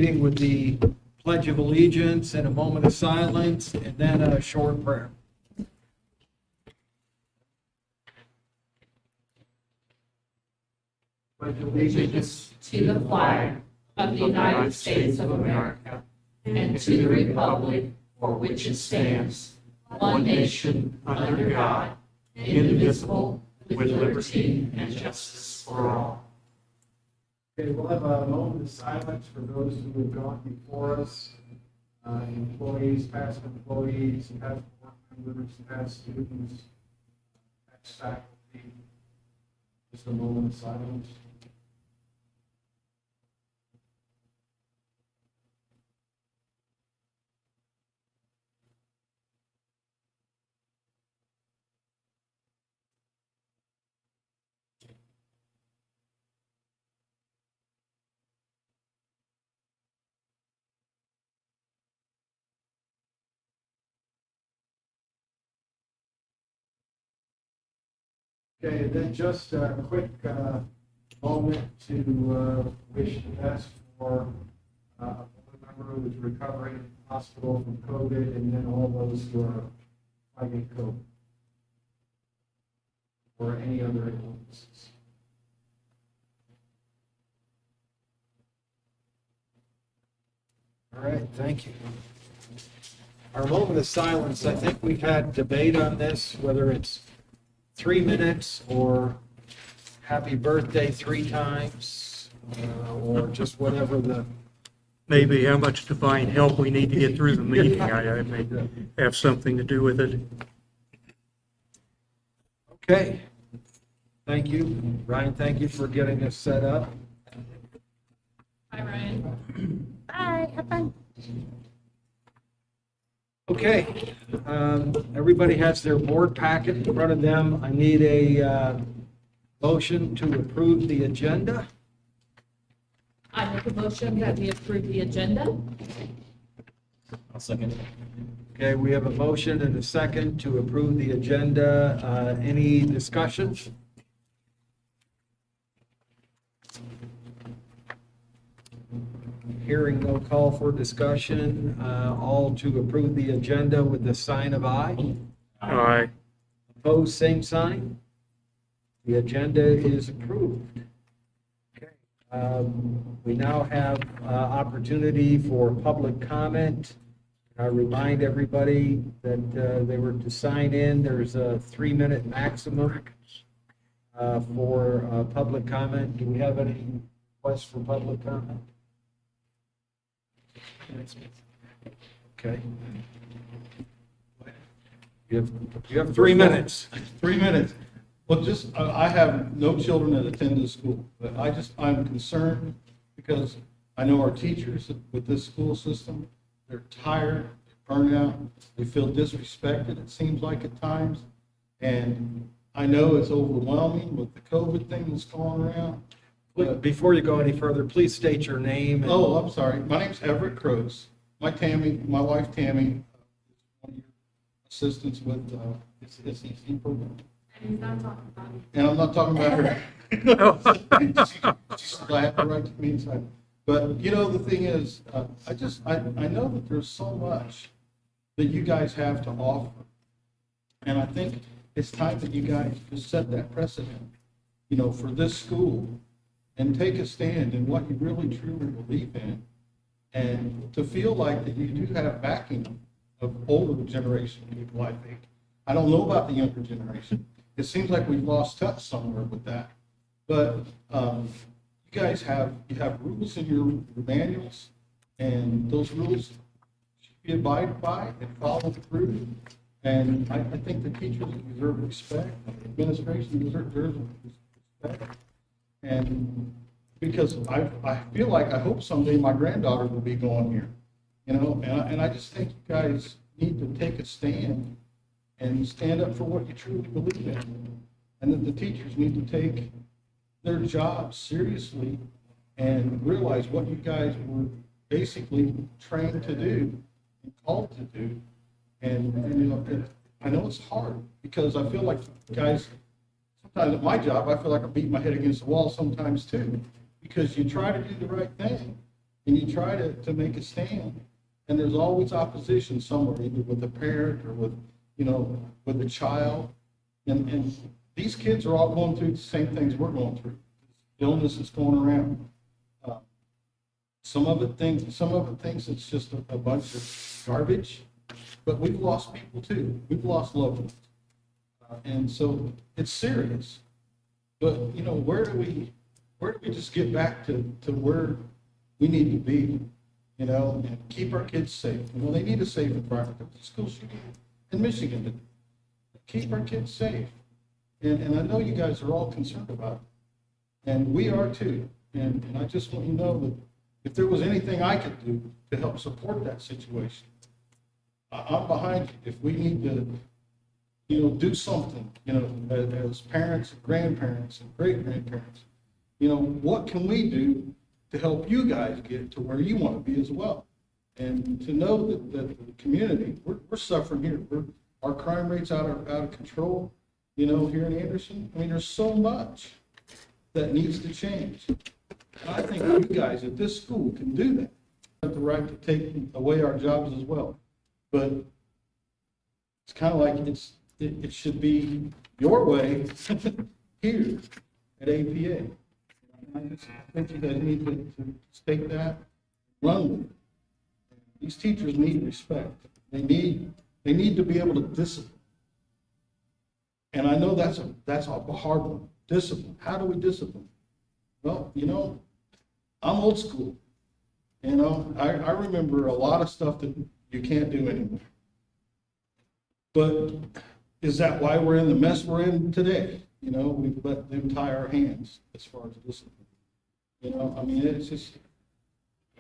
Beginning with the Pledge of Allegiance and a moment of silence, and then a short prayer. Pledge Allegiance to the flag of the United States of America and to the republic for which it stands, one nation, under God, indivisible, with liberty and justice for all. Okay, we'll have a moment of silence for those who have gone before us, employees, past employees, past board members, past students, past faculty. Just a moment of silence. Okay, and then just a quick moment to wish the best for a board member who is recovering in the hospital from COVID, and then all those who are fighting COVID or any other illnesses. All right, thank you. Our moment of silence, I think we've had debate on this, whether it's 3 minutes or happy birthday 3 times, or just whatever the. Maybe how much divine help we need to get through the meeting. I may have something to do with it. Okay. Thank you. Ryan, thank you for getting this set up. Hi, Ryan. Bye, have fun. Okay, everybody has their board packet in front of them. I need a motion to approve the agenda. I make a motion that we approve the agenda. I'll second it. Okay, we have a motion and a second to approve the agenda. Any discussion? Hearing no call for discussion, all to approve the agenda with the sign of aye. Aye. Opposed, same sign. The agenda is approved. Okay. We now have opportunity for public comment. I remind everybody that they were to sign in. There's a 3-minute maximum for public comment. Do we have any requests for public comment? Okay. You have 3 minutes. 3 minutes. Well, just, I have no children that attend this school, but I'm concerned because I know our teachers with this school system, they're tired, they're burned out, they feel disrespected, it seems like at times. And I know it's overwhelming with the COVID thing that's going around. Before you go any further, please state your name. Oh, I'm sorry. My name's Everett Croce. My wife Tammy, is one of your assistants with the SEC program. And he's not talking about it. And I'm not talking about her. She's glad to write to me inside. But, you know, the thing is, I know that there's so much that you guys have to offer. And I think it's time that you guys just set that precedent, you know, for this school and take a stand in what you really truly believe in. And to feel like that you do have backing of older generation people, I think. I don't know about the younger generation. It seems like we've lost touch somewhere with that. But you guys have rules in your manuals, and those rules should be abided by and followed through. And I think the teachers deserve respect, the administration deserves respect. And because I feel like, I hope someday my granddaughter will be going here, you know, and I just think you guys need to take a stand and stand up for what you truly believe in. And that the teachers need to take their job seriously and realize what you guys were basically trained to do and called to do. And you know, I know it's hard because I feel like guys, sometimes at my job, I feel like I beat my head against the wall sometimes too, because you try to do the right thing and you try to make a stand, and there's always opposition somewhere, either with the parent or with, with the child. And these kids are all going through the same things we're going through. Illness is going around. Some of it thinks it's just a bunch of garbage, but we've lost people too. We've lost loved ones. And so it's serious. But, where do we just get back to where we need to be, and keep our kids safe? They need a safe environment. The school shooting in Michigan did. Keep our kids safe. And I know you guys are all concerned about it. And we are too. And I just want you to know that if there was anything I could do to help support that situation, I'm behind you. If we need to, do something, as parents and grandparents and great-grandparents, what can we do to help you guys get to where you want to be as well? And to know that the community, we're suffering here. Our crime rate's out of control, here in Anderson. I mean, there's so much that needs to change. And I think you guys at this school can do that. Have the right to take away our jobs as well. But it's kind of like it should be your way here at APA. And I just think you guys need to state that, run with it. These teachers need respect. They need to be able to discipline. And I know that's a hard one. Discipline. How do we discipline? Well, I'm old school. I remember a lot of stuff that you can't do anymore. But is that why we're in the mess we're in today? We've let them tie our hands as far as discipline. I mean, it's just,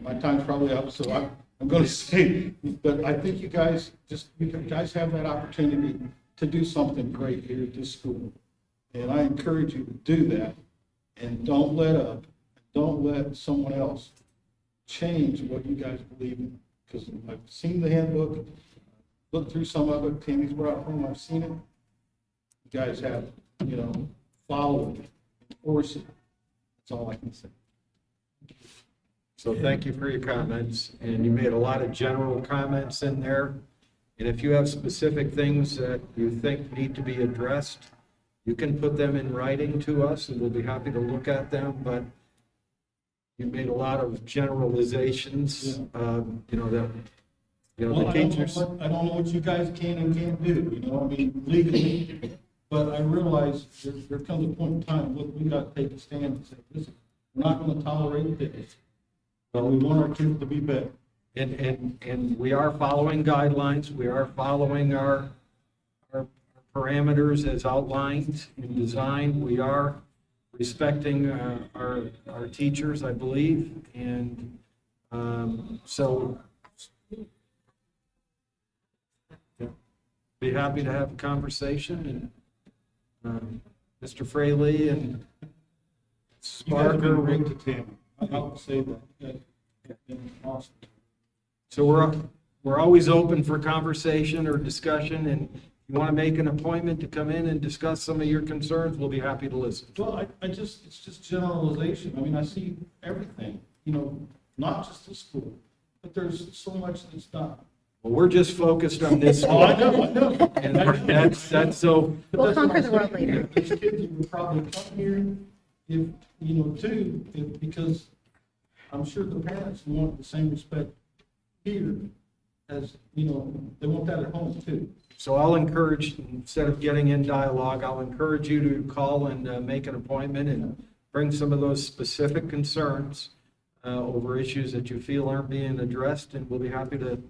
my time's probably up, so I'm going to say, but I think you guys have that opportunity to do something great here at this school. And I encourage you to do that, and don't let up. Don't let someone else change what you guys believe in. Because I've seen the handbook, looked through some of it, Tammy's brought home, I've seen it. You guys have, follow it, enforce it. That's all I can say. So thank you for your comments, and you made a lot of general comments in there. And if you have specific things that you think need to be addressed, you can put them in writing to us, and we'll be happy to look at them. But you made a lot of generalizations, the teachers. I don't know what you guys can and can't do, I mean, legally, but I realize there comes a point in time, look, we got to take a stand and say, listen, we're not going to tolerate this. But we want our kids to be better. And we are following guidelines. We are following our parameters as outlined in design. We are respecting our teachers, I believe. And so be happy to have a conversation. And Mr. Fraley and You guys have been Sparker. great to Tammy. I'll say that. That's been awesome. So we're always open for conversation or discussion, and if you want to make an appointment to come in and discuss some of your concerns, we'll be happy to listen. Well, it's just generalization. I mean, I see everything, not just the school, but there's so much that's not. Well, we're just focused on this. Oh, I know. And that's so, But We'll that's what conquer I'm the world saying. later. There's kids who would probably come here because I'm sure the parents want the same respect here as, they want that at home too. so I'll encourage, instead of getting in dialogue, I'll encourage you to call and make an appointment and bring some of those specific concerns over issues that you feel aren't being addressed, and we'll be happy to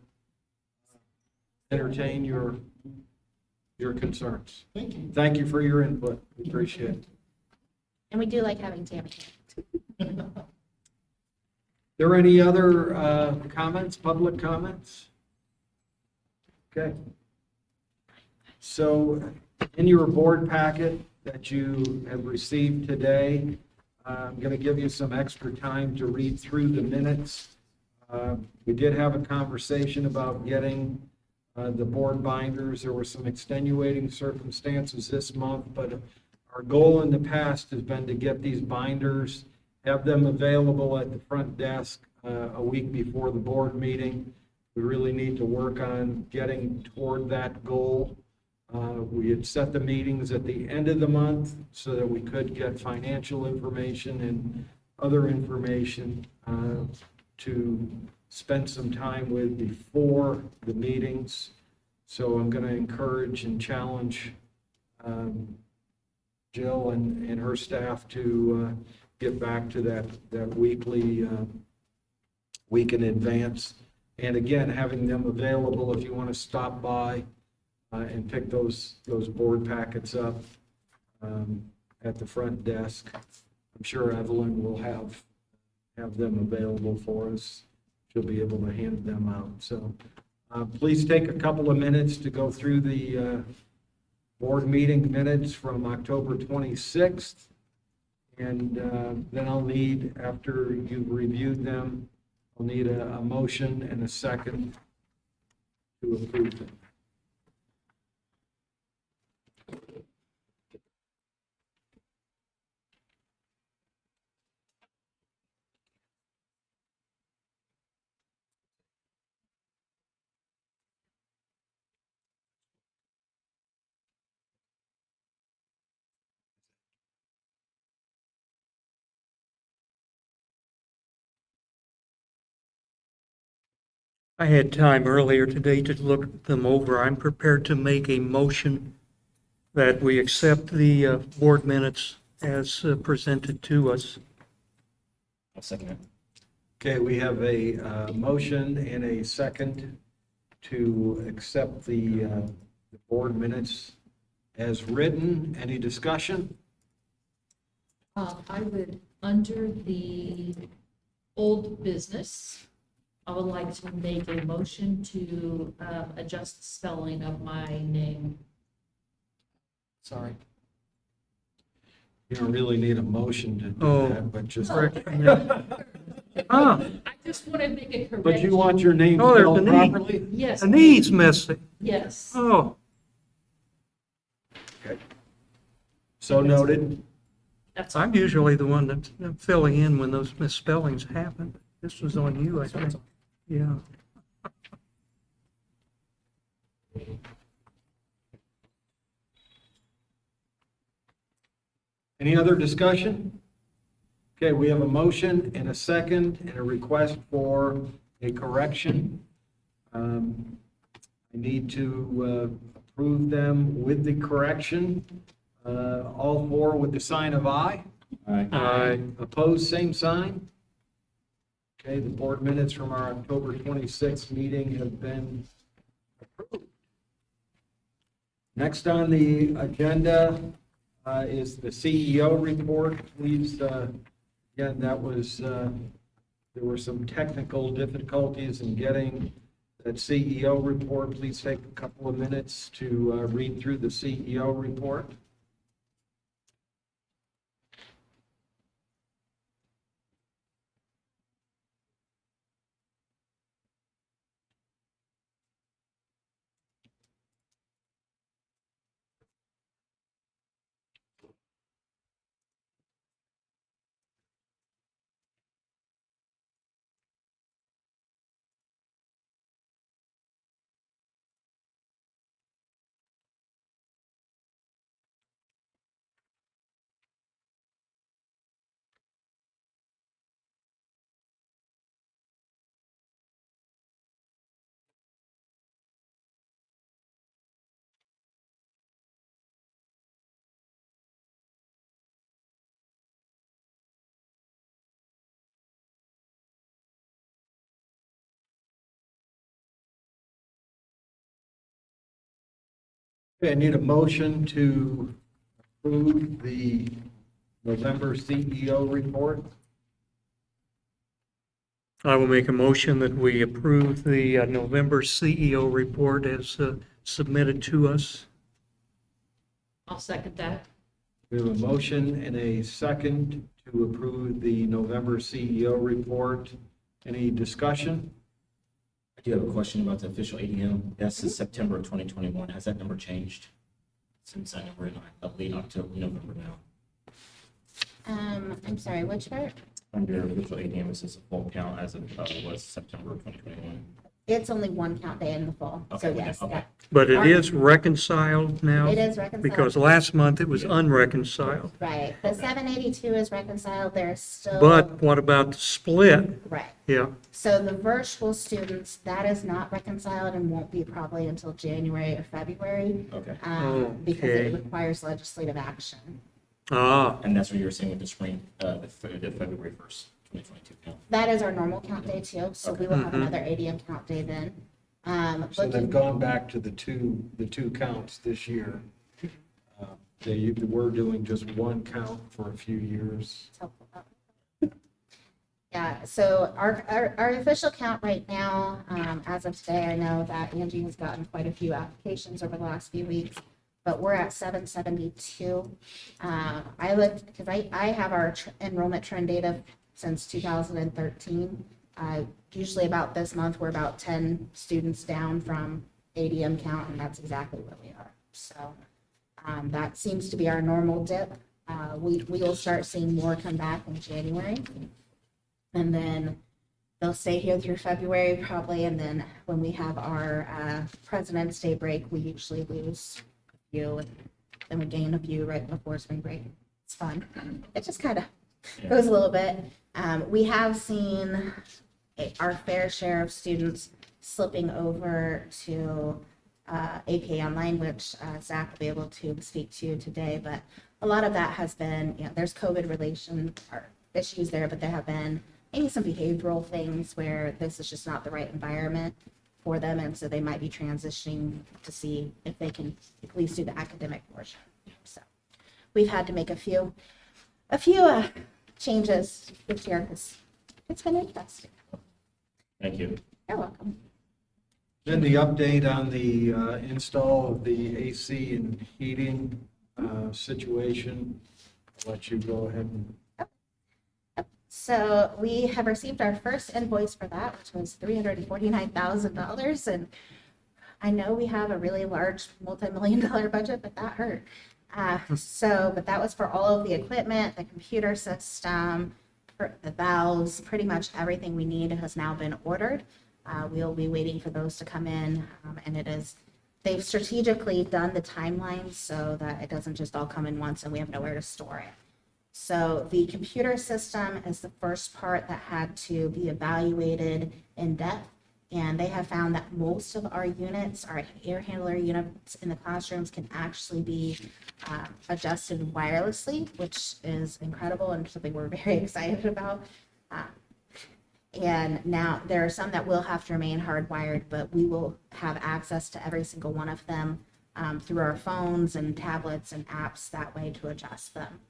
entertain your concerns. Thank you. Thank you for your input. We appreciate it. And we do like having Tammy here. There any other comments, public comments? Okay. So in your board packet that you have received today, I'm going to give you some extra time to read through the minutes. We did have a conversation about getting the board binders. There were some extenuating circumstances this month, but our goal in the past has been to get these binders, have them available at the front desk a week before the board meeting. We really need to work on getting toward that goal. We had set the meetings at the end of the month so that we could get financial information and other information to spend some time with before the meetings. So I'm going to encourage and challenge Jill and her staff to get back to that weekly, week in advance. And again, having them available if you want to stop by and pick those board packets up at the front desk. I'm sure Evelyn will have them available for us. She'll be able to hand them out. So please take a couple of minutes to go through the board meeting minutes from October 26th. And then I'll need, after you've reviewed them, I'll need a motion and a second to approve them. I had time earlier today to look them over. I'm prepared to make a motion that we accept the board minutes as presented to us. I'll second it. Okay, we have a motion and a second to accept the board minutes as written. Any discussion? I would, under the old business, I would like to make a motion to adjust the spelling of my name. Sorry. You don't really need a motion to do Oh. that, but just, Ah, I just want to make a correction. but you want your name Oh, there's spelled the knee. properly? Yes. the knee's missing. Yes. Oh, So noted. That's all. I'm usually the one that's filling in when those misspellings happen. This was on you, I think. Yeah. Any other discussion? Okay, we have a motion and a second and a request for a correction. I need to approve them with the correction. All four with the sign of aye. Aye. Opposed, same sign. Okay, the board minutes from our October 26th meeting have been approved. Next on the agenda is the CEO report. Please, again, that was, there were some technical difficulties in getting that CEO report. Please take a couple of minutes to read through the CEO report. Okay, I need a motion to approve the November CEO report. I will make a motion that we approve the November CEO report as submitted to us. I'll second that. We have a motion and a second to approve the November CEO report. Any discussion? I do have a question about the official ADM. That's in September of 2021. Has that number changed? Since I know we're in late October, November now. I'm sorry, which part? Under official ADM, it says a full count as of, was September 2021. It's only one count day in the fall, so Okay, yes, okay. yeah. But it is reconciled now? It is reconciled. Because last month it was unreconciled. Right, the 782 is reconciled, there's still. But what about the split? Right, Yeah, so the virtual students, that is not reconciled and won't be probably until January or February, Okay. because it Okay. requires legislative action. And that's what you were saying with the spring, the February 1st, 2022 count. That is our normal count day too, so we will have Mhm. another ADM count day then. So they've Looking- gone back to the two counts this year. They were doing just one count for a few years. It's helpful. Yeah, so our official count right now, as of today, I know that Angie has gotten quite a few applications over the last few weeks, but we're at 772. I looked, because I have our enrollment trend data since 2013. Usually about this month, we're about 10 students down from ADM count, and that's exactly where we are. So that seems to be our normal dip. We will start seeing more come back in January. And then they'll stay here through February probably, and then when we have our President's Day break, we usually lose a few, and then we gain a few right before spring break. It's fun. It just kind of goes a little bit. We have seen our fair share of students slipping over to AK Online, which Zach will be able to speak to today, but a lot of that has been, there's COVID relation or issues there, but there have been maybe some behavioral things where this is just not the right environment for them, and so they might be transitioning to see if they can at least do the academic portion. So we've had to make a few changes this year because it's been interesting. Thank you. You're welcome. Then the update on the install of the AC and heating situation. I'll let you go ahead and. So we have received our first invoice for that, which was $349,000. And I know we have a really large multi-million-dollar budget, but that hurt. But that was for all of the equipment, the computer system, the valves, pretty much everything we need has now been ordered. We'll be waiting for those to come in, and they've strategically done the timeline so that it doesn't just all come in once and we have nowhere to store it. So the computer system is the first part that had to be evaluated in depth. And they have found that most of our units, our air handler units in the classrooms can actually be adjusted wirelessly, which is incredible and something we're very excited about. And now there are some that will have to remain hardwired, but we will have access to every single one of them through our phones and tablets and apps that way to adjust them.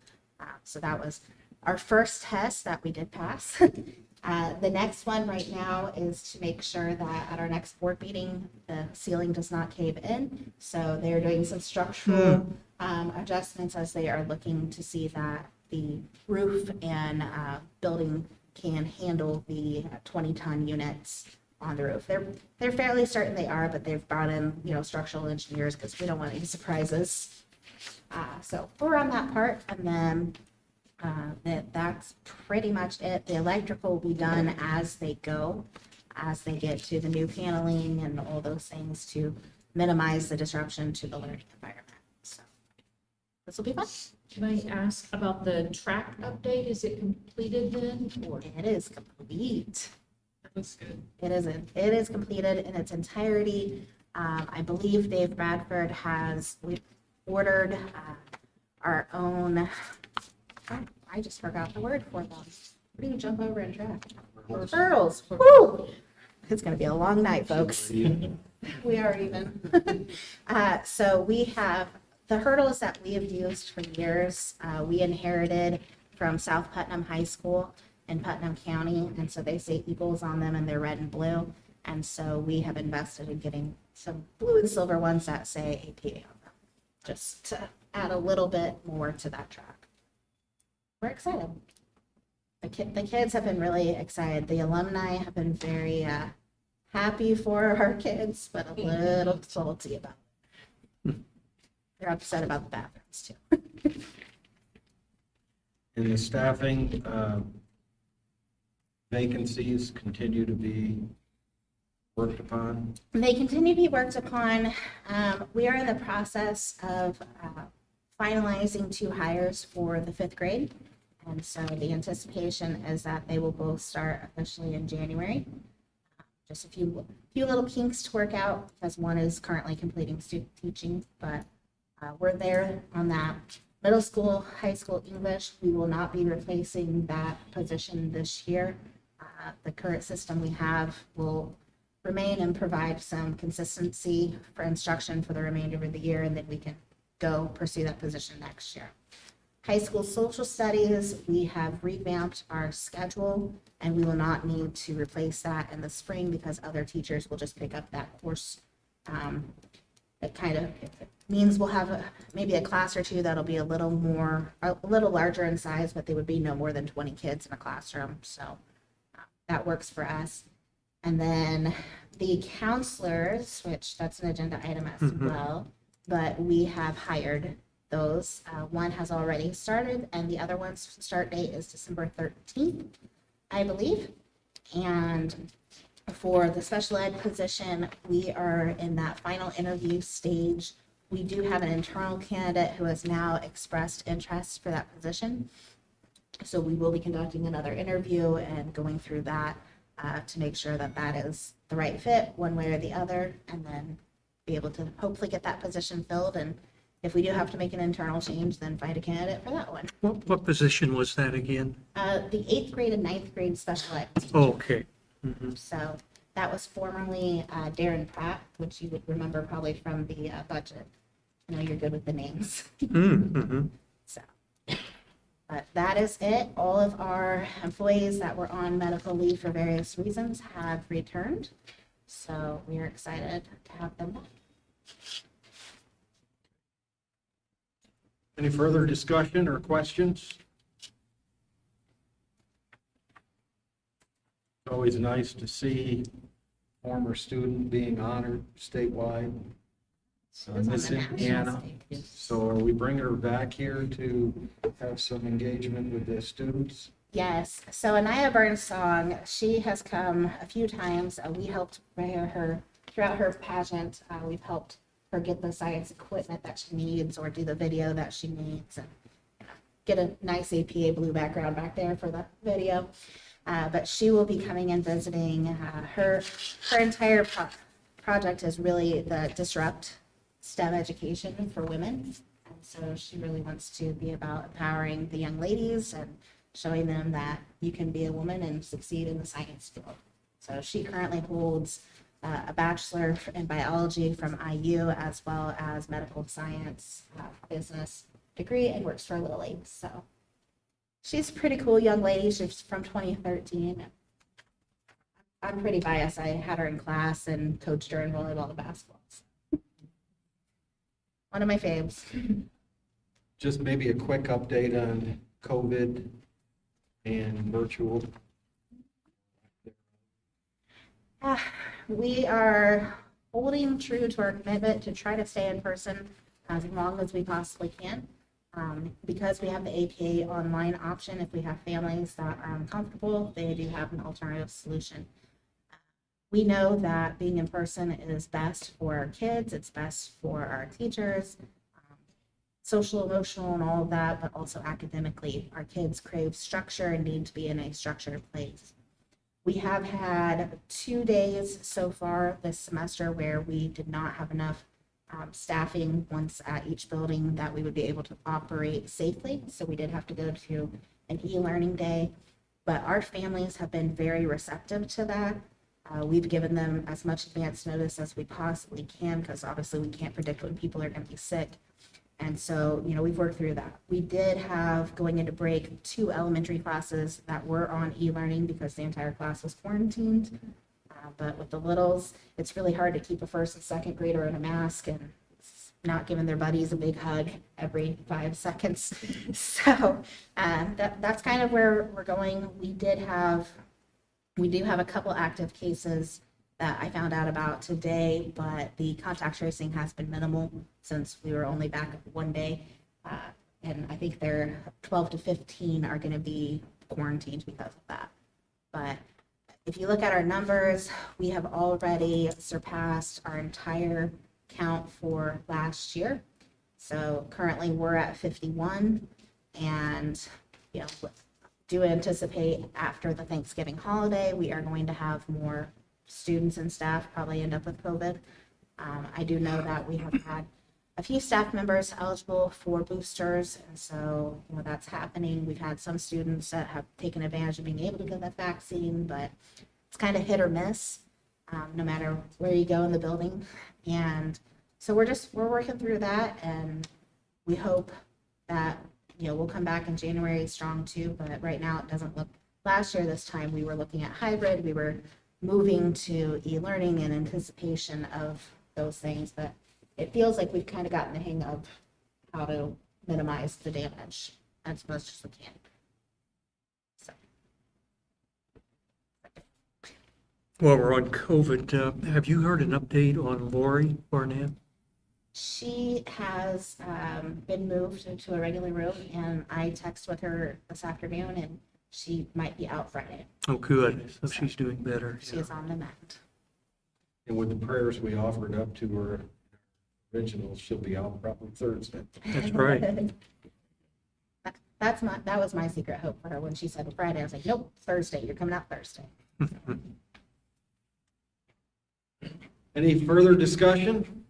So that was our first test that we did pass. The next one right now is to make sure that at our next board meeting, the ceiling does not cave in. So they're doing some structural adjustments as they are looking to see that the roof and building can handle the 20-ton units on the roof. They're fairly certain they are, but they've brought in structural engineers because we don't want any surprises. So we're on that part, and then that's pretty much it. The electrical will be done as they go, as they get to the new paneling and all those things to minimize the disruption to the learning environment. So this will be fun. Can I ask about the track update? Is it completed then? Or It is complete. that looks good. It is completed in its entirety. I believe Dave Bradford we've ordered our own, I just forgot the word for them. What do you jump over and track? Hurdles. Woo! It's going to be a long night, folks. We are even. So we have the hurdles that we have used for years. We inherited from South Putnam High School in Putnam County, and so they say Eagles on them and they're red and blue. And so we have invested in getting some blue and silver ones that say APA on them, just to add a little bit more to that track. We're excited. The kids have been really excited. The alumni have been very happy for our kids, but a little salty about it. They're upset about the bathrooms too. In the staffing, vacancies continue to be worked upon? They continue to be worked upon. We are in the process of finalizing 2 hires for the 5th grade. And so the anticipation is that they will both start officially in January. Just a few little kinks to work out because one is currently completing student teaching, but we're there on that. Middle school, high school English, we will not be replacing that position this year. The current system we have will remain and provide some consistency for instruction for the remainder of the year, and then we can go pursue that position next year. High school social studies, we have revamped our schedule, and we will not need to replace that in the spring because other teachers will just pick up that course. It kind of means we'll have maybe a class or two that'll be a little larger in size, but they would be no more than 20 kids in a classroom. So that works for us. And then the counselors, which that's an agenda item as well, but we have hired those. One has already started, and the other one's start date is December 13th, I believe. And for the special ed position, we are in that final interview stage. We do have an internal candidate who has now expressed interest for that position. So we will be conducting another interview and going through that to make sure that that is the right fit one way or the other, and then be able to hopefully get that position filled. And if we do have to make an internal change, then find a candidate for that one. What position was that again? The 8th grade and 9th grade special ed teacher. Okay. So that was formerly Darren Pratt, which you would remember probably from the budget. I know you're good with the names. Mm-hmm. So, but that is it. All of our employees that were on medical leave for various reasons have returned. So we are excited to have them back. Any further discussion or questions? It's always nice to see former student being honored statewide. So It's on Miss the national Indiana. stage. So are we bringing her back here to have some engagement with the students? Yes. So Anaya Birdsong, she has come a few times. We helped prepare her throughout her pageant. We've helped her get the science equipment that she needs or do the video that she needs and get a nice APA blue background back there for the video. But she will be coming and visiting. Her entire project is really the disrupt STEM education for women. And so she really wants to be about empowering the young ladies and showing them that you can be a woman and succeed in the science field. So she currently holds a bachelor in biology from IU, as well as medical science business degree, and works for Lilly. So she's a pretty cool young lady. She's from 2013. I'm pretty biased. I had her in class and coached her in volleyball and basketball. One of my faves. Just maybe a quick update on COVID and virtual. We are holding true to our commitment to try to stay in person as long as we possibly can. Because we have the APA online option, if we have families that are uncomfortable, they do have an alternative solution. We know that being in person is best for our kids, it's best for our teachers, social, emotional, and all of that, but also academically. Our kids crave structure and need to be in a structured place. We have had 2 days so far this semester where we did not have enough staffing once at each building that we would be able to operate safely. So we did have to go to an e-learning day, but our families have been very receptive to that. We've given them as much advance notice as we possibly can because obviously we can't predict when people are going to be sick. And so, we've worked through that. We did have, going into break, 2 elementary classes that were on e-learning because the entire class was quarantined. But with the littles, it's really hard to keep a first and second grader in a mask and not giving their buddies a big hug every 5 seconds. So that's kind of where we're going. We do have a couple active cases that I found out about today, but the contact tracing has been minimal since we were only back 1 day. And I think they're 12 to 15 are going to be quarantined because of that. But if you look at our numbers, we have already surpassed our entire count for last year. So currently we're at 51, and you know, do anticipate after the Thanksgiving holiday, we are going to have more students and staff probably end up with COVID. I do know that we have had a few staff members eligible for boosters, and so you know that's happening. We've had some students that have taken advantage of being able to get that vaccine, but it's kind of hit or miss, no matter where you go in the building. And so we're working through that, and we hope that we'll come back in January strong too. But right now it doesn't look. Last year this time we were looking at hybrid. We were moving to e-learning in anticipation of those things, but it feels like we've kind of gotten the hang of how to minimize the damage as much as we can. So. While we're on COVID, have you heard an update on Lori Barnett? She has been moved into a regular room, and I texted with her this afternoon, and she might be out Friday. Oh, good. So she's doing better. She is on the mend. And with the prayers we offered up to her original, she'll be out probably Thursday. That's right. That was my secret hope for her when she said Friday. I was like, nope, Thursday. You're coming out Thursday. Any further discussion?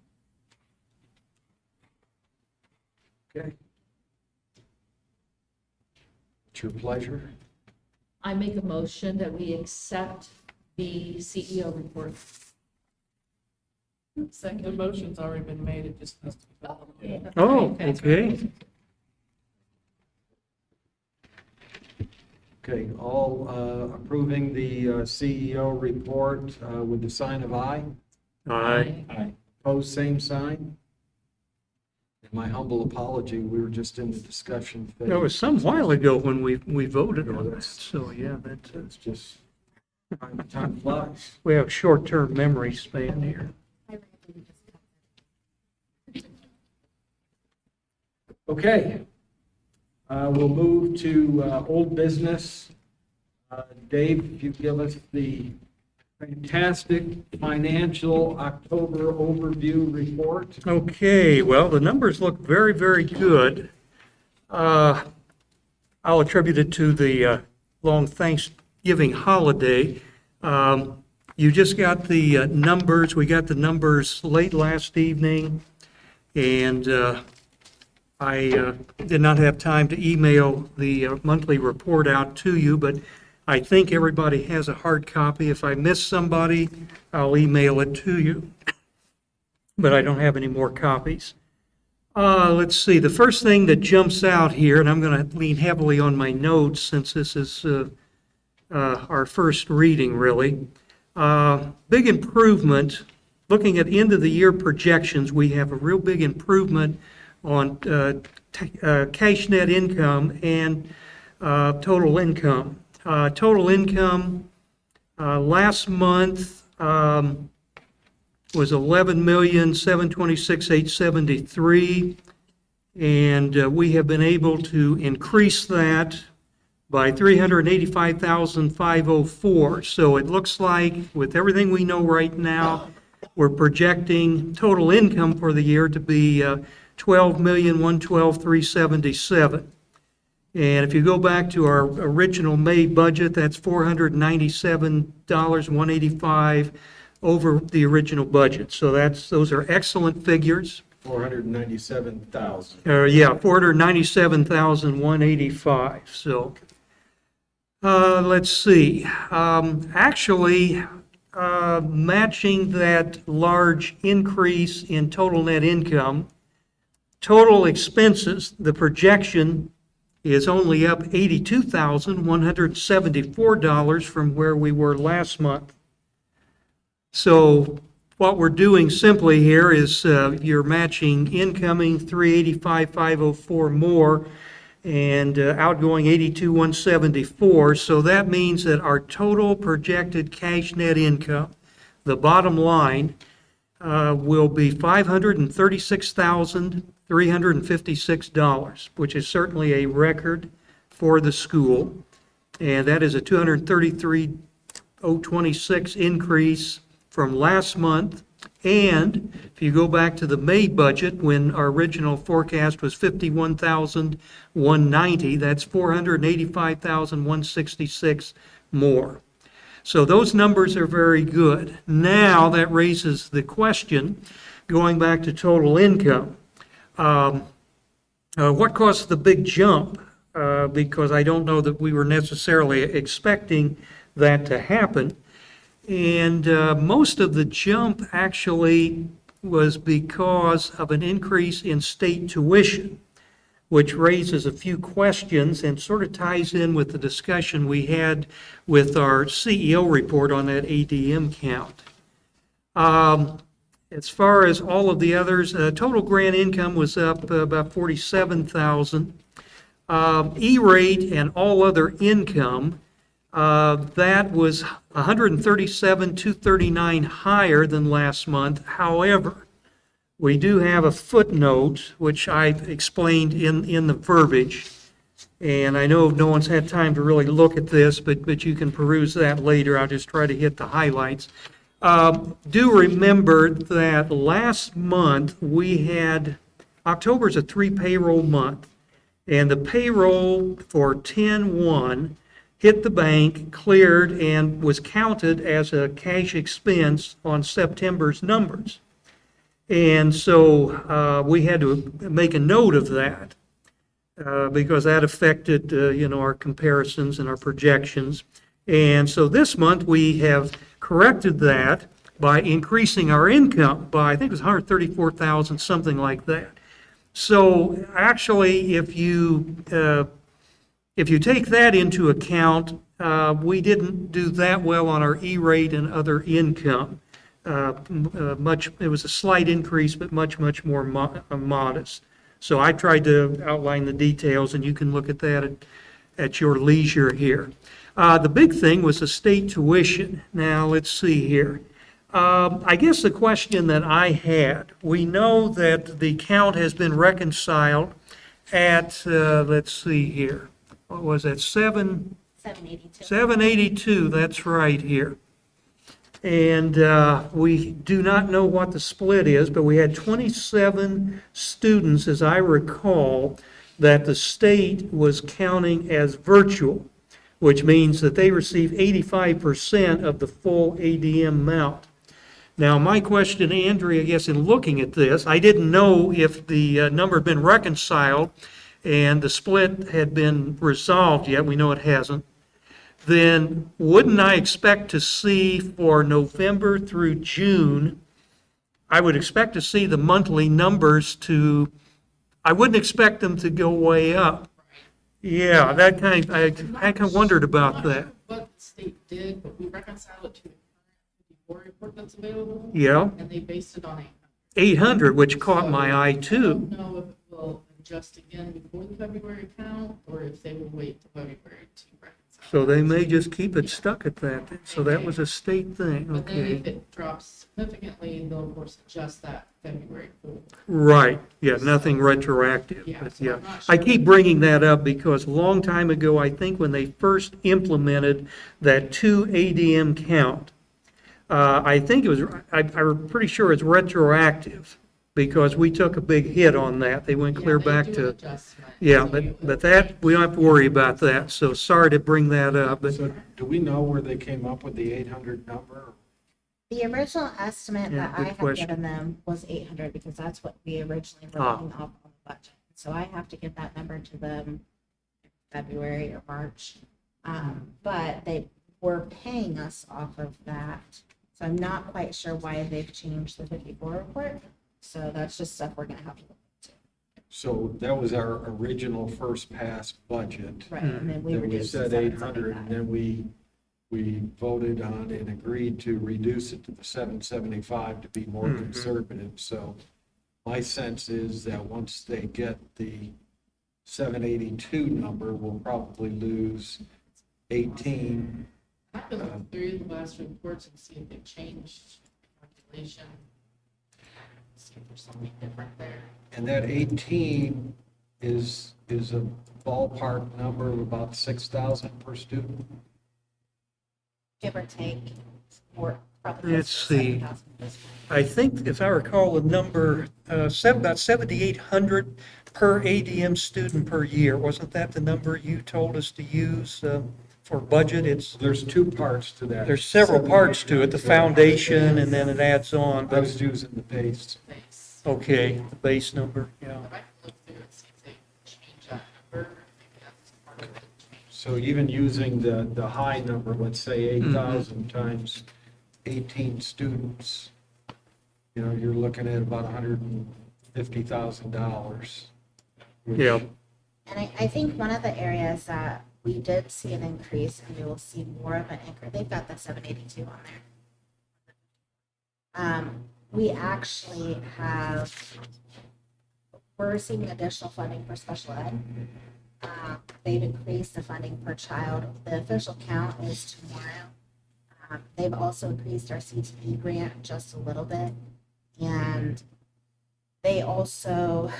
Okay. It's your pleasure. I make a motion that we accept the CEO report. Second, the motion's already been made, it just has to be followed. Oh, okay. Okay, all approving the CEO report with the sign of aye. Aye. Aye. Opposed, same sign. And my humble apology, we were just in the discussion phase. That was some while ago when we voted on that. So, yeah, that's, It's just, time flies. we have short-term memory span here. Okay. We'll move to old business. Dave, if you give us the fantastic financial October overview report. Okay, well, the numbers look very, very good. I'll attribute it to the long Thanksgiving holiday. You just got the numbers. We got the numbers late last evening, and I did not have time to email the monthly report out to you, but I think everybody has a hard copy. If I miss somebody, I'll email it to you. But I don't have any more copies. Let's see, the first thing that jumps out here, and I'm going to lean heavily on my notes since this is our first reading, really. Big improvement, looking at end of the year projections, we have a real big improvement on cash net income and total income. Total income last month was $11,726,873, and we have been able to increase that by $385,504. So it looks like, with everything we know right now, we're projecting total income for the year to be $12,112,377. And if you go back to our original May budget, that's $497,185 over the original budget. So those are excellent figures. 497,000. Yeah, 497,185. So let's see. Actually, matching that large increase in total net income, total expenses, the projection is only up $82,174 from where we were last month. So what we're doing simply here is you're matching incoming 385,504 more and outgoing 82,174. So that means that our total projected cash net income, the bottom line, will be $536,356, which is certainly a record for the school. and that is a 233,026 increase from last month. And if you go back to the May budget, when our original forecast was 51,190, that's 485,166 more. So those numbers are very good. Now, that raises the question, going back to total income. What caused the big jump? Because I don't know that we were necessarily expecting that to happen. And most of the jump actually was because of an increase in state tuition, which raises a few questions and sort of ties in with the discussion we had with our CEO report on that ADM count. As far as all of the others, total grant income was up about 47,000. E-rate and all other income, that was 137,239 higher than last month. However, we do have a footnote, which I've explained in the verbiage, and I know no one's had time to really look at this, but you can peruse that later. I'll just try to hit the highlights. Do remember that last month we had, October's a 3 payroll month, and the payroll for 10/1 hit the bank, cleared, and was counted as a cash expense on September's numbers. And so we had to make a note of that because that affected, our comparisons and our projections. And so this month we have corrected that by increasing our income by, I think it was 134,000, something like that. So actually, if you take that into account, we didn't do that well on our E-rate and other income. It was a slight increase, but much more modest. So I tried to outline the details, and you can look at that at your leisure here. The big thing was the state tuition. Now, let's see here. I guess the question that I had, we know that the count has been reconciled at, let's see here, what was that, 782. 782, that's right here. And we do not know what the split is, but we had 27 students, as I recall, that the state was counting as virtual, which means that they receive 85% of the full ADM amount. Now, my question, Andrea, I guess in looking at this, I didn't know if the number had been reconciled and the split had been resolved yet. We know it hasn't. Then wouldn't I expect to see for November through June, I would expect to see the monthly numbers I wouldn't expect them to go way up. Yeah, I kind of wondered about that. What the state did, but we reconciled it to the current 54 report that's available. Yeah, And they based it on 800, which caught So, my eye I too. don't know if it will adjust again before the February count, or if they will wait till February to reconcile. So they may just keep it stuck at that. So that was a state thing, But then if okay. it drops significantly, they'll of course adjust that February forward. Right, yeah, nothing retroactive, Yeah, but so yeah. I'm not I sure. keep bringing that up because a long time ago, I think when they first implemented that 2 ADM count, I think it was, I'm pretty sure it's retroactive because we took a big hit on that. They went clear Yeah, they back do to, adjustment, yeah, so you- but that, we don't have to worry about that. So sorry to bring that up, but So do we know where they came up with the 800 number? The original estimate Yeah, that good I had question. given them was 800 because that's what we originally were Ah. looking off on the budget. So I have to get that number to them in February or March. But they were paying us off of that. So I'm not quite sure why they've changed the 54 report. So that's just stuff we're gonna have to look into. So that was our original first pass budget. Right, and then we Then we reduced to said 800, and 775. then we voted on and agreed to reduce it to the 775 to be more Mhm. conservative. So my sense is that once they get the 782 number, we'll probably lose 18. I can look through the last reports and see if they changed the calculation. See if there's something different there. And that 18 is a ballpark number of about 6,000 per student? Give or take, or probably. Let's close to see. 7,000 at this point. I think, if I recall, the number, about 7,800 per ADM student per year. Wasn't that the number you told us to use for budget? There's two parts to that. There's several parts to it, the foundation, and then it adds on. I But was using the base. Thanks. okay, the base number, yeah. If I can look through and see if they change that number, maybe that's part of it. So even using the high number, let's say 8,000 times 18 students, you know, you're looking at about $150,000. Yeah, And I think one of the areas that we did see an increase, and we will see more of an increase, they've got the 782 on there. We actually we're seeing additional funding for special ed. They've increased the funding per child. The official count is tomorrow. They've also increased our CTE grant just a little bit. And they also,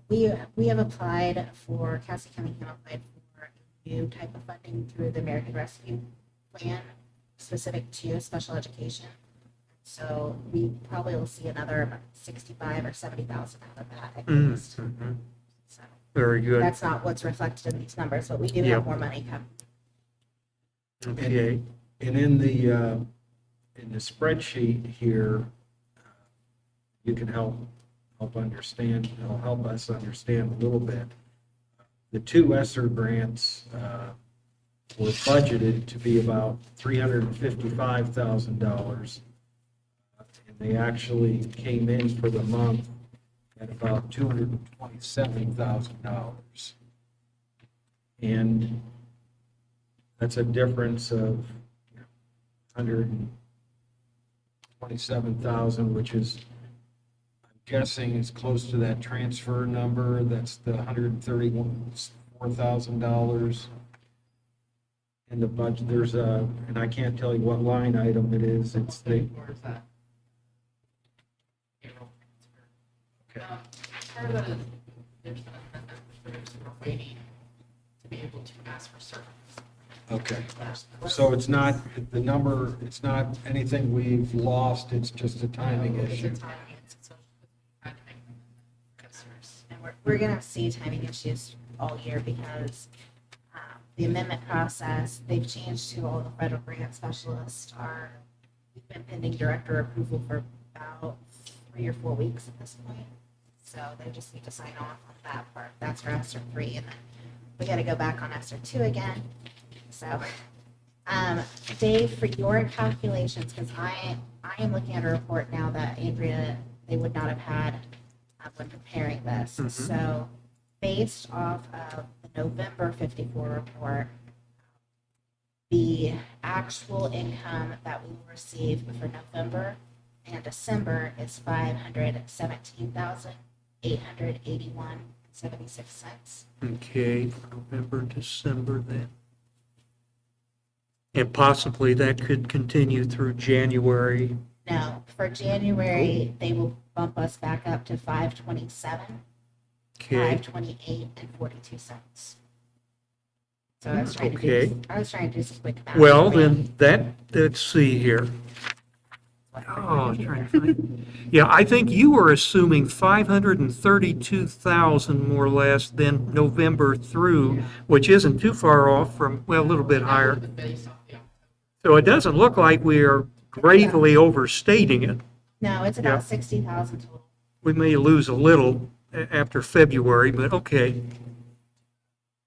we have applied for, Cassie County have applied for a new type of funding through the American Rescue Plan specific to special education. So we probably will see another about 65 or 70,000 out of that at least. So very good. that's not what's reflected in these numbers, but we do Yep. have more money coming. Okay, And in the spreadsheet here, you can help understand, help us understand a little bit. The two ESSER grants were budgeted to be about $355,000. And they actually came in for the month at about $227,000. And that's a difference of 127,000, which is, I'm guessing, is close to that transfer number. That's the $134,000 in the budget. There's and I can't tell you what line item it is. It's the, Or is that? Payroll transfer. okay. Part of it is, there's an amendment, we're waiting to be able to ask for service. Okay. So it's not, the number, it's not anything we've lost, it's just a timing It's a issue. timing, it's a social, I think, customers. And we're gonna see timing issues all year because the amendment process, they've changed to all the federal grant specialists we've been pending director approval for about 3 or 4 weeks at this point. So they just need to sign off on that part. That's for ESER 3, and then we gotta go back on ESER 2 again. So, Dave, for your calculations, because I am looking at a report now that Andrea, they would not have had when preparing this. So based off of the November 54 report, the actual income that we will receive for November and December is $517,881.76. okay, November, December then. And possibly that could continue through January. No, for January, they will bump us back up to 527, Okay, 528 and 42 cents. So I was trying to Okay. I was trying to do some quick math. well, for you. then let's see here. Oh, I was trying to find. Yeah, I think you were assuming 532,000 more or less than November through, which isn't too far off from, well, a little bit higher. The base off the So it doesn't look like we are gravely overstating it. No, it's Yeah. about 60,000 total. We may lose a little after February, but okay.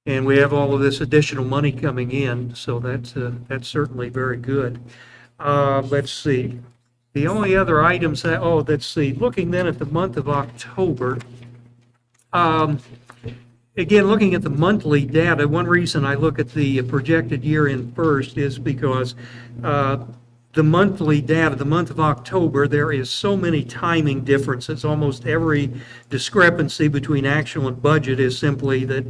And we have all of this additional money coming in, so that's certainly very good. Let's see. The only other items that, let's see, looking then at the month of October. Again, looking at the monthly data, one reason I look at the projected year in first is because the monthly data, the month of October, there is so many timing differences. Almost every discrepancy between actual and budget is simply that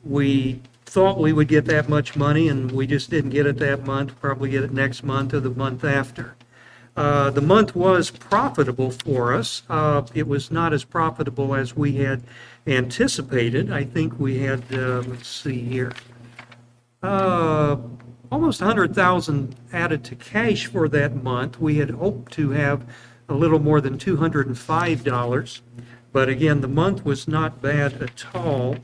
we thought we would get that much money and we just didn't get it that month, probably get it next month or the month after. The month was profitable for us. It was not as profitable as we had anticipated. I think we had, let's see here, almost 100,000 added to cash for that month. We had hoped to have a little more than $205, but again, the month was not bad at all.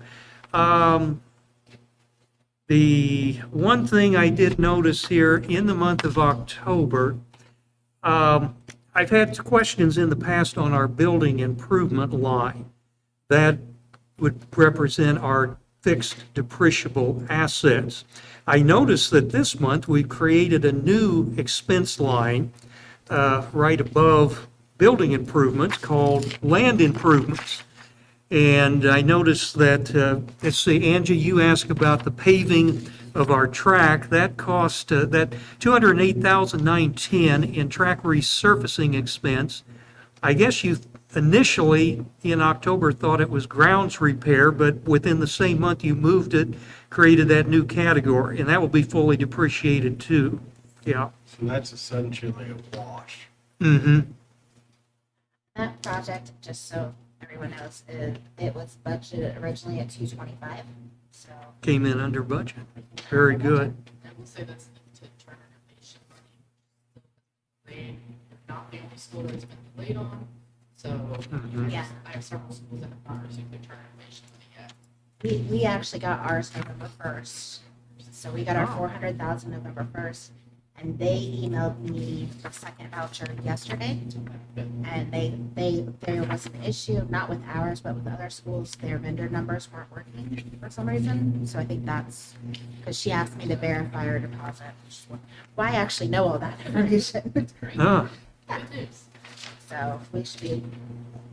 The one thing I did notice here in the month of October, I've had questions in the past on our building improvement line. That would represent our fixed depreciable assets. I noticed that this month we created a new expense line right above building improvements called land improvements. And I noticed that, let's see, Angie, you asked about the paving of our track. That cost, that $208,910 in track resurfacing expense. I guess you initially in October thought it was grounds repair, but within the same month you moved it, created that new category, and that will be fully depreciated too. Yeah. So that's essentially a wash. Mm-hmm. That project, just so everyone knows, it was budgeted originally at 225, so. Came in under budget. Very good. I will say that's limited to renovation money. They're not the only school that it's been delayed on, so Yeah. I have several schools that have not received their renovation money yet. We actually got ours November 1st. So we got our Wow. 400,000 November 1st. And they emailed me a second voucher yesterday. And there was an issue, not with ours, but with other schools. Their vendor numbers weren't working for some reason. So I think that's, because she asked me to verify her deposit. Which is why I actually know all that information. Ah, Good news. So we should be,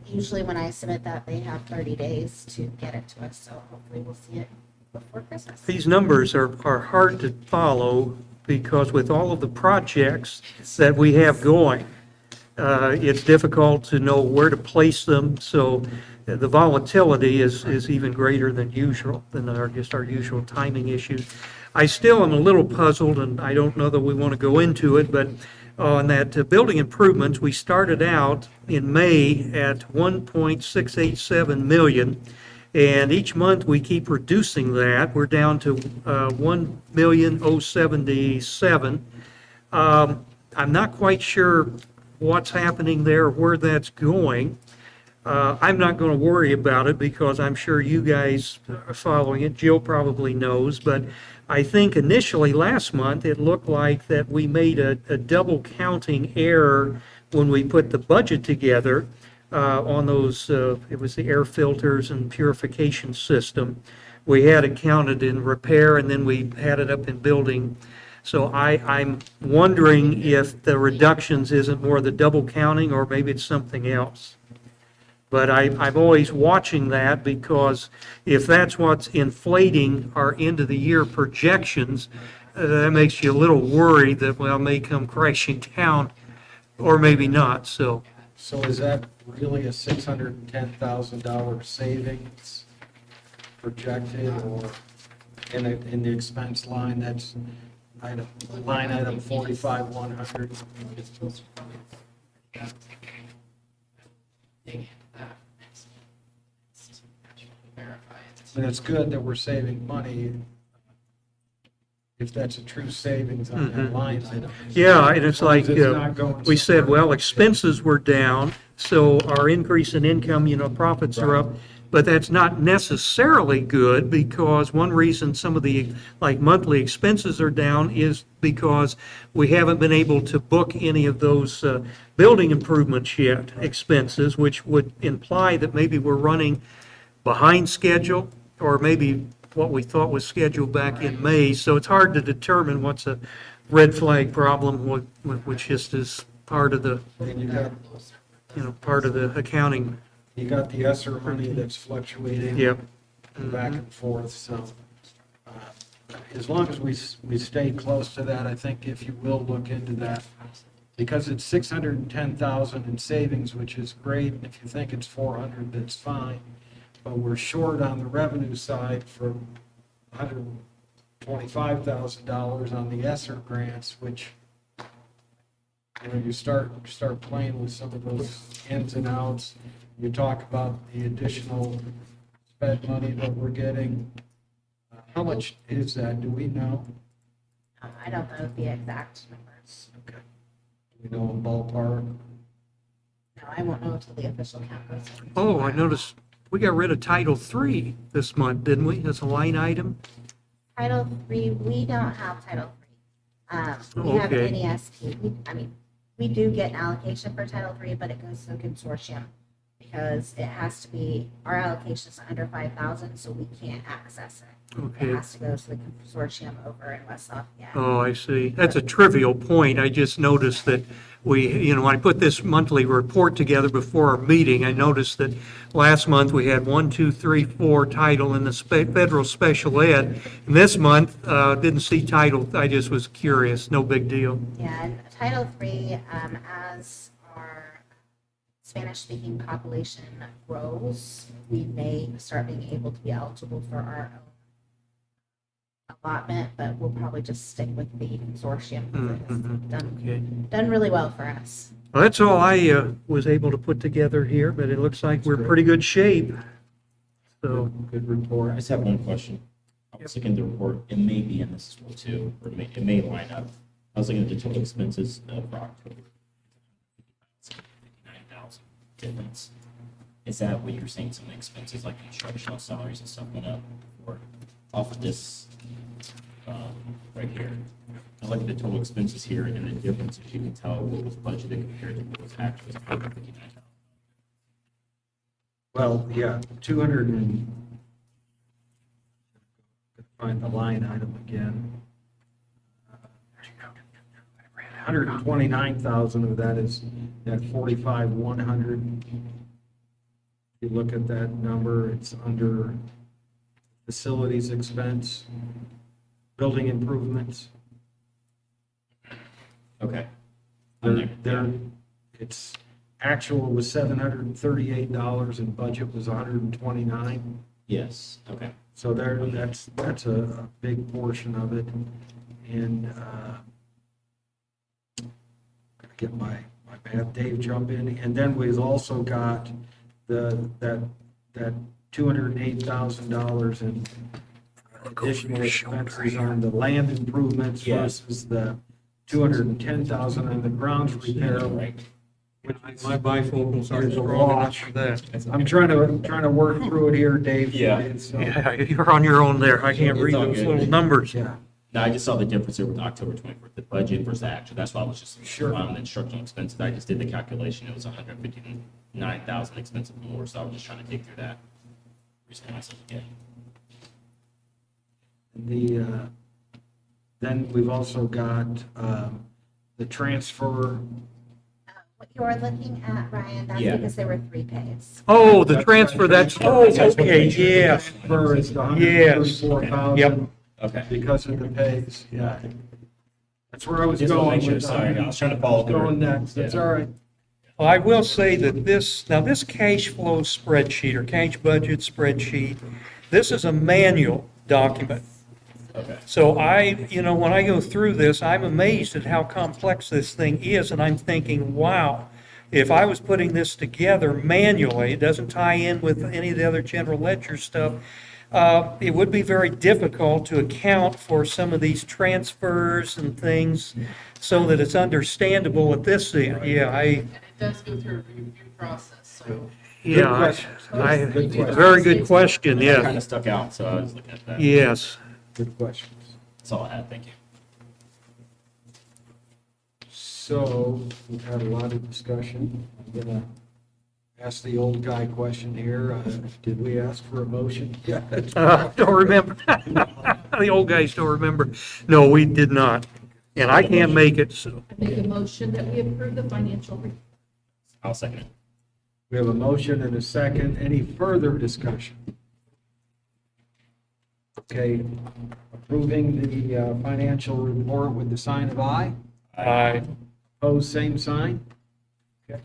usually when I submit that, they have 30 days to get it to us. So hopefully we'll see it before Christmas. these numbers are hard to follow because with all of the projects that we have going, it's difficult to know where to place them. So the volatility is even greater than usual, than our usual timing issues. I still am a little puzzled, and I don't know that we want to go into it, but on that building improvements, we started out in May at 1.687 million. And each month we keep reducing that. We're down to 1,077. I'm not quite sure what's happening there, where that's going. I'm not going to worry about it because I'm sure you guys are following it. Jill probably knows, but I think initially last month it looked like that we made a double counting error when we put the budget together. On those, it was the air filters and purification system. We had it counted in repair and then we had it up in building. So I'm wondering if the reductions isn't more the double counting or maybe it's something else. But I'm always watching that because if that's what's inflating our end of the year projections, that makes you a little worried that, well, may come crashing down or maybe not, so. So is that really a $610,000 savings projected, or in the expense line, that's line item 45,100? It's supposed to probably, yeah. Dig into that next, actually verify it. And it's good that we're saving money, if that's a true savings on that line item. Yeah, and it's like, It's not going we said, somewhere. well, expenses were down, so our increase in income, profits are up. But that's not necessarily good because one reason some of the, like, monthly expenses are down is because we haven't been able to book any of those building improvements yet, expenses, which would imply that maybe we're running behind schedule or maybe what we thought was scheduled back in May. So it's hard to determine what's a red flag problem, which just is part of the, And you got, part of the accounting. you got the ESSER money that's fluctuating. Yep. Back and forth, so as long as we stay close to that, I think if you will look into that, because it's 610,000 in savings, which is great. If you think it's 400, that's fine. But we're short on the revenue side for $125,000 on the ESSER grants, which you start playing with some of those ins and outs, you talk about the additional sped money that we're getting. How much is that? Do we know? I don't know the exact numbers. Okay. Do we know a ballpark? No, I won't know until the official count goes in. Oh, I noticed we got rid of Title III this month, didn't we? As a line item? Title III, we don't have Title III. We have Okay. NESP. We do get an allocation for Title III, but it goes to the consortium because it has to be, our allocation is under 5,000, so we can't access it. Okay. It has to go to the consortium over in West Lafayette. Oh, I see. That's a trivial point. I just noticed that when I put this monthly report together before our meeting, I noticed that last month we had 1, 2, 3, 4 title in the federal special ed. And this month, didn't see title. I just was curious. No big deal. Yeah, and Title III, as our Spanish-speaking population grows, we may start being able to be eligible for our own allotment, but we'll probably just stick with the consortium. because it's Okay. done really well for us. Well, that's all I was able to put together here, but it looks like we're in pretty good shape. So, Good report. I just have one question. I was looking at the report, it may be in this as well too, or it may line up. I was looking at the total expenses for October. 59,000 difference. Is that what you're saying, some of the expenses like instructional salaries and stuff went up, or off of this, right here? I look at the total expenses here, and the difference, as you can tell, what was budgeted compared to what was actually 159,000. Well, yeah, 200 and, find the line item again. 129,000 of that is that 45,100. If you look at that number, it's under facilities expense, building improvements. Okay. It's actual was $738 and budget was 129. Yes, okay. So that's a big portion of it. And gotta get my math, Dave jump in. And then we've also got that $208,000 in additional expenses on the land improvements Yes. versus the 210,000 on the grounds repair. Right. my bifocals aren't Here's a strong enough wash. for that. I'm trying to work through it here, Dave. Yeah. So, Yeah, you're on your own there. I can't It's read all those good. little numbers. yeah. No, I just saw the difference there with October 24th, the budget versus the actual. That's why I was just Sure. on the instructional expenses. I just did the calculation. It was 159,000 expensive more, so I was just trying to dig through that. Reason why I said, yeah. Then we've also got the transfer. What you're looking at, Ryan, that's Yeah. because there were 3 pays. Oh, the transfer, that's, oh, That's what okay, makes sure. yeah. Transfer is the Yes. 134,000. Yep. Okay. Because of the pays, yeah. That's where I was Just wanna going make sure, with sorry, I was trying to follow through. Going next, that's Yeah. all right. Well, I will say that this cash flow spreadsheet or cash budget spreadsheet, this is a manual document. Okay. So when I go through this, I'm amazed at how complex this thing is, and I'm thinking, wow, if I was putting this together manually, it doesn't tie in with any of the other general ledger stuff, it would be very difficult to account for some of these transfers and things so that it's understandable at this end. Yeah, And it does go through a review process, so. very good question, That kind yeah, of stuck out, so I was looking at that. yes. Good questions. That's all I had. Thank you. So we've had a lot of discussion. I'm gonna ask the old guy question here. Did we ask for a motion? Yeah. Don't remember. The old guys don't remember. No, we did not. And I can't make it, so. I make a motion that we approve the financial report. I'll second it. We have a motion and a second. Any further discussion? Okay, approving the financial report with the sign of aye. Aye. Opposed, same sign. Okay.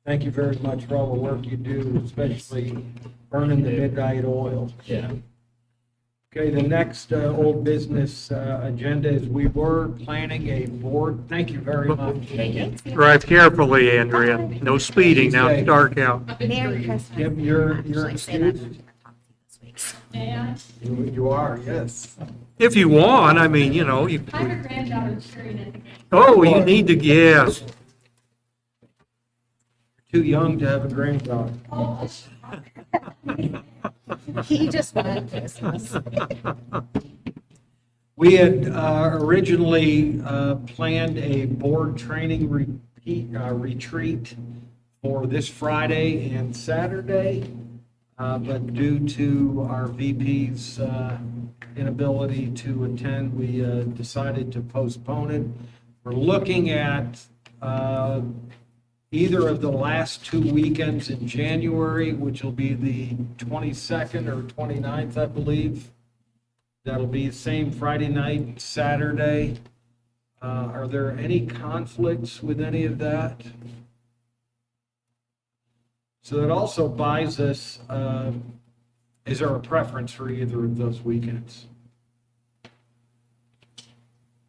Thank you very much for all the work you do, especially burning the midnight oil. Yeah. Okay, the next old business agenda is we were planning a board, thank you very much. Thank you. Drive carefully, Andrea. No speeding, now it's dark out. Merry Christmas. Give your Actually, say that excuse. I'm gonna talk to you this week. And You are, yes. If you want, I mean, you know, you, I have a granddaughter cheering at me. oh, you need to, yes. Too young to have a granddaughter. Oh, He just wanted Christmas. We had originally planned a board training retreat for this Friday and Saturday, but due to our VP's inability to attend, we decided to postpone it. We're looking at either of the last 2 weekends in January, which will be the 22nd or 29th, I believe. That'll be the same Friday night and Saturday. Are there any conflicts with any of that? So that also buys us, is there a preference for either of those weekends?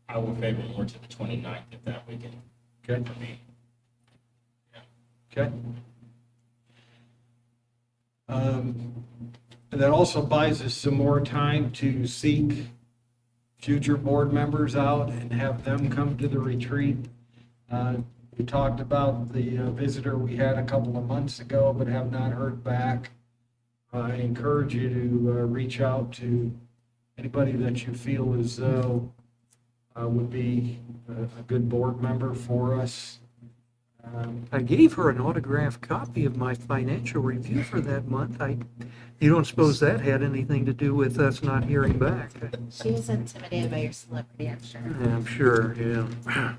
I will favor more to the 29th if that weekend Okay, for me. okay. And that also buys us some more time to seek future board members out and have them come to the retreat. We talked about the visitor we had a couple of months ago, but have not heard back. I encourage you to reach out to anybody that you feel as though would be a good board member for us. I gave her an autographed copy of my financial review for that month. You don't suppose that had anything to do with us not hearing back? She was intimidated by your celebrity, I'm sure. Yeah, I'm sure, yeah.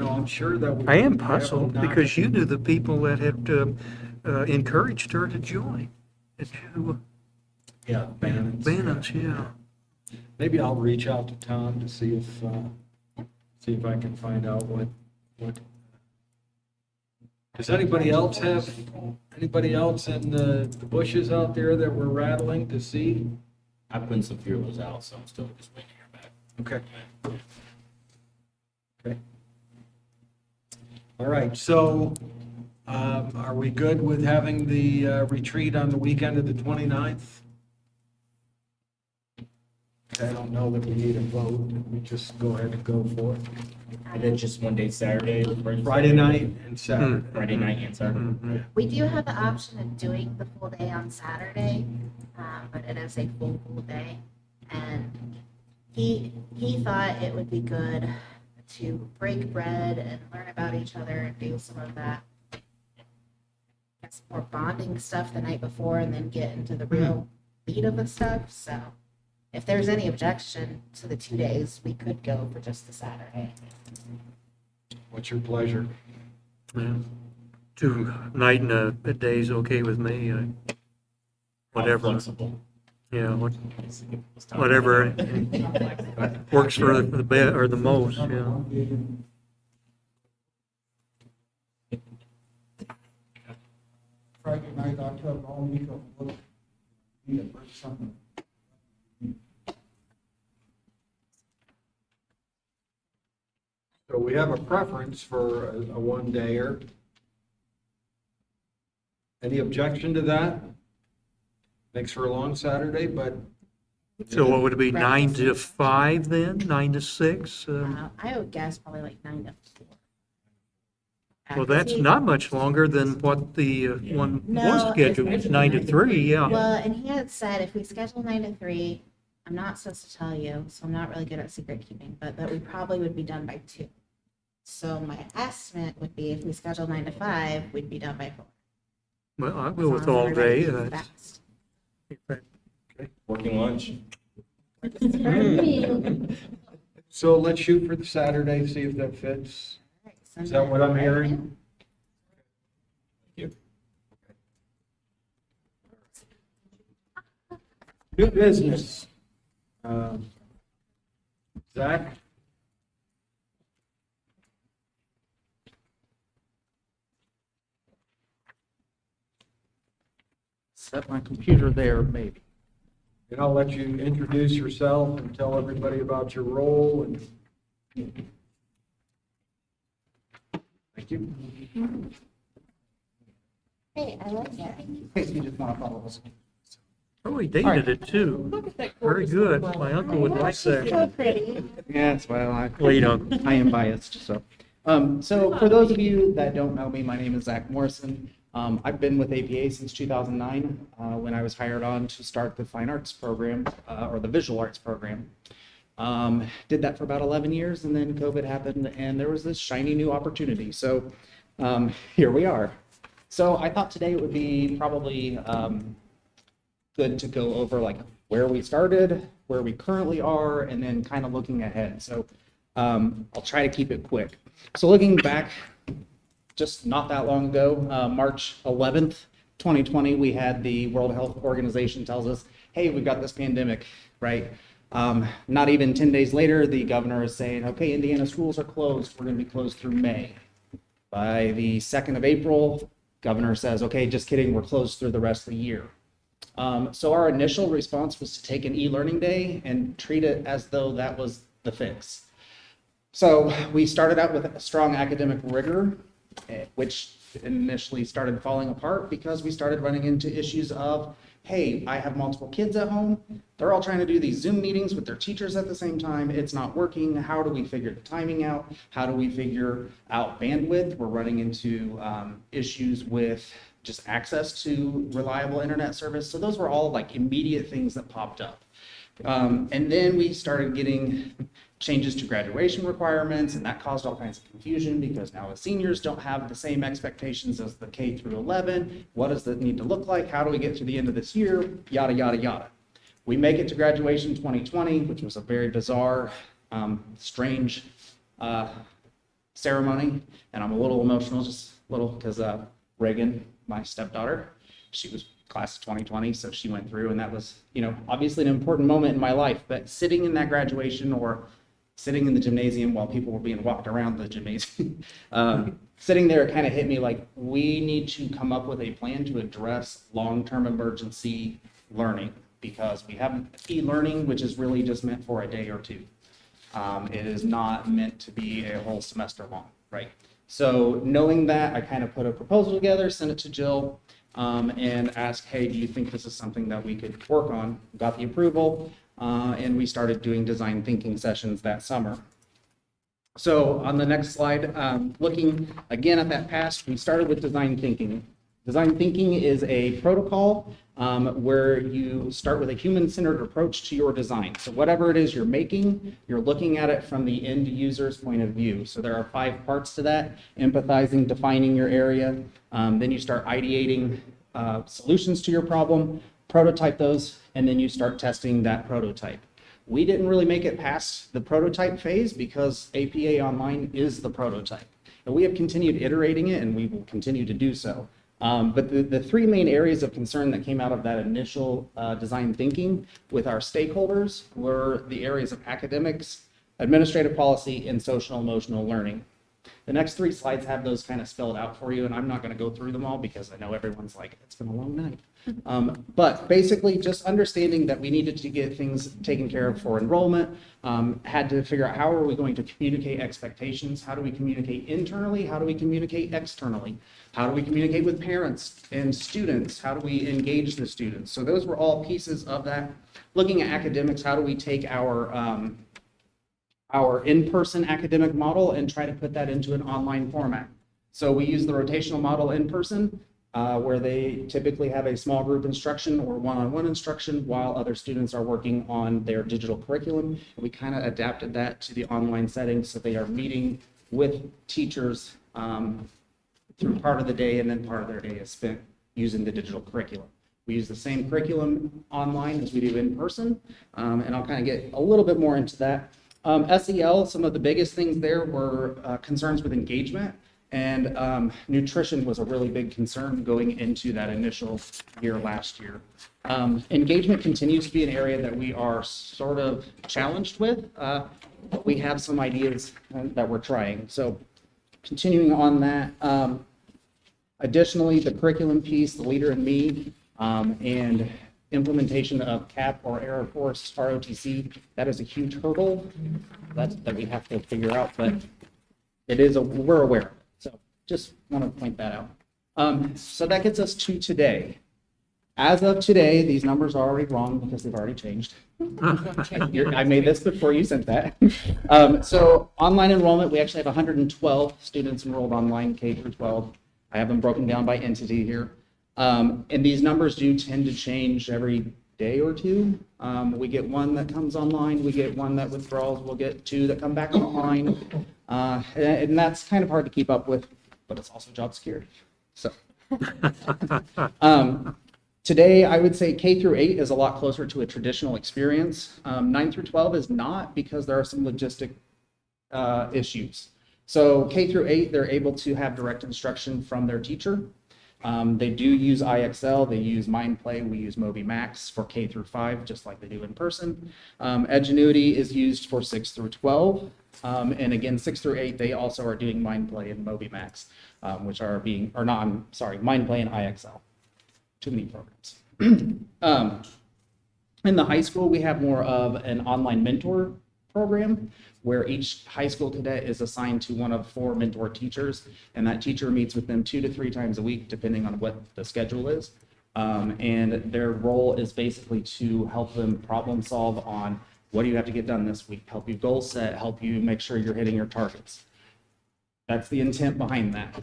I'm sure that we. I am puzzled because you knew the people that had encouraged her to join. Yeah, Bannon's. Bannon's, yeah. Maybe I'll reach out to Tom to see if I can find out what. Does anybody else in the bushes out there that we're rattling to see? I put some feelers out, so I'm still just waiting to hear back. Okay. Okay. All right, so are we good with having the retreat on the weekend of the 29th? Okay, I don't know that we need a vote. We just go ahead and go for it. And then just one day Saturday, Friday night and Saturday. Friday night and Saturday. Mhm. We do have the option of doing the full day on Saturday, but it is a full day. And he thought it would be good to break bread and learn about each other and do some of that, I guess, more bonding stuff the night before and then get into the real meat of the stuff. So if there's any objection to the 2 days, we could go for just the Saturday. What's your pleasure? Yeah. 2 night and a day is okay with me. I'm Whatever, flexible. yeah, It's time. whatever works for the best or the most, yeah. Friday night, I tell them all week of work, need to bring something. So we have a preference for a one-dayer. Any objection to that? Makes for a long Saturday, but So what would it be, 9 to 5 then, 9 to 6? I would guess probably like 9 to 4. Well, that's not much longer than what the one No, was scheduled, it's- it's 9 to 3, yeah. Well, and he had said if we schedule 9 to 3, I'm not supposed to tell you, so I'm not really good at secret keeping, but that we probably would be done by 2. So my estimate would be if we schedule 9 to 5, we'd be done by 4. Well, I'll As go with long as all everybody day. keeps That's- fast. Working lunch. so let's shoot for the Saturday, see if that fits. Alright, send Is that what I'm right hearing? New business. Zach? Set my computer there, maybe. And I'll let you introduce yourself and tell everybody about your role and. Thank you. Hey, I like it. If you just want to follow us. Oh, he dated it too. Look at that Very gorgeous good. little My flower. uncle would like So that. pretty. Yes, well, Late uncle. I am biased, so. So for those of you that don't know me, my name is Zach Morrison. I've been with APA since 2009, when I was hired on to start the fine arts program, or the visual arts program. Did that for about 11 years, and then COVID happened, and there was this shiny new opportunity. So here we are. So I thought today it would be probably good to go over like where we started, where we currently are, and then kind of looking ahead. So I'll try to keep it quick. So looking back, just not that long ago, March 11th, 2020, we had the World Health Organization tells us, hey, we've got this pandemic, right? Not even 10 days later, the governor is saying, okay, Indiana schools are closed. We're going to be closed through May. By the 2nd of April, governor says, okay, just kidding, we're closed through the rest of the year. So our initial response was to take an e-learning day and treat it as though that was the fix. So we started out with a strong academic rigor, which initially started falling apart because we started running into issues of, hey, I have multiple kids at home. They're all trying to do these Zoom meetings with their teachers at the same time. It's not working. How do we figure the timing out? How do we figure out bandwidth? We're running into issues with just access to reliable internet service. So those were all like immediate things that popped up. And then we started getting changes to graduation requirements, and that caused all kinds of confusion because now the seniors don't have the same expectations as the K through 11. What does that need to look like? How do we get to the end of this year? Yada, yada, yada. We make it to graduation 2020, which was a very bizarre, strange ceremony. And I'm a little emotional, just a little, because Reagan, my stepdaughter, she was class of 2020, so she went through, and that was, obviously an important moment in my life. But sitting in that graduation or sitting in the gymnasium while people were being walked around the gymnasium, sitting there kind of hit me like, we need to come up with a plan to address long-term emergency learning, because we have e-learning, which is really just meant for a day or two. It is not meant to be a whole semester long, right? So knowing that, I kind of put a proposal together, sent it to Jill, and asked, hey, do you think this is something that we could work on? Got the approval, and we started doing design thinking sessions that summer. So on the next slide, looking again at that past, we started with design thinking. Design thinking is a protocol where you start with a human-centered approach to your design. So whatever it is you're making, you're looking at it from the end user's point of view. So there are 5 parts to that: empathizing, defining your area. Then you start ideating solutions to your problem, prototype those, and then you start testing that prototype. We didn't really make it past the prototype phase because APA Online is the prototype. And we have continued iterating it, and we will continue to do so. But the 3 main areas of concern that came out of that initial design thinking with our stakeholders were the areas of academics, administrative policy, and social emotional learning. The next 3 slides have those kind of spelled out for you, and I'm not going to go through them all because I know everyone's like, it's been a long night. But basically just understanding that we needed to get things taken care of for enrollment, had to figure out how are we going to communicate expectations, how do we communicate internally, how do we communicate externally, how do we communicate with parents and students, how do we engage the students. So those were all pieces of that. Looking at academics, how do we take our in-person academic model and try to put that into an online format. So we use the rotational model in person, where they typically have a small group instruction or one-on-one instruction while other students are working on their digital curriculum. And we kind of adapted that to the online setting, so they are meeting with teachers through part of the day, and then part of their day is spent using the digital curriculum. We use the same curriculum online as we do in person, and I'll kind of get a little bit more into that. SEL, some of the biggest things there were concerns with engagement, and nutrition was a really big concern going into that initial year last year. Engagement continues to be an area that we are sort of challenged with, but we have some ideas that we're trying. So continuing on that, additionally, the curriculum piece, the leader in me, and implementation of CAP or Air Force ROTC, that is a huge hurdle that we have to figure out, but we're aware of it. So just want to point that out. So that gets us to today. As of today, these numbers are already wrong because they've already changed. I made this before you sent that. So online enrollment, we actually have 112 students enrolled online K through 12. I have them broken down by entity here. And these numbers do tend to change every day or two. We get one that comes online, we get one that withdraws, we'll get two that come back online. And that's kind of hard to keep up with, but it's also job security. So. Today, I would say K through 8 is a lot closer to a traditional experience. 9 through 12 is not, because there are some logistic issues. So K through 8, they're able to have direct instruction from their teacher. They do use IXL, they use MindPlay, we use MobyMax for K through 5, just like they do in person. Edgenuity is used for 6 through 12. And again, 6 through 8, they also are doing MindPlay and MobyMax, which are MindPlay and IXL. Too many programs. In the high school, we have more of an online mentor program where each high school cadet is assigned to one of 4 mentor teachers, and that teacher meets with them 2 to 3 times a week, depending on what the schedule is. And their role is basically to help them problem solve on what do you have to get done this week, help you goal set, help you make sure you're hitting your targets. That's the intent behind that.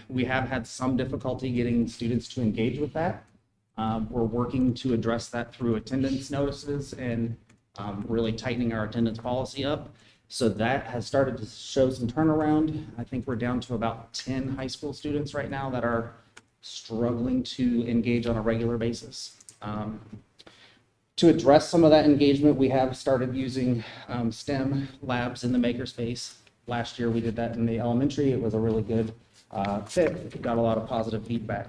We have had some difficulty getting students to engage with that. We're working to address that through attendance notices and really tightening our attendance policy up. So that has started to show some turnaround. I think we're down to about 10 high school students right now that are struggling to engage on a regular basis. To address some of that engagement, we have started using STEM labs in the makerspace. Last year we did that in the elementary. It was a really good fit, got a lot of positive feedback.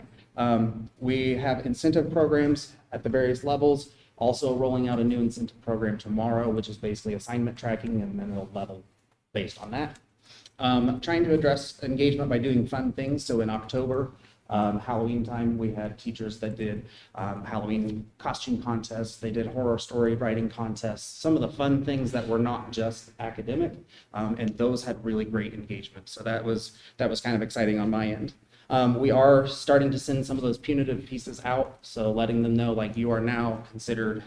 We have incentive programs at the various levels, also rolling out a new incentive program tomorrow, which is basically assignment tracking, and then it'll level based on that. Trying to address engagement by doing fun things. So in October, Halloween time, we had teachers that did Halloween costume contests. They did horror story writing contests, some of the fun things that were not just academic, and those had really great engagement. So that was kind of exciting on my end. We are starting to send some of those punitive pieces out, so letting them know, like, you are now considered,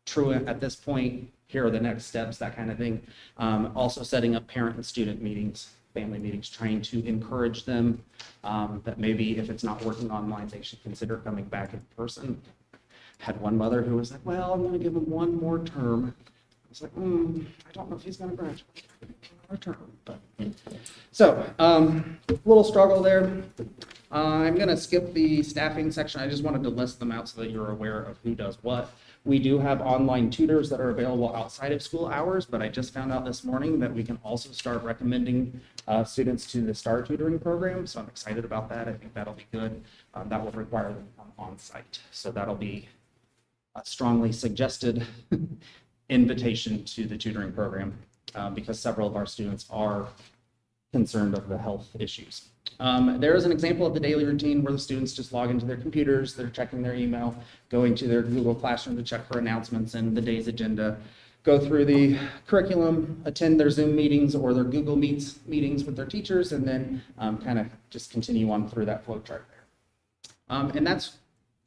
truant at this point. Here are the next steps, that kind of thing. Also setting up parent and student meetings, family meetings, trying to encourage them that maybe if it's not working online, they should consider coming back in person. Had one mother who was like, well, I'm going to give him one more term. I was like, I don't know if he's going to graduate. Another term. But so, a little struggle there. I'm going to skip the staffing section. I just wanted to list them out so that you're aware of who does what. We do have online tutors that are available outside of school hours, but I just found out this morning that we can also start recommending students to the STAR tutoring program. So I'm excited about that. I think that'll be good. That will require them to come on site. So that'll be a strongly suggested invitation to the tutoring program because several of our students are concerned of the health issues. There is an example of the daily routine where the students just log into their computers, they're checking their email, going to their Google Classroom to check for announcements and the day's agenda, go through the curriculum, attend their Zoom meetings or their Google Meets meetings with their teachers, and then kind of just continue on through that flow chart there. And that's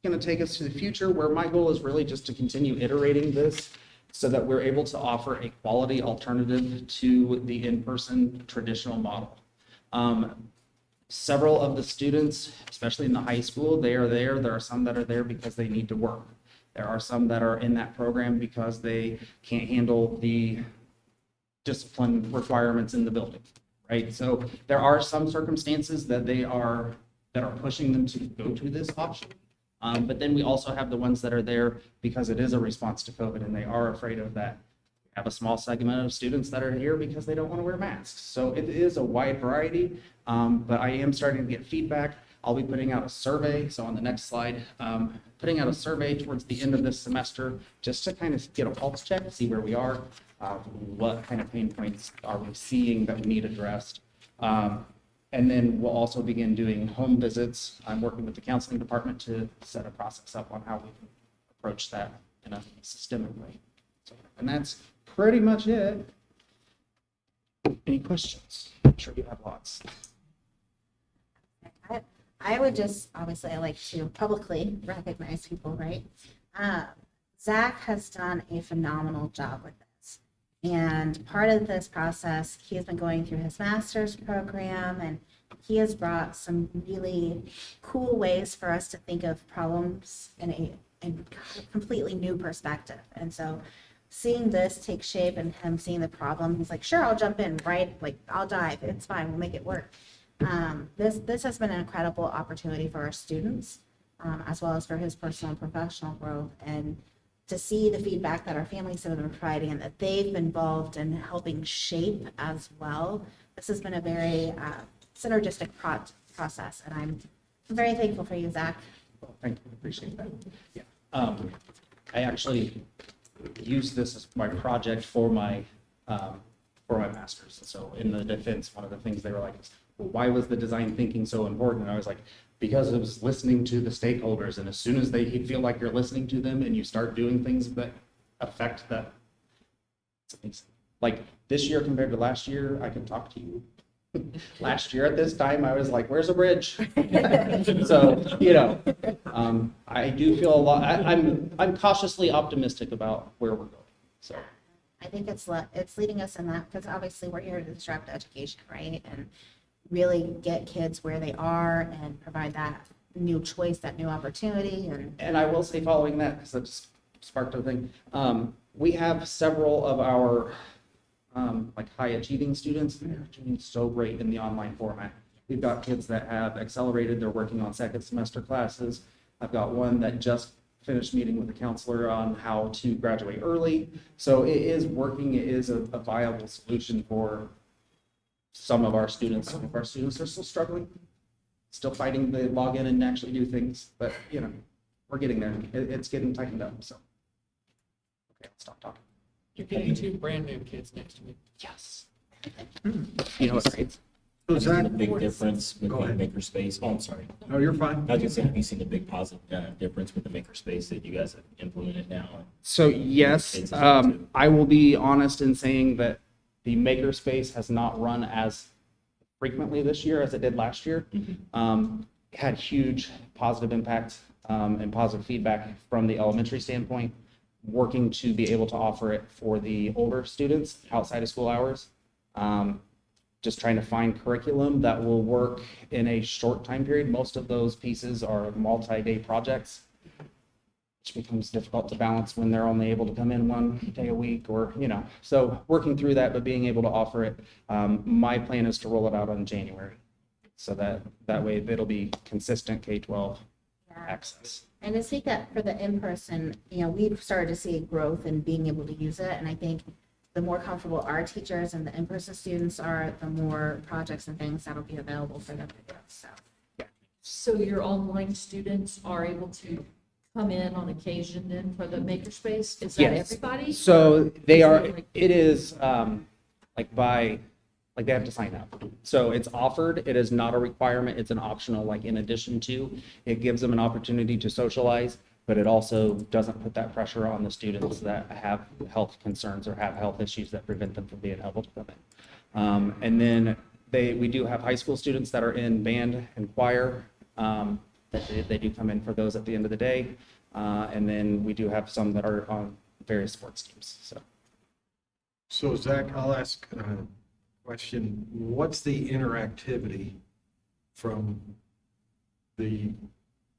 going to take us to the future, where my goal is really just to continue iterating this so that we're able to offer a quality alternative to the in-person traditional model. Several of the students, especially in the high school, they are there. There are some that are there because they need to work. There are some that are in that program because they can't handle the discipline requirements in the building, right? So there are some circumstances that are pushing them to go to this option. But then we also have the ones that are there because it is a response to COVID and they are afraid of that. We have a small segment of students that are here because they don't want to wear masks. So it is a wide variety, but I am starting to get feedback. I'll be putting out a survey. So on the next slide, putting out a survey towards the end of this semester, just to kind of get a pulse check, see where we are, what kind of pain points are we seeing that we need addressed. And then we'll also begin doing home visits. I'm working with the counseling department to set a process up on how we can approach that in a systemic way. So, and that's pretty much it. Any questions? I'm sure you have lots. I would just, obviously, I like to publicly recognize people, right? Zach has done a phenomenal job with this. And part of this process, he has been going through his master's program, and he has brought some really cool ways for us to think of problems in a completely new perspective. And so seeing this take shape and him seeing the problem, he's like, sure, I'll jump in, right? Like, I'll dive. It's fine. We'll make it work. This has been an incredible opportunity for our students, as well as for his personal and professional growth. And to see the feedback that our families have been providing and that they've been involved in helping shape as well, this has been a very synergistic process. And I'm very thankful for you, Zach. Well, thank you, appreciate that. Yeah. I actually used this as my project for my master's. So in the defense, one of the things they were like, well, why was the design thinking so important? And I was like, because it was listening to the stakeholders. And as soon as you feel like you're listening to them and you start doing things that affect that, it's amazing. Like this year compared to last year, I can talk to you. Last year at this time, I was like, where's a bridge? So, I do feel a lot, I'm cautiously optimistic about where we're going. So I think it's leading us in that, because obviously we're here to disrupt education, right? And really get kids where they are and provide that new choice, that new opportunity. And I will say, following that, because it just sparked a thing, we have several of our like high achieving students. They're doing so great in the online format. We've got kids that have accelerated. They're working on second semester classes. I've got one that just finished meeting with the counselor on how to graduate early. So it is working. It is a viable solution for some of our students. Some of our students are still struggling, still fighting to log in and actually do things. But, we're getting there. It's getting tightened up. So, okay, I'll stop talking. You're getting two brand new kids next week. Yes. You know what grades? So Have you seen Zach, a big difference with Go the ahead. makerspace? Oh, I'm sorry. no, you're fine. I was just saying, have you seen a big positive difference with the makerspace that you guys have implemented now? So yes, I will be honest in saying that the makerspace has not run as frequently this year as it did last year. Had huge positive impact and positive feedback from the elementary standpoint, working to be able to offer it for the older students outside of school hours. Just trying to find curriculum that will work in a short time period. Most of those pieces are multi-day projects, which becomes difficult to balance when they're only able to come in one day a week or, so working through that, but being able to offer it. My plan is to roll it out in January. So that way it'll be consistent K-12 access. And to speak that for the in-person, we've started to see growth in being able to use it. And I think the more comfortable our teachers and the in-person students are, the more projects and things that'll be available for them to do. So So your online students are able to come in on occasion then for the makerspace? Is that Yes. everybody? So they Is are, it like- it is they have to sign up. So it's offered, it is not a requirement, it's an optional, like in addition to, it gives them an opportunity to socialize, but it also doesn't put that pressure on the students that have health concerns or have health issues that prevent them from being able to come in. And then we do have high school students that are in band and choir, that they do come in for those at the end of the day. And then we do have some that are on various sports teams, so. So Zach, I'll ask a question. What's the interactivity from the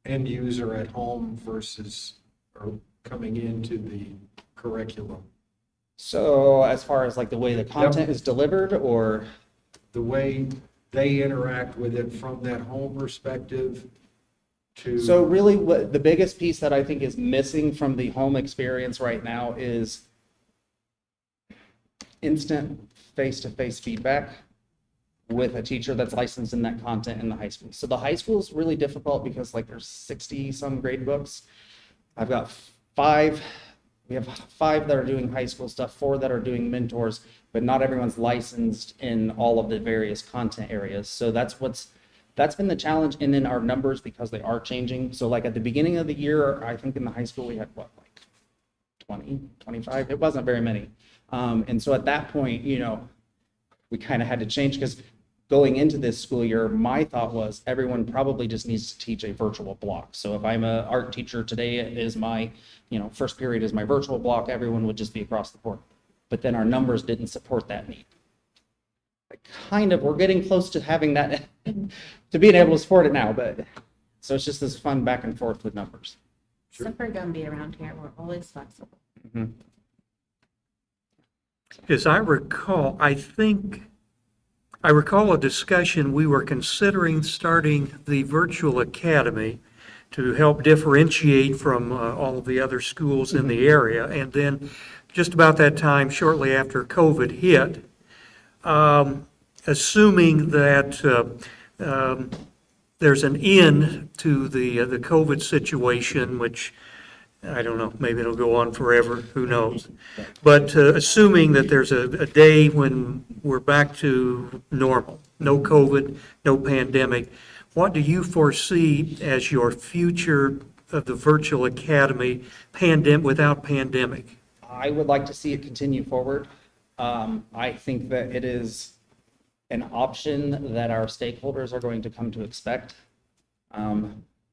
end user at home versus or coming into the curriculum? So as far as like the way the content is delivered, or? The way they interact with it from that home perspective to. So really what the biggest piece that I think is missing from the home experience right now is instant face-to-face feedback with a teacher that's licensed in that content in the high school. So the high school is really difficult because like there's 60 some grade books. I've got 5, we have 5 that are doing high school stuff, 4 that are doing mentors, but not everyone's licensed in all of the various content areas. So that's been the challenge. And then our numbers, because they are changing. So like at the beginning of the year, I think in the high school we had 20, 25. It wasn't very many. And so at that point, we kind of had to change because going into this school year, my thought was everyone probably just needs to teach a virtual block. So if I'm an art teacher today, it is my, first period is my virtual block, everyone would just be across the board. But then our numbers didn't support that need. We're getting close to having that, to being able to support it now, but so it's just this fun back and forth with numbers. Super Gumby around here, we're always flexible. As I recall, I recall a discussion, we were considering starting the virtual academy to help differentiate from all of the other schools in the area. And then just about that time, shortly after COVID hit, assuming that there's an end to the COVID situation, which I don't know, maybe it'll go on forever, who knows? But assuming that there's a day when we're back to normal, no COVID, no pandemic, what do you foresee as your future of the virtual academy without pandemic? I would like to see it continue forward. I think that it is an option that our stakeholders are going to come to expect.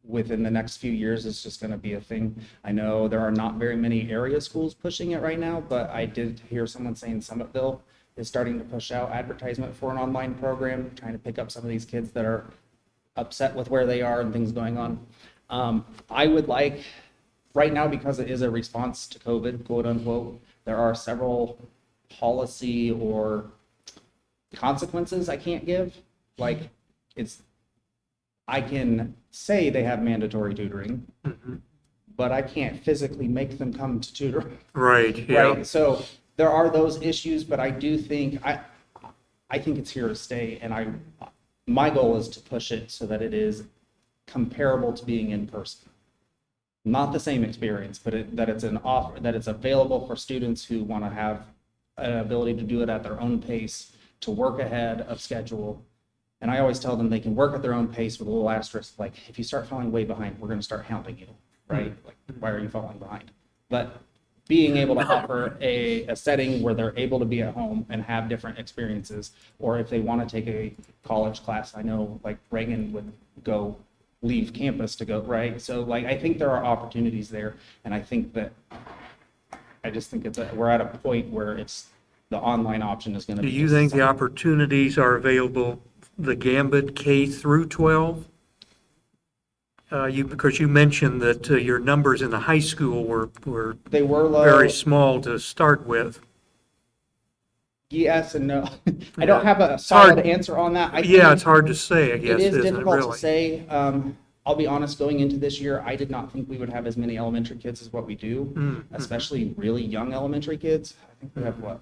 Within the next few years, it's just going to be a thing. I know there are not very many area schools pushing it right now, but I did hear someone saying Summitville is starting to push out advertisement for an online program, trying to pick up some of these kids that are upset with where they are and things going on. I would like, right now, because it is a response to COVID, quote unquote, there are several policy or consequences I can't give. Like, I can say they have mandatory tutoring, but I can't physically make them come to tutor. Right, yeah. Right. So there are those issues, but I do think I think it's here to stay, and my goal is to push it so that it is comparable to being in person. Not the same experience, but that it's an offer, that it's available for students who want to have an ability to do it at their own pace, to work ahead of schedule. And I always tell them they can work at their own pace with a little asterisk, like, if you start falling way behind, we're going to start hounding you, right? Like, why are you falling behind? But being able to offer a setting where they're able to be at home and have different experiences, or if they want to take a college class, I know like Reagan would leave campus to go, right? So like, I think there are opportunities there. And I think we're at a point where the online option is going to be. Do you think the opportunities are available, the gambit K through 12? Because you mentioned that your numbers in the high school were They were low. very small to start with. Yes and no. I don't have a solid answer on that. Yeah, it's hard to say, I guess, It is isn't it, difficult to really? say. I'll be honest, going into this year, I did not think we would have as many elementary kids as what we do, especially really young elementary kids. I think we have, like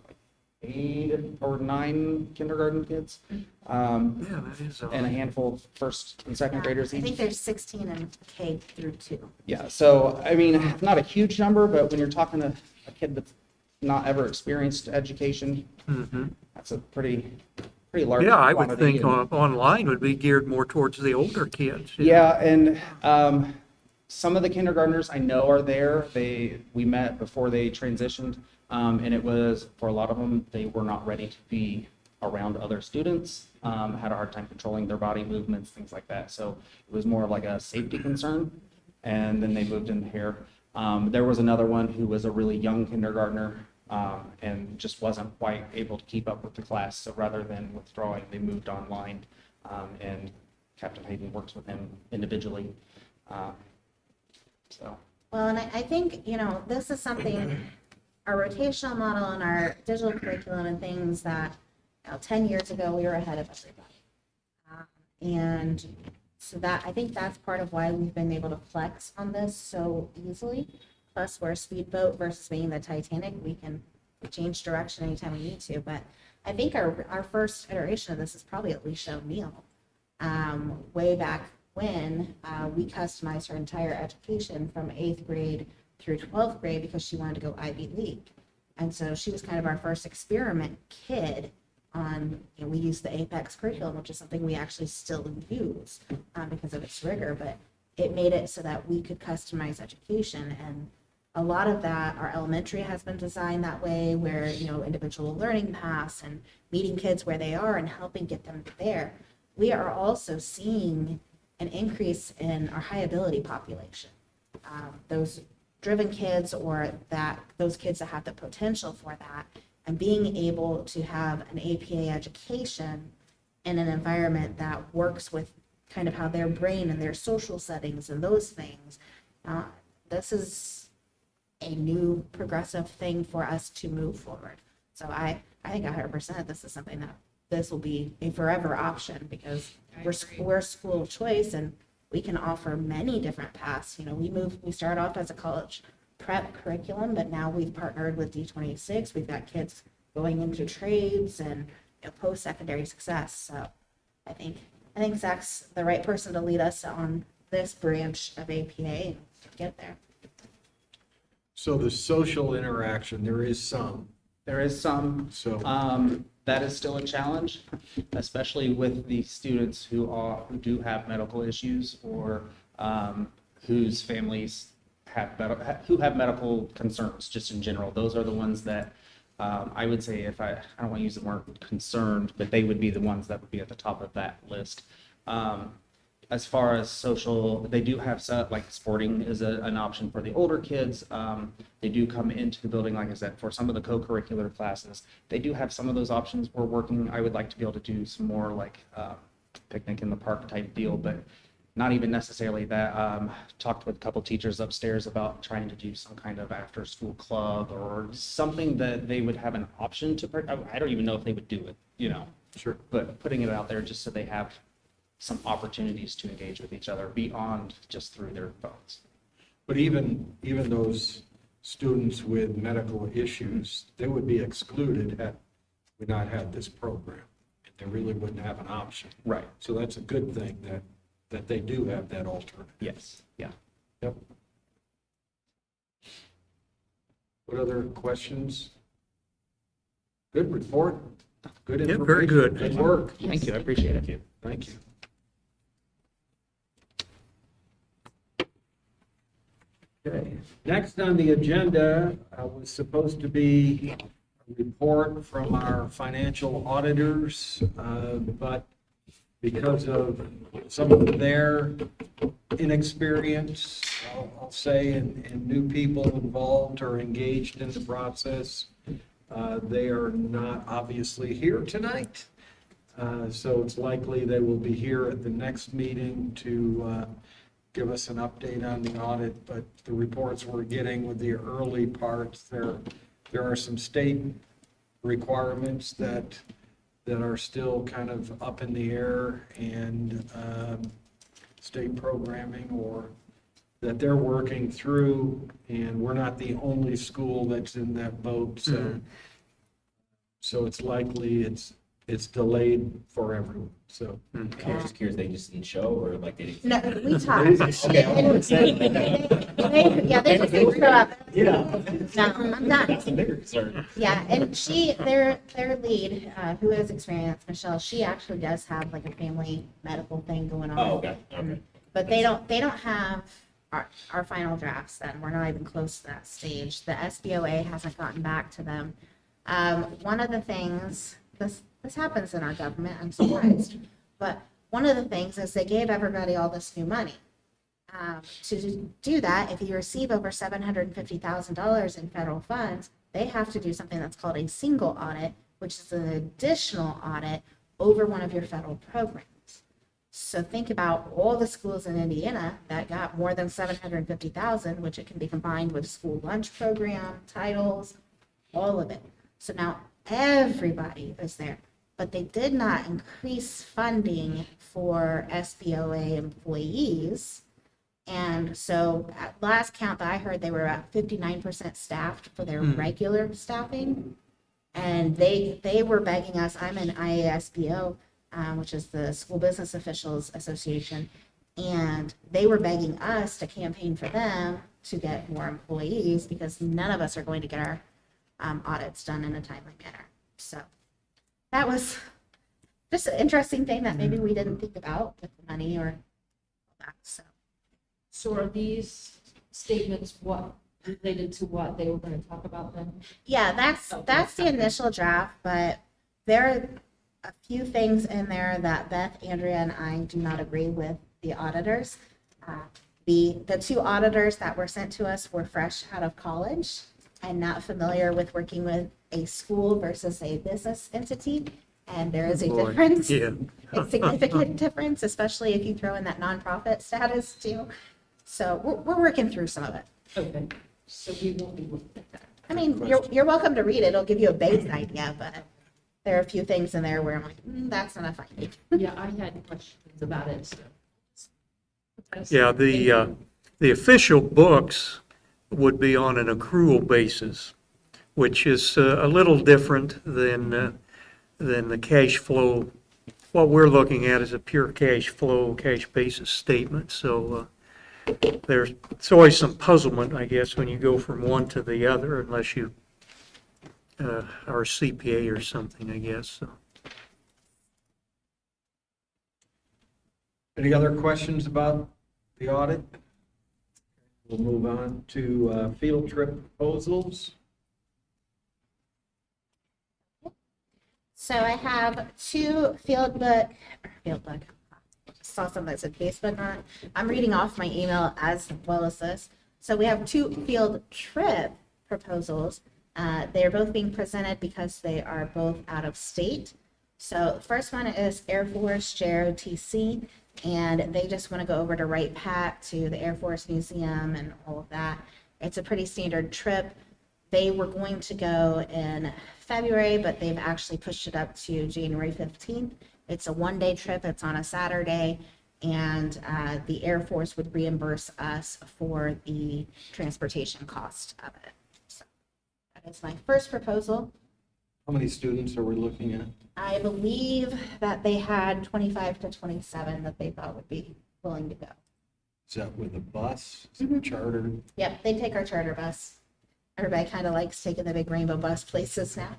8 or 9 kindergarten kids, Yeah, that is and a handful of first and second graders I each. think there's 16 in K through 2. Yeah, so, I mean, not a huge number, but when you're talking to a kid that's not ever experienced education, that's a pretty large Yeah, I would quantity. think online would be geared more towards the older kids. Yeah, and some of the kindergartners I know are there. We met before they transitioned, and it was, for a lot of them, they were not ready to be around other students, had a hard time controlling their body movements, things like that. So it was more of like a safety concern, and then they moved in here. There was another one who was a really young kindergartner, and just wasn't quite able to keep up with the class. So rather than withdrawing, they moved online, and Captain Hayden works with him individually. Well, and I think, this is something, our rotational model and our digital curriculum and things that 10 years ago, we were ahead of everybody. And so I think that's part of why we've been able to flex on this so easily. Plus, we're a speedboat versus being the Titanic. We can change direction anytime we need to. But I think our first iteration of this is probably Alicia O'Neill. Way back when we customized her entire education from 8th grade through 12th grade because she wanted to go Ivy League. And so she was kind of our first experiment kid on, we use the Apex curriculum, which is something we actually still use because of its rigor, but it made it so that we could customize education. And a lot of that, our elementary has been designed that way, where, individual learning paths and meeting kids where they are and helping get them there. We are also seeing an increase in our high ability population. Those driven kids, or those kids that have the potential for that, and being able to have an APA education in an environment that works with kind of how their brain and their social settings and those things. This is a new progressive thing for us to move forward. So I think 100% this is something that this will be a forever option, because we're a school of choice and we can offer many different paths. We start off as a college prep curriculum, but now we've partnered with D26. We've got kids going into trades and post-secondary success. So I think Zach's the right person to lead us on this branch of APA and get there. So the social interaction, there is some. There is some, So that is still a challenge, especially with the students who do have medical issues, or whose families who have medical concerns just in general. Those are the ones that I would say, I don't want to use the word concerned, but they would be the ones that would be at the top of that list. As far as social, they do have like sporting is an option for the older kids. They do come into the building, like I said, for some of the co-curricular classes. They do have some of those options. We're working, I would like to be able to do some more like picnic in the park type deal, but not even necessarily that. Talked with a couple teachers upstairs about trying to do some kind of after school club or something that they would have an option to. I don't even know if they would do it, sure. but putting it out there just so they have some opportunities to engage with each other beyond just through their phones. But even those students with medical issues, they would be excluded had we not had this program. They really wouldn't have an option. Right. So that's a good thing that they do have that alternative. Yes. Yeah. Yep. What other questions? Good report. Good Yeah, information. very good. Good work. Thank you. I appreciate it. Thank you. Okay, next on the agenda was supposed to be a report from our financial auditors, but because of some of their inexperience, I'll say, and new people involved or engaged in the process, they are not obviously here tonight. So it's likely they will be here at the next meeting to give us an update on the audit, but the reports we're getting with the early parts, there are some state requirements that are still kind of up in the air, and state programming or that they're working through, and we're not the only school that's in that boat, so it's likely it's delayed for everyone, so. I was just curious, they just didn't show, or like they didn't? No, we talked. Okay, I was gonna say. They just didn't show up. Yeah. No, I'm not. That's a bigger concern. Yeah, and their lead, who has experience, Michelle, she actually does have like a family medical thing going on. Oh, okay, okay. But they don't have our final drafts then. We're not even close to that stage. The SBOA hasn't gotten back to them. One of the things, this happens in our government, I'm surprised, but one of the things is they gave everybody all this new money. To do that, if you receive over $750,000 in federal funds, they have to do something that's called a single audit, which is an additional audit over one of your federal programs. So think about all the schools in Indiana that got more than $750,000, which it can be combined with school lunch program, titles, all of it. So now everybody is there, but they did not increase funding for SBOA employees. And so at last count that I heard, they were about 59% staffed for their regular staffing. And they were begging us, I'm in IASBO, which is the School Business Officials Association, and they were begging us to campaign for them to get more employees because none of us are going to get our audits done in a timely manner. So that was just an interesting thing that maybe we didn't think about with the money or that. So So are these statements what related to what they were going to talk about then? Yeah, that's the initial draft, but there are a few things in there that Beth, Andrea, and I do not agree with the auditors. The two auditors that were sent to us were fresh out of college and not familiar with working with a school versus a business entity. And there is a Boy, difference. yeah. A significant difference, especially if you throw in that nonprofit status too. So we're working through some of it. Okay, so we won't be looking at that. I mean, you're welcome to read it. It'll give you a base idea, but there are a few things in there where I'm like, that's not a finding. Yeah, I had questions about it, so. Yeah, the official books would be on an accrual basis, which is a little different than the cash flow. What we're looking at is a pure cash flow, cash basis statement. So it's always some puzzlement, I guess, when you go from one to the other, unless you are a CPA or something, I guess. So. Any other questions about the audit? We'll move on to field trip proposals. So I have two field book, saw something that said Facebook on it. I'm reading off my email as well as this. So we have two field trip proposals. They're both being presented because they are both out of state. So the first one is Air Force JROTC, and they just want to go over to Wright Pat to the Air Force Museum and all of that. It's a pretty standard trip. They were going to go in February, but they've actually pushed it up to January 15th. It's a one-day trip. It's on a Saturday, and the Air Force would reimburse us for the transportation cost of it. So that is my first proposal. How many students are we looking at? I believe that they had 25 to 27 that they thought would be willing to go. Is that with a bus? Is it charter? Yep, they take our charter bus. Everybody kind of likes taking the big rainbow bus places now.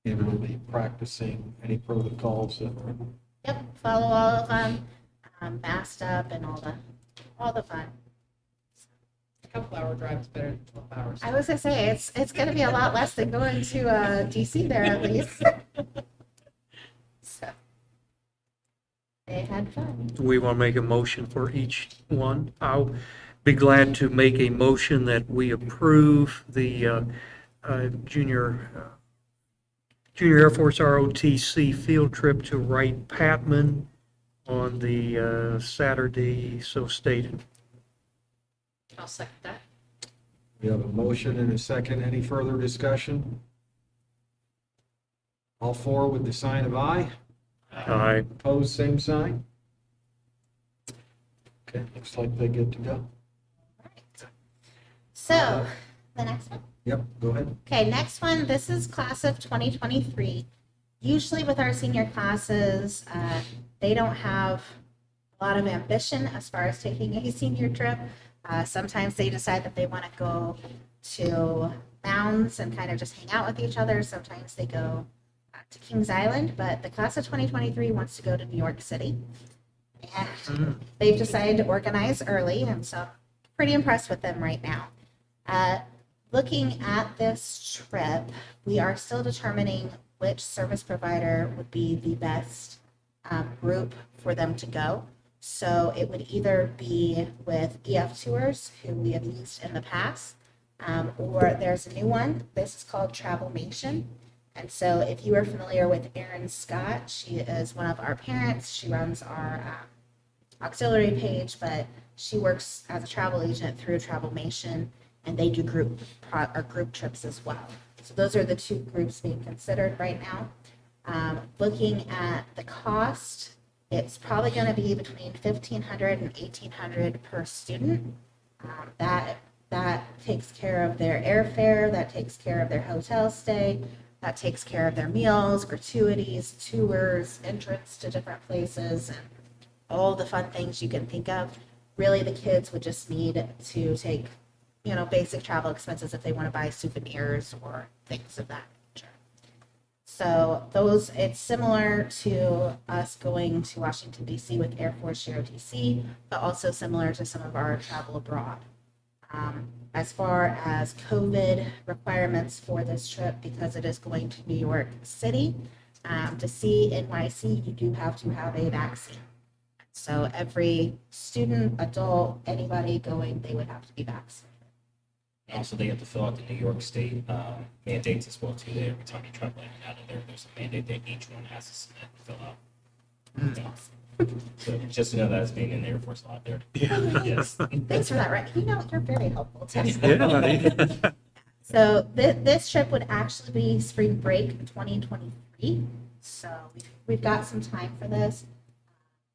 And we'll be practicing any protocols that are. Yep, follow all of them, masked up and all the fun. A couple-hour drive is better than 12 hours. I was gonna say, it's gonna be a lot less than going to DC there at least. So, they had fun. Do we want to make a motion for each one? I'll be glad to make a motion that we approve the junior Air Force ROTC field trip to Wright-Patman on the Saturday so stated. I'll second that. We have a motion and a second. Any further discussion? All four with the sign of aye. Aye. Opposed, same sign. Okay, looks like they get to go. So, the next one. Yep, go ahead. Okay, next one, this is class of 2023. Usually with our senior classes, they don't have a lot of ambition as far as taking a senior trip. Sometimes they decide that they want to go to Mounds and kind of just hang out with each other. Sometimes they go to Kings Island, but the class of 2023 wants to go to New York City. And they've decided to organize early, and so I'm pretty impressed with them right now. Looking at this trip, we are still determining which service provider would be the best group for them to go. So it would either be with EF Tours, who we have used in the past, or there's a new one. This is called Travelmation. And so if you are familiar with Erin Scott, she is one of our parents. She runs our auxiliary page, but she works as a travel agent through Travelmation, and they do group trips as well. So those are the two groups being considered right now. Looking at the cost, it's probably going to be between $1,500 and $1,800 per student. That takes care of their airfare, that takes care of their hotel stay, that takes care of their meals, gratuities, tours, entrance to different places, and all the fun things you can think of. Really, the kids would just need to take, basic travel expenses if they want to buy souvenirs or things of that nature. So it's similar to us going to Washington, D.C. with Air Force JROTC, but also similar to some of our travel abroad As far as COVID requirements for this trip, because it is going to New York City, to see NYC, you do have to have a vaccine. So every student, adult, anybody going, they would have to be vaccinated. Also, they have to fill out the New York State mandates as well too. Every time you travel in and out of there, there's a mandate that each one has to submit and fill out. So just to know that it's being in the Air Force a lot there. Yes. Thanks for that, Rick. You know, you're very helpful, Tim. Yeah. So this trip would actually be spring break 2023. So we've got some time for this.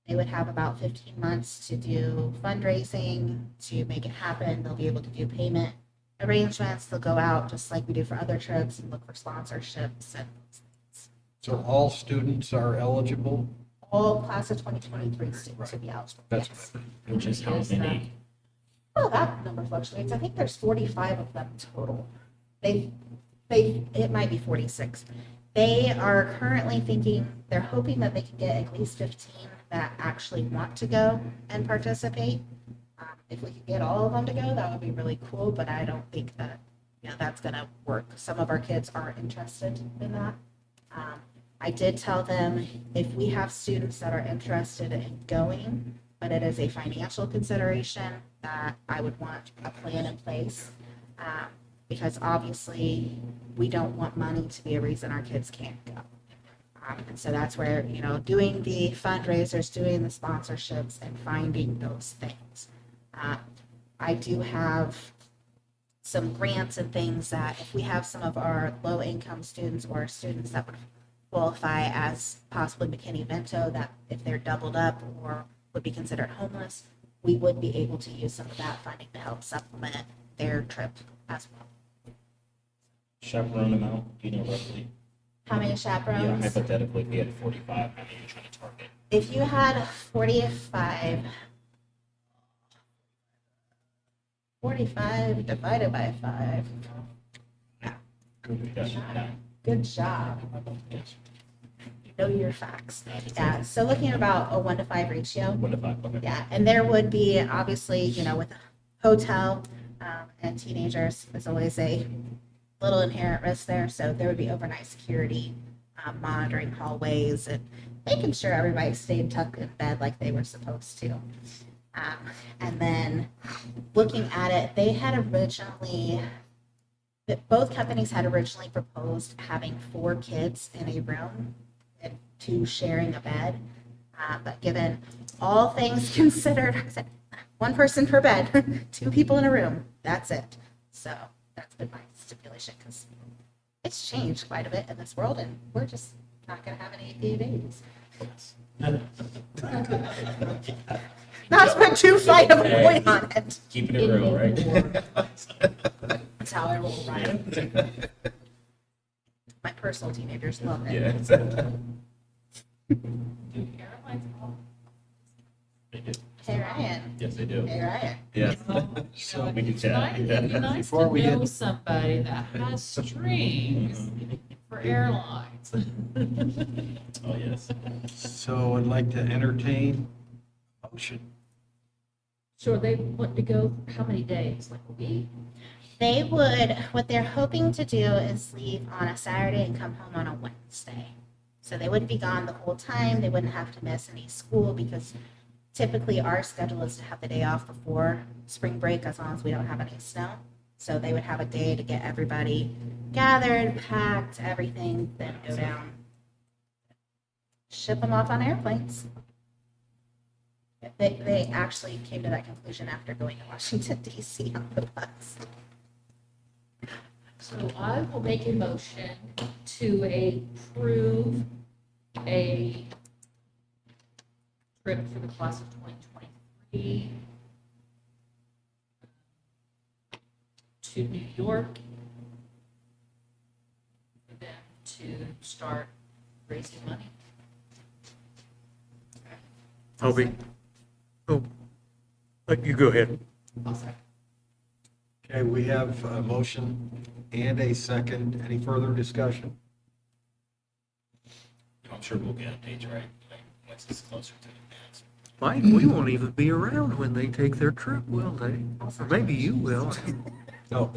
They would have about 15 months to do fundraising, to make it happen. They'll be able to do payment arrangements. They'll go out just like we do for other trips and look for sponsorships and those things. So all students are eligible? All class of 2023 students would be eligible. That's Yes. Which is how many? Oh, that number fluctuates. I think there's 45 of them total. It might be 46. They are currently thinking, they're hoping that they can get at least 15 that actually want to go and participate. If we could get all of them to go, that would be really cool, but I don't think that, that's gonna work. Some of our kids aren't interested in that. I did tell them if we have students that are interested in going, but it is a financial consideration, that I would want a plan in place. Because obviously, we don't want money to be a reason our kids can't go. And so that's where, doing the fundraisers, doing the sponsorships, and finding those things. I do have some grants and things that if we have some of our low-income students or students that would qualify as possibly McKinney-Vento, that if they're doubled up or would be considered homeless, we would be able to use some of that funding to help supplement their trip as well. Chaperone amount, do you know roughly? How many Yeah, chaperones? hypothetically, if we had 45, how many are you trying to target? If you had 45 divided by 5. Good discussion. Yeah. Good job. Yes. You know your facts. Yeah, so looking at about a 1 to 5 ratio. 1 to 5, okay. Yeah, and there would be obviously, with a hotel and teenagers, there's always a little inherent risk there. So there would be overnight security, monitoring hallways, and making sure everybody stayed tucked in bed like they were supposed to. And then looking at it, they had originally, both companies had originally proposed having 4 kids in a room and 2 sharing a bed. But given all things considered, I said, 1 person per bed, 2 people in a room, that's it. So that's been my stipulation because it's changed quite a bit in this world and we're just not going to have any babies. Not to put too fine of a point on it. Keeping it real, right? That's how I roll, Ryan. My personal teenagers love it. Yeah, exactly. Do airlines all? They do. Hey, Ryan. Yes, they do. Hey, Ryan. Yes. So, We can it's chat. nice, it's nice Before to we know get- somebody that has strings for airlines. Oh, yes. So I'd like to entertain a motion. So they want to go for how many days, like a week? They would, what they're hoping to do is leave on a Saturday and come home on a Wednesday. So they wouldn't be gone the whole time. They wouldn't have to miss any school because typically our schedule is to have the day off before spring break as long as we don't have any snow. So they would have a day to get everybody gathered, packed, everything, then go down, ship them off on airplanes. They actually came to that conclusion after going to Washington, D.C. on the bus. So I will make a motion to approve a trip for the class of 2023 to New York for them to start raising money. Toby? Oh, you go ahead. I'll second. Okay, we have a motion and a second. Any further discussion? I'm sure we'll get updates, right? Like, once it's closer to the Mike, we won't even be around when they take their trip, will they? Or maybe you will. No,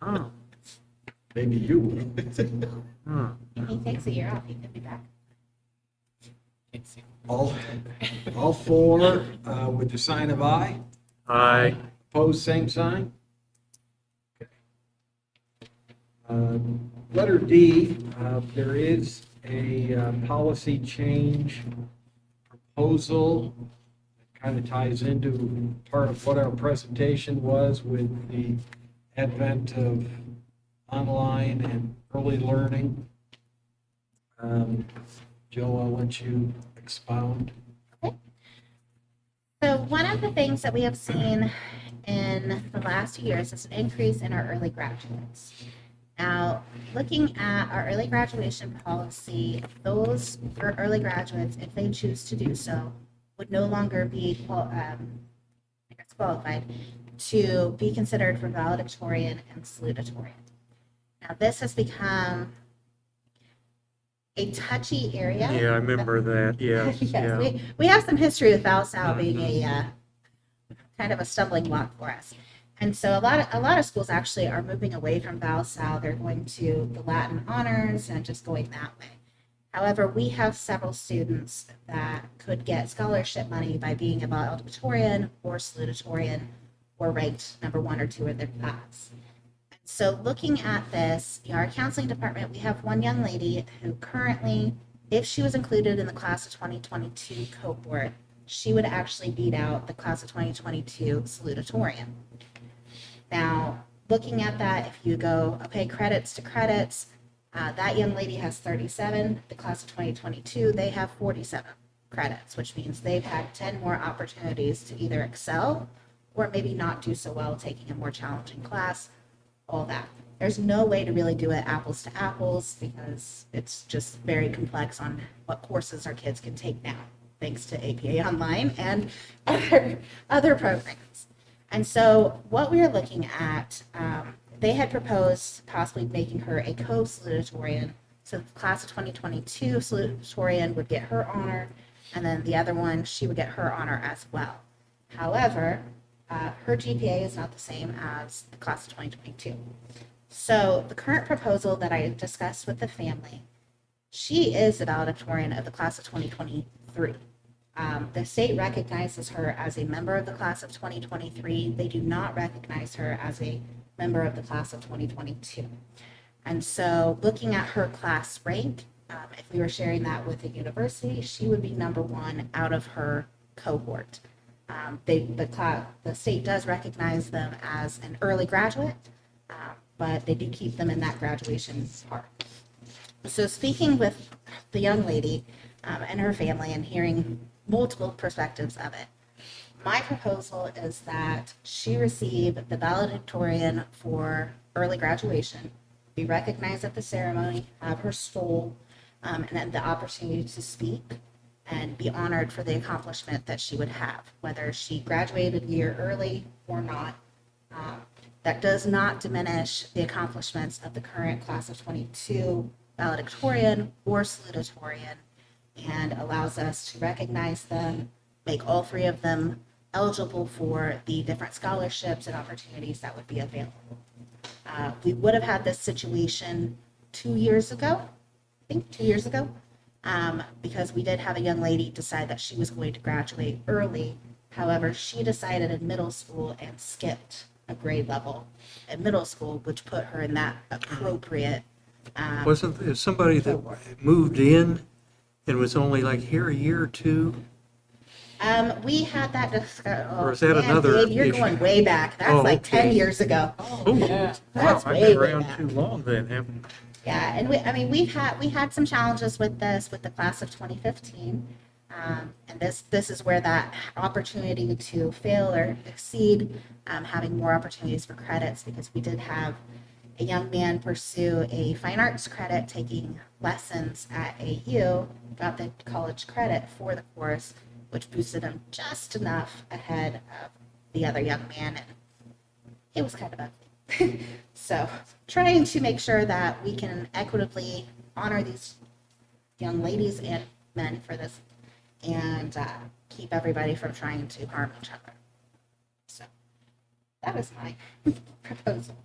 Oh, maybe you will. huh. If he takes a year off, he could be back. All four with the sign of aye. Aye. Opposed, same sign. Letter D, there is a policy change proposal. Kind of ties into part of what our presentation was with the advent of online and early learning. Joe, I'll let you expound. So one of the things that we have seen in the last few years is an increase in our early graduates. Now, looking at our early graduation policy, those early graduates, if they choose to do so, would no longer be qualified to be considered for valedictorian and salutatorian. Now, this has become a touchy area. Yeah, I remember that, yes, Yes, yeah. we have some history with ValSal being a kind of a stumbling block for us. And so a lot of schools actually are moving away from ValSal. They're going to the Latin honors and just going that way. However, we have several students that could get scholarship money by being a valedictorian or salutatorian or ranked number 1 or 2 in their class. So looking at this, our counseling department, we have one young lady who currently, if she was included in the class of 2022 cohort, she would actually beat out the class of 2022 salutatorian. Now, looking at that, if you go, okay, credits to credits, that young lady has 37. The class of 2022, they have 47 credits, which means they've had 10 more opportunities to either excel or maybe not do so well taking a more challenging class, all that. There's no way to really do it apples to apples because it's just very complex on what courses our kids can take now, thanks to APA Online and other programs. And so what we are looking at, they had proposed possibly making her a co-salutatorian. So the class of 2022 salutatorian would get her honor, and then the other one, she would get her honor as well. However, her GPA is not the same as the class of 2022. So the current proposal that I discussed with the family, she is the valedictorian of the class of 2023. The state recognizes her as a member of the class of 2023. They do not recognize her as a member of the class of 2022. And so looking at her class rank, if we were sharing that with a university, she would be number 1 out of her cohort. The state does recognize them as an early graduate, but they do keep them in that graduation part. So speaking with the young lady and her family and hearing multiple perspectives of it, my proposal is that she receive the valedictorian for early graduation, be recognized at the ceremony, have her stole, and then the opportunity to speak and be honored for the accomplishment that she would have, whether she graduated a year early or not. That does not diminish the accomplishments of the current class of 22 valedictorian or salutatorian, and allows us to recognize them, make all 3 of them eligible for the different scholarships and opportunities that would be available. We would have had this situation 2 years ago, I think 2 years ago, because we did have a young lady decide that she was going to graduate early. However, she decided in middle school and skipped a grade level in middle school, which put her in that appropriate. Wasn't there somebody that moved in and was only like here a year or 2? We had that discussion. Or is that another You're issue? going way back. That's Oh, like okay. 10 years ago. Oh, wow, That's I've way, been way around back. too long then, haven't Yeah, and we had some challenges with this with the class of 2015, and this is where that opportunity to fail or exceed, having more opportunities for credits, because we did have a young man pursue a fine arts credit, taking lessons at AU, got the college credit for the course, which boosted him just enough ahead of the other young man, and it was kind of ugly. So trying to make sure that we can equitably honor these young ladies and men for this, and keep everybody from trying to harm each other. So that is my proposal.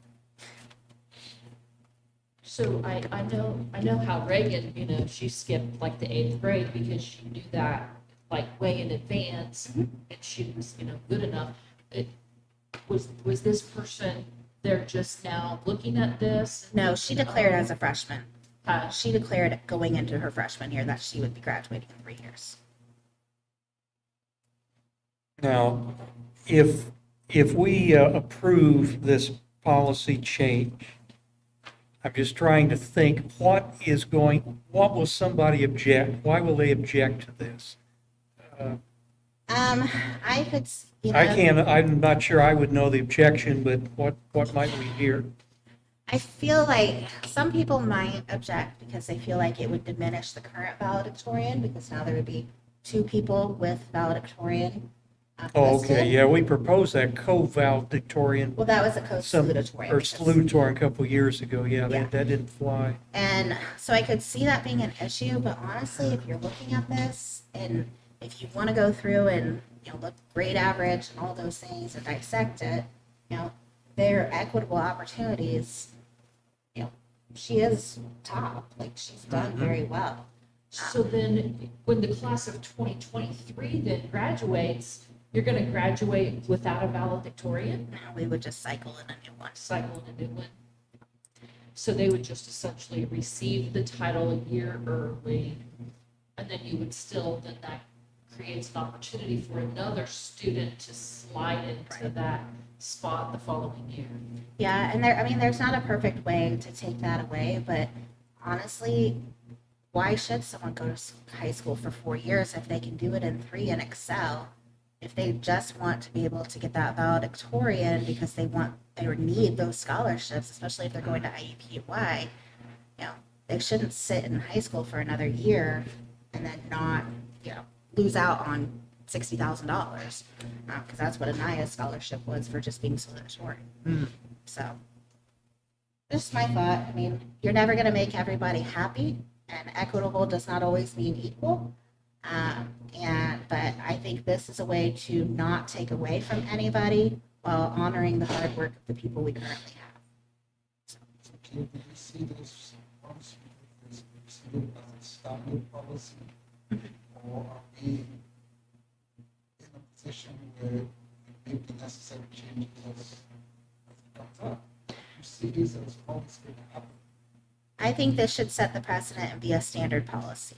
So I know how Reagan, you know, she skipped like the 8th grade because she knew that like way in advance and she was, you know, good enough. Was this person, they're just now looking at this? No, she declared as a freshman. Uh, She declared going into her freshman year that she would be graduating in 3 years. Now, if we approve this policy change, I'm just trying to think, what will somebody object? Why will they object to this? I could, you know. I'm not sure I would know the objection, but what might we hear? I feel like some people might object because they feel like it would diminish the current valedictorian, because now there would be 2 people with valedictorian. Oh, listed. okay, yeah, we proposed that co-valedictorian, Well, that was a or co-salutatorian. salutatorian a couple of years ago, yeah, Yeah. that didn't fly. And so I could see that being an issue, but honestly, if you're looking at this and if you want to go through and, you know, look grade average and all those things and dissect it, you know, they're equitable opportunities. You know, she is top, like she's done very well. So then, when the class of 2023 then graduates, you're going to graduate without a valedictorian? Now we would just cycle in a new one. Cycle in a new one? So they would just essentially receive the title a year early, and then you would still, then that creates an opportunity for another student to slide into that spot the following year. Yeah, and I mean, there's not a perfect way to take that away, but honestly, why should someone go to high school for 4 years if they can do it in 3 and excel? If they just want to be able to get that valedictorian because they want or need those scholarships, especially if they're going to IUPUI, you know, they shouldn't sit in high school for another year and then not, you know, lose out on $60,000, because that's what Anaya's scholarship was for just being salutatorian. So, just my thought. I mean, you're never going to make everybody happy, and equitable does not always mean equal. But I think this is a way to not take away from anybody while honoring the hard work of the people we currently have. Okay, do you see this policy, this considered as a standard policy? Or are we in a position where we make the necessary changes as it comes up? You see this as always going to happen? I think this should set the precedent and be a standard policy.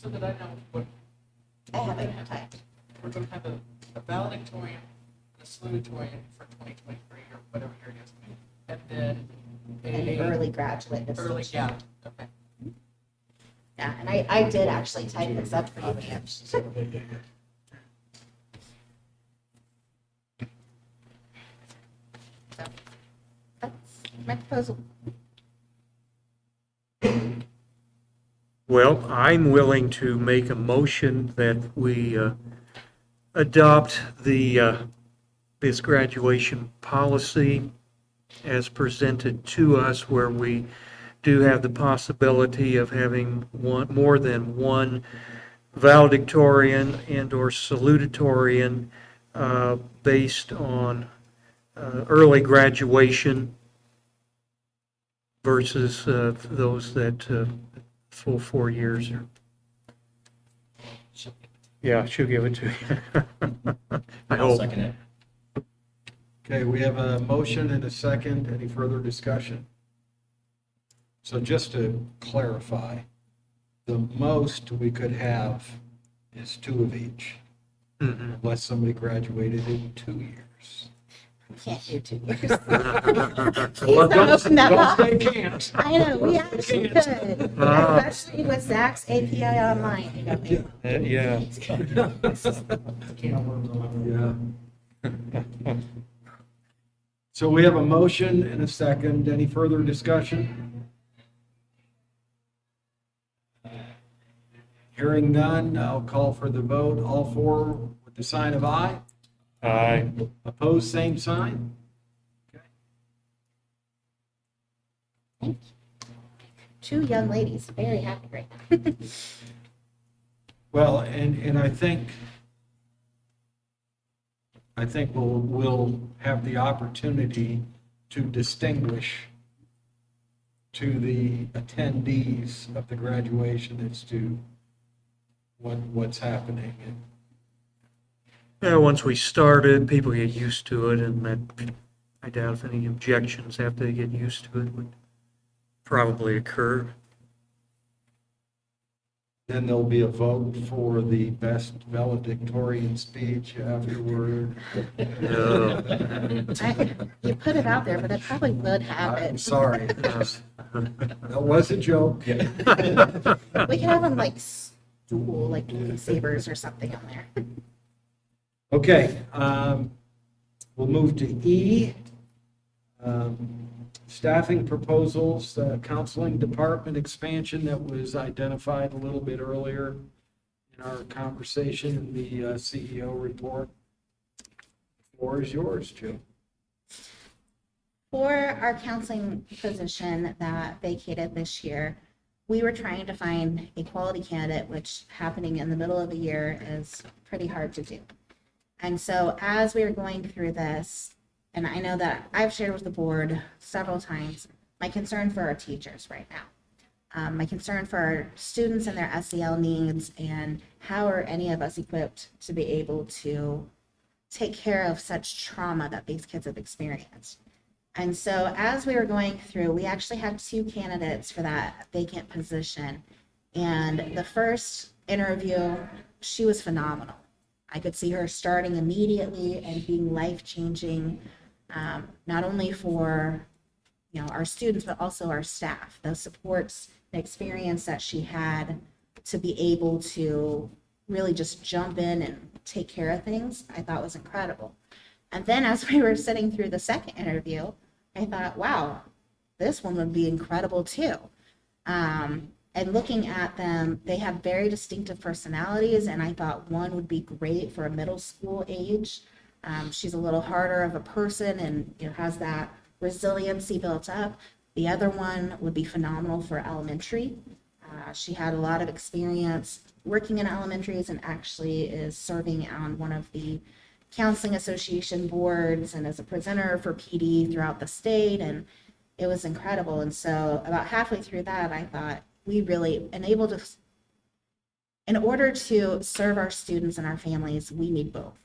So that I know what, I have it typed. we're gonna have a valedictorian, and a salutatorian for 2023 or whatever year it is. And then An a early graduate. early, distinction. yeah, okay. Yeah, and I did actually type this up for you, Pam. So, that's my proposal. Well, I'm willing to make a motion that we adopt this graduation policy as presented to us, where we do have the possibility of having more than one valedictorian and/or salutatorian based on early graduation versus those that full 4 years. Yeah, she'll give it to you. I I'll hope. second it. Okay, we have a motion and a second. Any further discussion? So just to clarify, the most we could have is 2 of each, Mhm. unless somebody graduated in 2 years. Can't do 2 years. Well, not open that don't up. say can't. I know, we actually could, Ah. especially with Zach's API online. You know. Yeah. Yeah. So we have a motion and a second. Any further discussion? Hearing none, I'll call for the vote. All 4 with the sign of aye. Aye. Opposed, same sign. Thank you. 2 young ladies, very happy right now. Well, and I think we'll have the opportunity to distinguish to the attendees of the graduation as to what's happening. Yeah, once we started, people get used to it, and that, I doubt if any objections after they get used to it would probably occur. Then there'll be a vote for the best valedictorian speech afterward. No. You put it out there, but it probably would happen. I'm sorry. That was a joke. We could have them like stool, like sabers or something on there. Okay, we'll move to E. Staffing proposals, counseling department expansion that was identified a little bit earlier in our conversation in the CEO report. The floor is yours, Joe. For our counseling position that vacated this year, we were trying to find a quality candidate, which happening in the middle of the year is pretty hard to do. And so as we were going through this, and I know that I've shared with the board several times, my concern for our teachers right now. My concern for our students and their SEL needs, and how are any of us equipped to be able to take care of such trauma that these kids have experienced. And so as we were going through, we actually had 2 candidates for that vacant position. And the first interview, she was phenomenal. I could see her starting immediately and being life-changing, not only for our students, but also our staff. The supports and experience that she had to be able to really just jump in and take care of things, I thought was incredible. And then as we were sitting through the second interview, I thought, wow, this one would be incredible too. And looking at them, they have very distinctive personalities, and I thought one would be great for a middle school age. She's a little harder of a person and has that resiliency built up. The other one would be phenomenal for elementary. She had a lot of experience working in elementaries and actually is serving on one of the counseling association boards and as a presenter for PD throughout the state, and it was incredible. And so about halfway through that, I thought, we really, in order to serve our students and our families, we need both.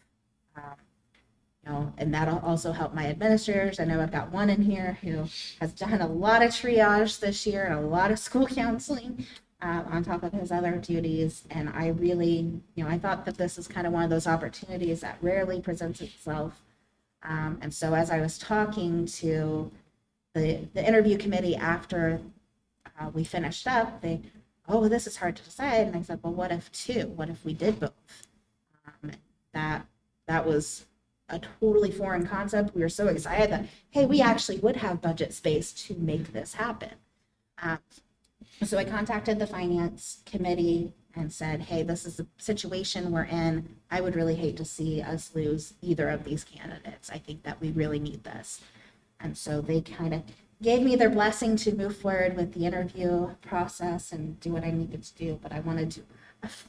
And that'll also help my administrators. I know I've got one in here who has done a lot of triage this year and a lot of school counseling on top of his other duties. And I really, I thought that this is kind of one of those opportunities that rarely presents itself. And so as I was talking to the interview committee after we finished up, this is hard to decide. And I said, well, what if 2? What if we did both? That was a totally foreign concept. We were so excited that, hey, we actually would have budget space to make this happen. So I contacted the finance committee and said, hey, this is the situation we're in. I would really hate to see us lose either of these candidates. I think that we really need this. And so they kind of gave me their blessing to move forward with the interview process and do what I needed to do. But I wanted to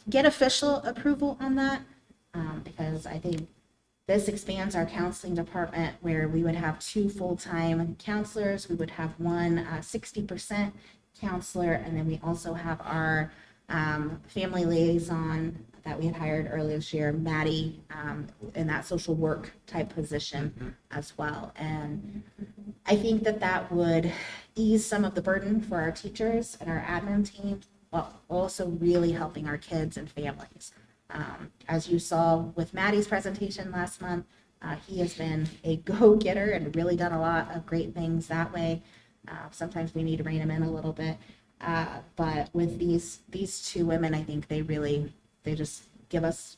get official approval on that because I think this expands our counseling department where we would have 2 full-time counselors. We would have one 60% counselor, and then we also have our family liaison that we had hired earlier this year, Maddie, in that social work type position as well. And I think that would ease some of the burden for our teachers and our admin team, while also really helping our kids and families. As you saw with Maddie's presentation last month, he has been a go-getter and really done a lot of great things that way. Sometimes we need to rein him in a little bit. But with these 2 women, I think they just give us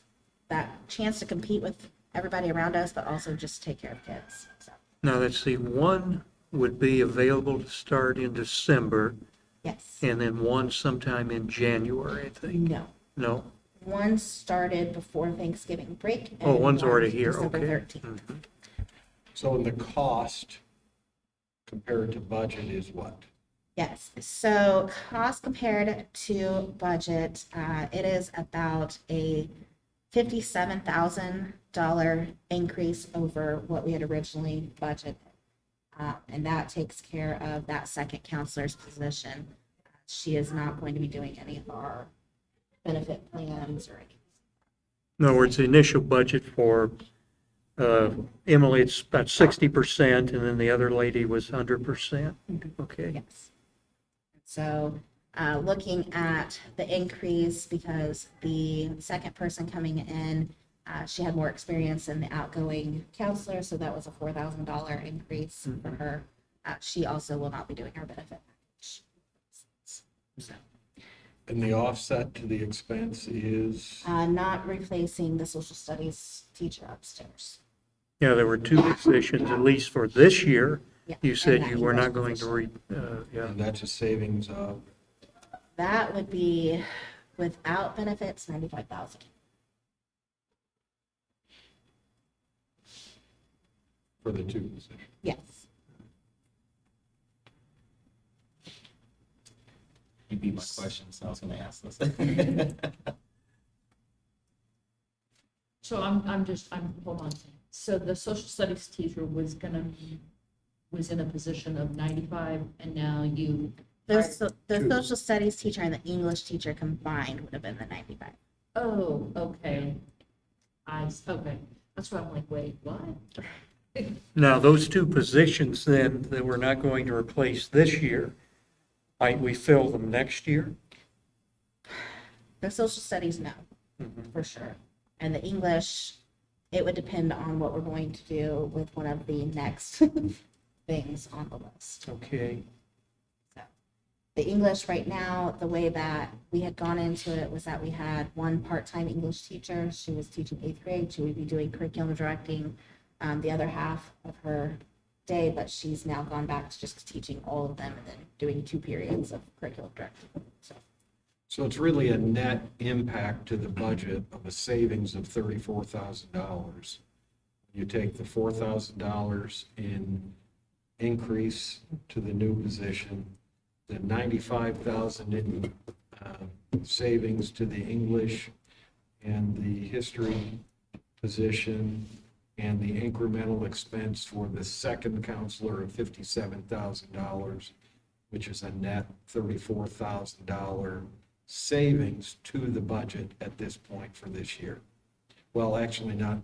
that chance to compete with everybody around us, but also just take care of kids. So. Now, let's see, one would be available to start in December, Yes. and then one sometime in January, I think. No. No? One started before Thanksgiving break. And Oh, one's one already here, December okay. 13th. So the cost compared to budget is what? Yes, so cost compared to budget, it is about a $57,000 increase over what we had originally budgeted. And that takes care of that second counselor's position. She is not going to be doing any of our benefit plans or anything. In other words, the initial budget for Emily, it's about 60%, and then the other lady was 100%. Okay. Yes. So, looking at the increase, because the second person coming in, she had more experience than the outgoing counselor, so that was a $4,000 increase for her. She also will not be doing her benefit package. So, And the offset to the expense is, not replacing the social studies teacher upstairs. Yeah, there were two positions, at least for this year. Yeah, You and said that you were not English going to yeah. and that's a savings of, That would be, without benefits, 95,000. for the two positions. Yes. You beat my question, so I was gonna ask this. So I'm hold on. So the social studies teacher was in a position of 95, and now you. The Two. social studies teacher and the English teacher combined would have been the 95. Oh, okay. Okay. That's why I'm like, wait, what? Now, those two positions then that we're not going to replace this year, might we fill them next year? The social studies, no, for sure. And the English, it would depend on what we're going to do with one of the next things on the list. Okay. So, the English right now, the way that we had gone into it was that we had one part-time English teacher. She was teaching 8th grade. She would be doing curriculum directing the other half of her day, but she's now gone back to just teaching all of them and then doing 2 periods of curriculum directing. So it's really a net impact to the budget of a savings of $34,000. You take the $4,000 in increase to the new position, the $95,000 in savings to the English and the history position, and the incremental expense for the second counselor of $57,000, which is a net $34,000 savings to the budget at this point for this year. Well, actually not,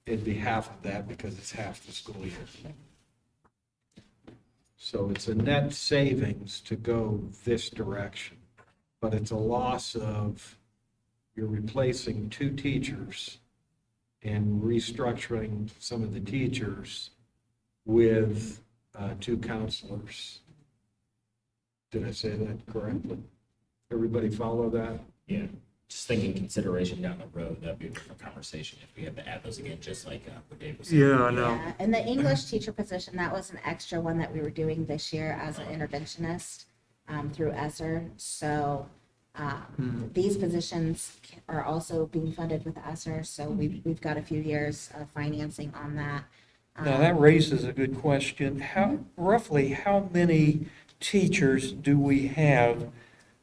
it'd be half of that because it's half the school year. So it's a net savings to go this direction, but it's a loss of, you're replacing 2 teachers and restructuring some of the teachers with 2 counselors. Did I say that correctly? Everybody follow that? Yeah, just thinking consideration down the road, that'd be a different conversation if we had to add those again, just like what Dave was saying. Yeah, I know. Yeah, and the English teacher position, that was an extra one that we were doing this year as an interventionist through ESSER. So these positions are also being funded with ESSER, so we've got a few years of financing on that. Now, that raises a good question. Roughly how many teachers do we have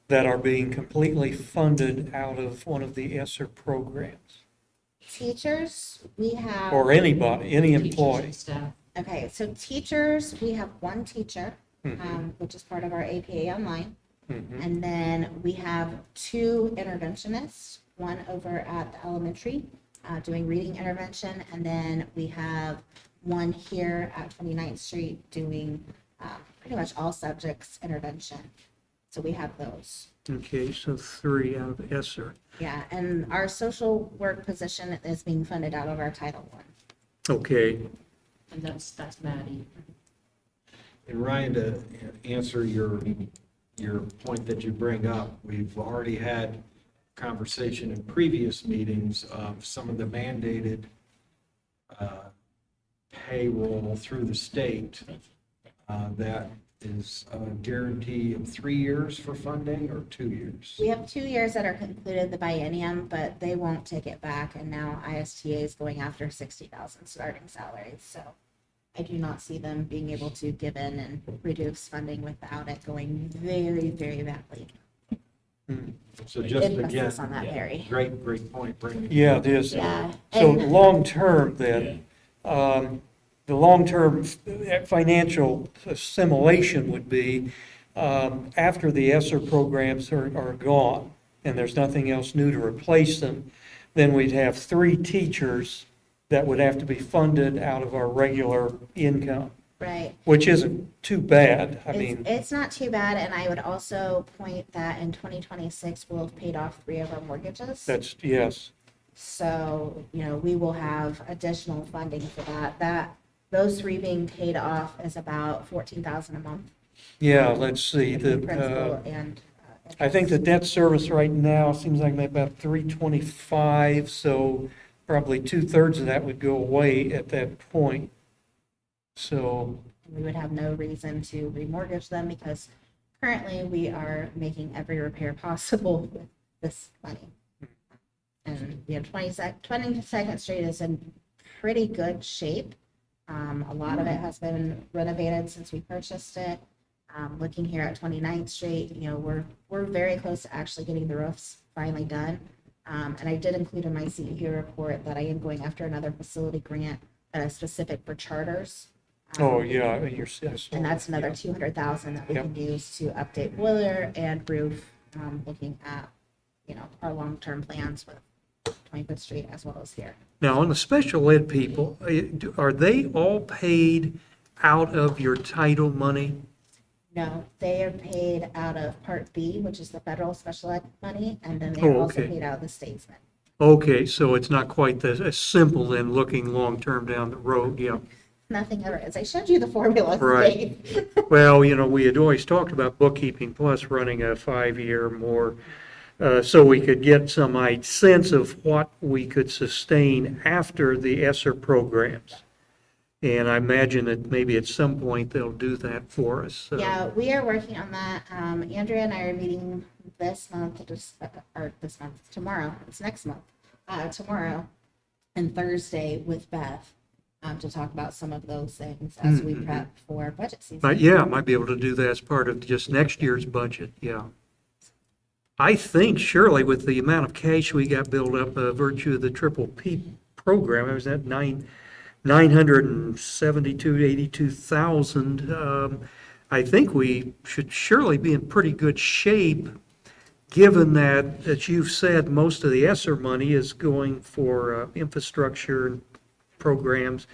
that are being completely funded out of one of the ESSER programs? Teachers, we have. Or anybody, any Teachers employee? and staff. Okay, so teachers, we have 1 teacher, Mhm. which is part of our APA online. Mhm. And then we have 2 interventionists, one over at the elementary doing reading intervention. And then we have one here at 29th Street doing pretty much all subjects intervention. So we have those. Okay, so 3 out of ESSER. Yeah, and our social work position is being funded out of our Title I. Okay, And that's Maddie. And Ryan, to answer your point that you bring up, we've already had conversation in previous meetings of some of the mandated payroll through the state. That is a guarantee of 3 years for funding or 2 years? We have 2 years that are concluded the biennium, but they won't take it back. And now ISTA is going after 60,000 starting salaries. So I do not see them being able to give in and reduce funding without it going very, very badly. So just Emphasis again, on that very. great point, Brandon. Yeah, it is. Yeah. So And- long-term then, the long-term financial assimilation would be, after the ESSER programs are gone and there's nothing else new to replace them, then we'd have 3 teachers that would have to be funded out of our regular income, Right. which isn't too bad. I It's, mean, it's not too bad, and I would also point that in 2026, we'll have paid off 3 of our mortgages. that's, yes. So, we will have additional funding for that. Those 3 being paid off is about 14,000 a month. Yeah, let's see, Principal and. I think the debt service right now seems like about 325, so probably 2/3 of that would go away at that point. So, We would have no reason to remortgage them because currently we are making every repair possible with this money. And, 22nd Street is in pretty good shape. A lot of it has been renovated since we purchased it. Looking here at 29th Street, we're very close to actually getting the roofs finally done. And I did include in my CEU report that I am going after another facility grant that is specific for charters. oh, yeah, I mean, I saw And that's that, another yeah. 200,000 that we Yep. can use to update boiler and roof, looking at, our long-term plans with 25th Street as well as here. Now, on the special ed people, are they all paid out of your title money? No, they are paid out of Part B, which is the federal special ed money, and then Oh, they're also okay. paid out of the state's money. Okay, so it's not quite as simple then looking long-term down the road, yeah. Nothing ever is. I showed you the formula. Right. Dave. Well, we had always talked about bookkeeping plus running a 5-year more, so we could get some sense of what we could sustain after the ESSER programs. And I imagine that maybe at some point they'll do that for us. Yeah, we are working on that. Andrea and I are meeting this month, tomorrow, it's next month, tomorrow and Thursday with Beth, to talk about some of those things as we prep for budget season. But yeah, I might be able to do that as part of just next year's budget, yeah. I think surely with the amount of cash we got built up, virtue of the triple P program, I was at 972,82,000. I think we should surely be in pretty good shape, given that, as you've said, most of the ESSER money is going for infrastructure programs,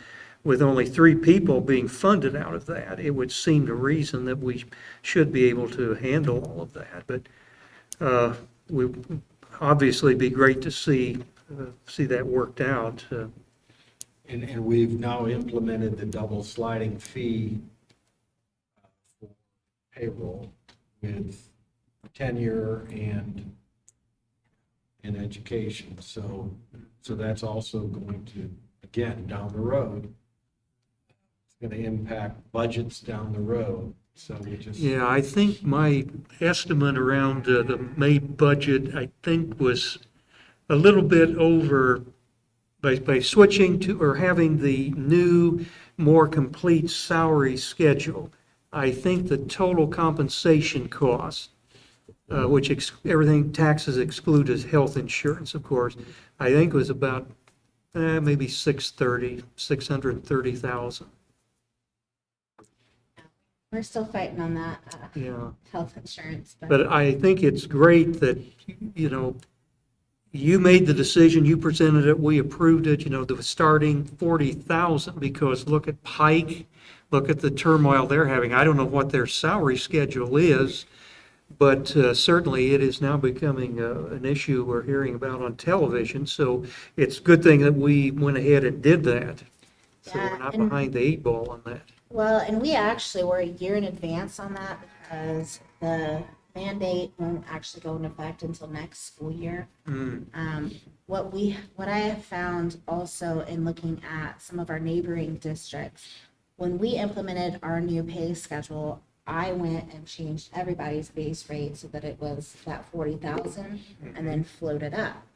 with only 3 people being funded out of that. It would seem to reason that we should be able to handle all of that. But we obviously be great to see that worked out. And we've now implemented the double sliding fee for payroll with tenure and education. So that's also going to, again, down the road, it's going to impact budgets down the road. So we just. Yeah, I think my estimate around the May budget, I think, was a little bit over, by switching to, or having the new, more complete salary schedule. I think the total compensation cost, which everything, taxes excluded, health insurance, of course, I think was about maybe 630,000. We're still fighting on that, Yeah. health insurance, But I think it's great that, you made the decision, you presented it, we approved it, the starting 40,000, because look at Pike, look at the turmoil they're having. I don't know what their salary schedule is, but certainly it is now becoming an issue we're hearing about on television. So it's a good thing that we went ahead and did that. So Yeah, we're not and- behind the 8 ball on that. Well, and we actually were a year in advance on that because the mandate won't actually go into effect until next school year. What I have found also in looking at some of our neighboring districts, when we implemented our new pay schedule, I went and changed everybody's base rate so that it was that 40,000 and then floated up.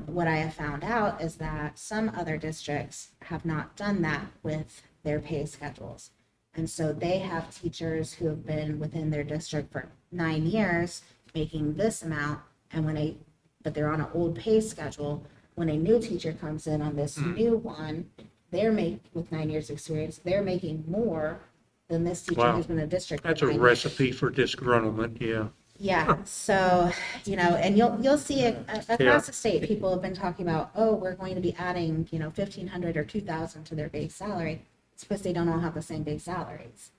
What I have found out is that some other districts have not done that with their pay schedules. And so they have teachers who have been within their district for 9 years making this amount, and but they're on an old pay schedule. When a new teacher comes in on this new one, with 9 years experience, they're making more than this teacher Wow. who's been in the district. That's for a 9 years. recipe for disgruntlement, yeah. Yeah, so, and you'll see it Yeah. across the state, people have been talking about, oh, we're going to be adding, 1,500 or 2,000 to their base salary. It's because they don't all have the same base salaries.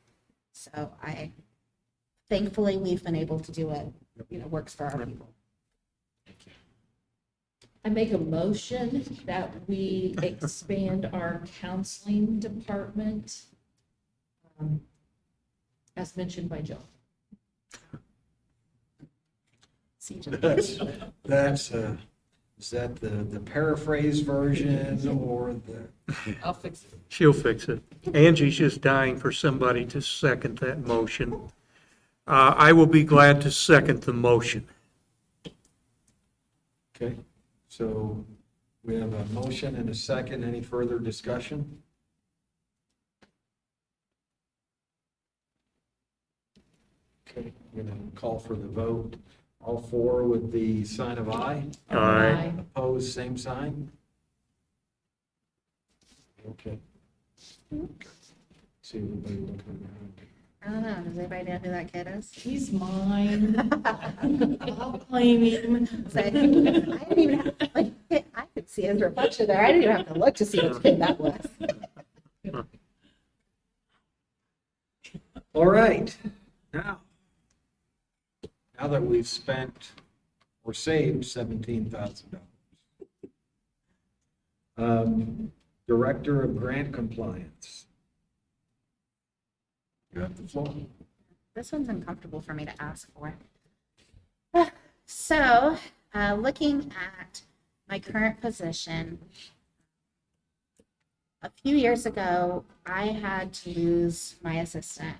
So thankfully, we've been able to do what, works for our people. I make a motion that we expand our counseling department, as mentioned by Joe. Is that the paraphrase version or the? I'll fix it. She'll fix it. Angie's just dying for somebody to second that motion. I will be glad to second the motion. Okay, so we have a motion and a second. Any further discussion? Okay, we're going to call for the vote. All four with the sign of aye. Aye. Opposed, same sign. Okay. See everybody looking around. I don't know, does anybody know who that kid is? He's mine. I'll claim him. So, I didn't even have, I could see his reflection there, I didn't even have to look to see which kid that was. All right, now that we've spent or saved $17,000. Director of Grant Compliance. You have the floor. This one's uncomfortable for me to ask for. So, looking at my current position, a few years ago, I had to lose my assistant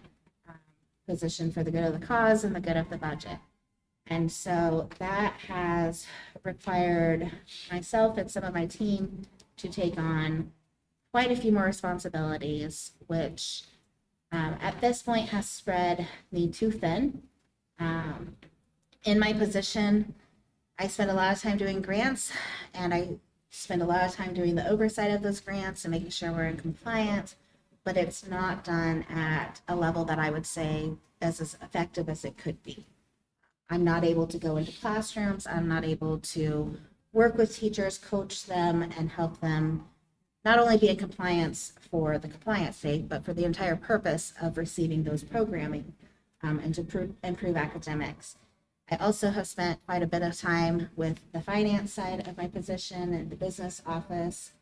position for the good of the cause and the good of the budget. And so that has required myself and some of my team to take on quite a few more responsibilities, which at this point has spread me too thin. In my position, I spend a lot of time doing grants, and I spend a lot of time doing the oversight of those grants and making sure we're in compliance, but it's not done at a level that I would say is as effective as it could be. I'm not able to go into classrooms. I'm not able to work with teachers, coach them, and help them not only be in compliance for the compliance sake, but for the entire purpose of receiving those programming and to improve academics. I also have spent quite a bit of time with the finance side of my position and the business office,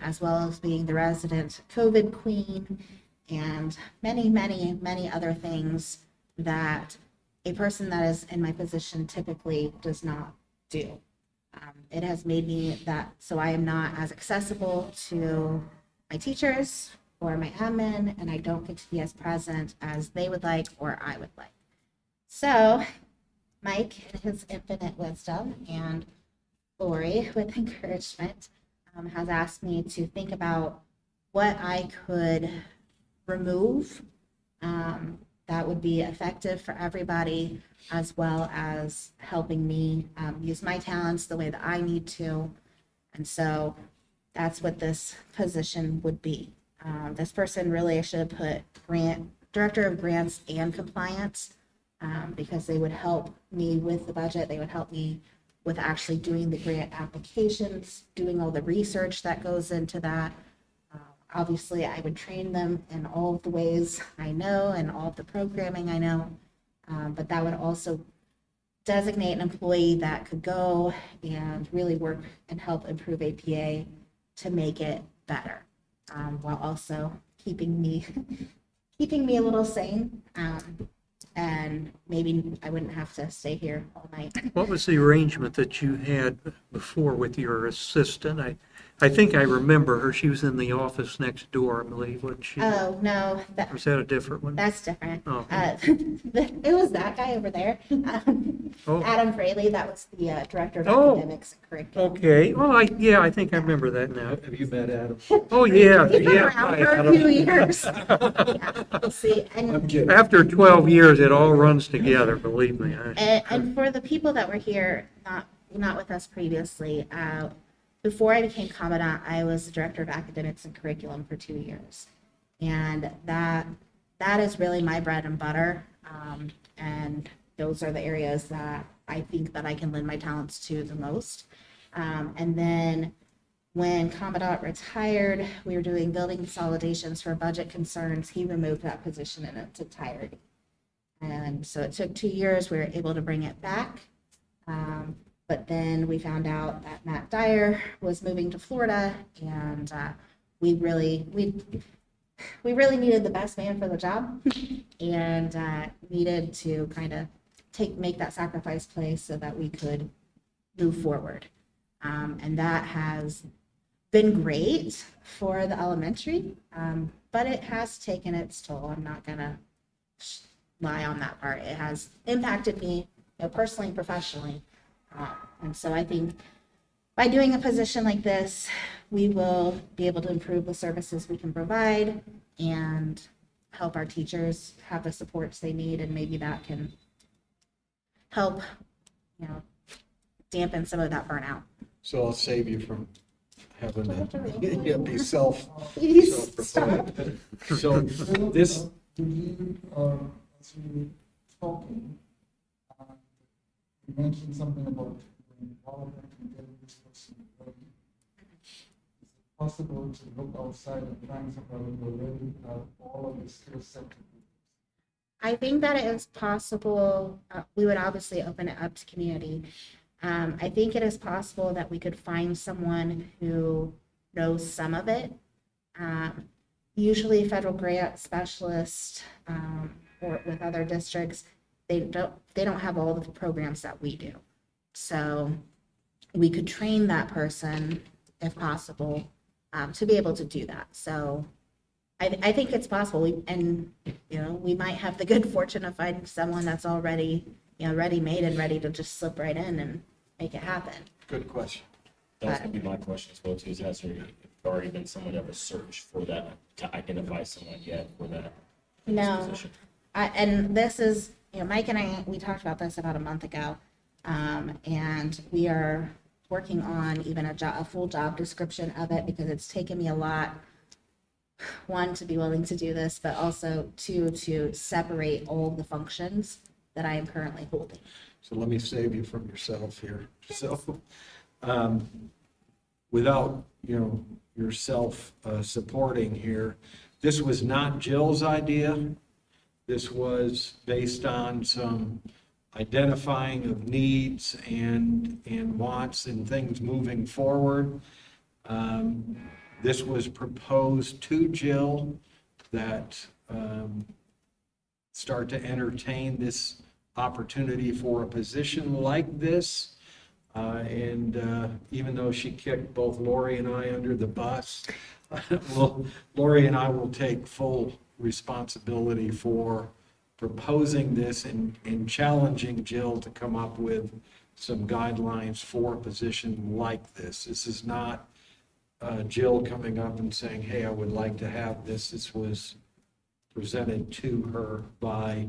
as well as being the resident COVID queen and many, many, many other things that a person that is in my position typically does not do. It has made me that so I am not as accessible to my teachers or my admin, and I don't get to be as present as they would like or I would like. So Mike, in his infinite wisdom, and Lori, with encouragement, has asked me to think about what I could remove that would be effective for everybody, as well as helping me use my talents the way that I need to. And so that's what this position would be. This person really, I should have put Director of Grants and Compliance, because they would help me with the budget. They would help me with actually doing the grant applications, doing all the research that goes into that. Obviously, I would train them in all of the ways I know and all of the programming I know, but that would also designate an employee that could go and really work and help improve APA to make it better, while also keeping me a little sane, and maybe I wouldn't have to stay here all night. What was the arrangement that you had before with your assistant? I think I remember her. She was in the office next door, I believe, wasn't she? Oh, no, Or is that a different one? that's different. Oh. It was that guy over there. Oh. Adam Fraley, that was the director of Oh. academics and curriculum. Okay, well, yeah, I think I remember that now. Have you met Adam? Oh, yeah, He's been yeah. around hi, for a Adam. few years. Yeah. See, I'm and, kidding. After 12 years, it all runs together, believe me. and for the people that were here, not with us previously, before I became commandant, I was the director of academics and curriculum for 2 years. And that is really my bread and butter. And those are the areas that I think that I can lend my talents to the most. And then when Commandant retired, we were doing building consolidations for budget concerns. He removed that position in its entirety. And so it took 2 years. We were able to bring it back. But then we found out that Matt Dyer was moving to Florida, and we really needed the best man for the job, and needed to kind of make that sacrifice place so that we could move forward. And that has been great for the elementary, but it has taken its toll. I'm not gonna lie on that part. It has impacted me, personally and professionally. And so I think by doing a position like this, we will be able to improve the services we can provide and help our teachers have the supports they need, and maybe that can help, dampen some of that burnout. So I'll save you from having to be Please stop. self-proclaimed. So this, Do you, as you talking, you mentioned something about involvement in getting this person ready. Is it possible to look outside and find somebody who already have all of the skill set? I think that it is possible, we would obviously open it up to community. I think it is possible that we could find someone who knows some of it. Usually federal grant specialists, or with other districts, they don't have all the programs that we do. So we could train that person, if possible, to be able to do that. So I think it's possible, and we might have the good fortune of finding someone that's already ready-made and ready to just slip right in and make it happen. good question. That was gonna be my question as well too, is has there already been someone ever searched for that, to identify someone yet for that No, position? and this is, Mike and I, we talked about this about a month ago, and we are working on even a full job description of it, because it's taken me a lot, one, to be willing to do this, but also two, to separate all of the functions that I am currently holding. So let me save you from yourself here. So, without, yourself supporting here, this was not Jill's idea. This was based on some identifying of needs and wants and things moving forward. This was proposed to Jill that start to entertain this opportunity for a position like this. And even though she kicked both Lori and I under the bus, Lori and I will take full responsibility for proposing this and challenging Jill to come up with some guidelines for a position like this. This is not Jill coming up and saying, hey, I would like to have this. This was presented to her by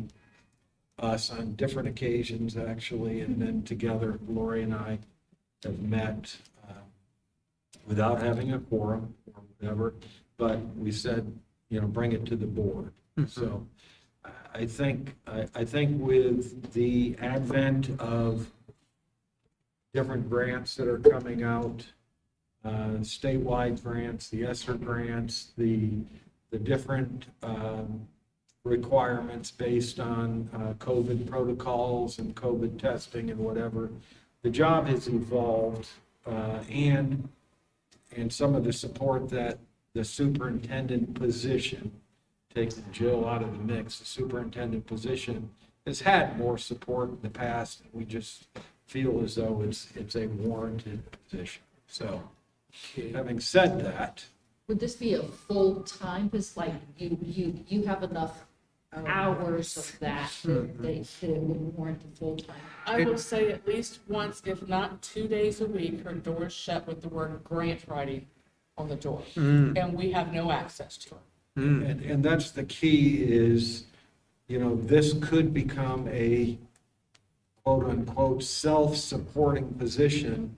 us on different occasions, actually, and then together, Lori and I have met without having a quorum or whatever, but we said, bring it to the board. So I think with the advent of different grants that are coming out, statewide grants, the ESSER grants, the different requirements based on COVID protocols and COVID testing and whatever. The job has evolved, and some of the support that the superintendent position, taking Jill out of the mix, the superintendent position has had more support in the past. We just feel as though it's a warranted position. So Having said that, Would this be a full-time, because like you have enough hours of that that it would warrant a full-time? I would say at least once, if not 2 days a week, her door is shut with the word grant writing on the door. And we have no access to it. and that's the key is, this could become a quote-unquote self-supporting position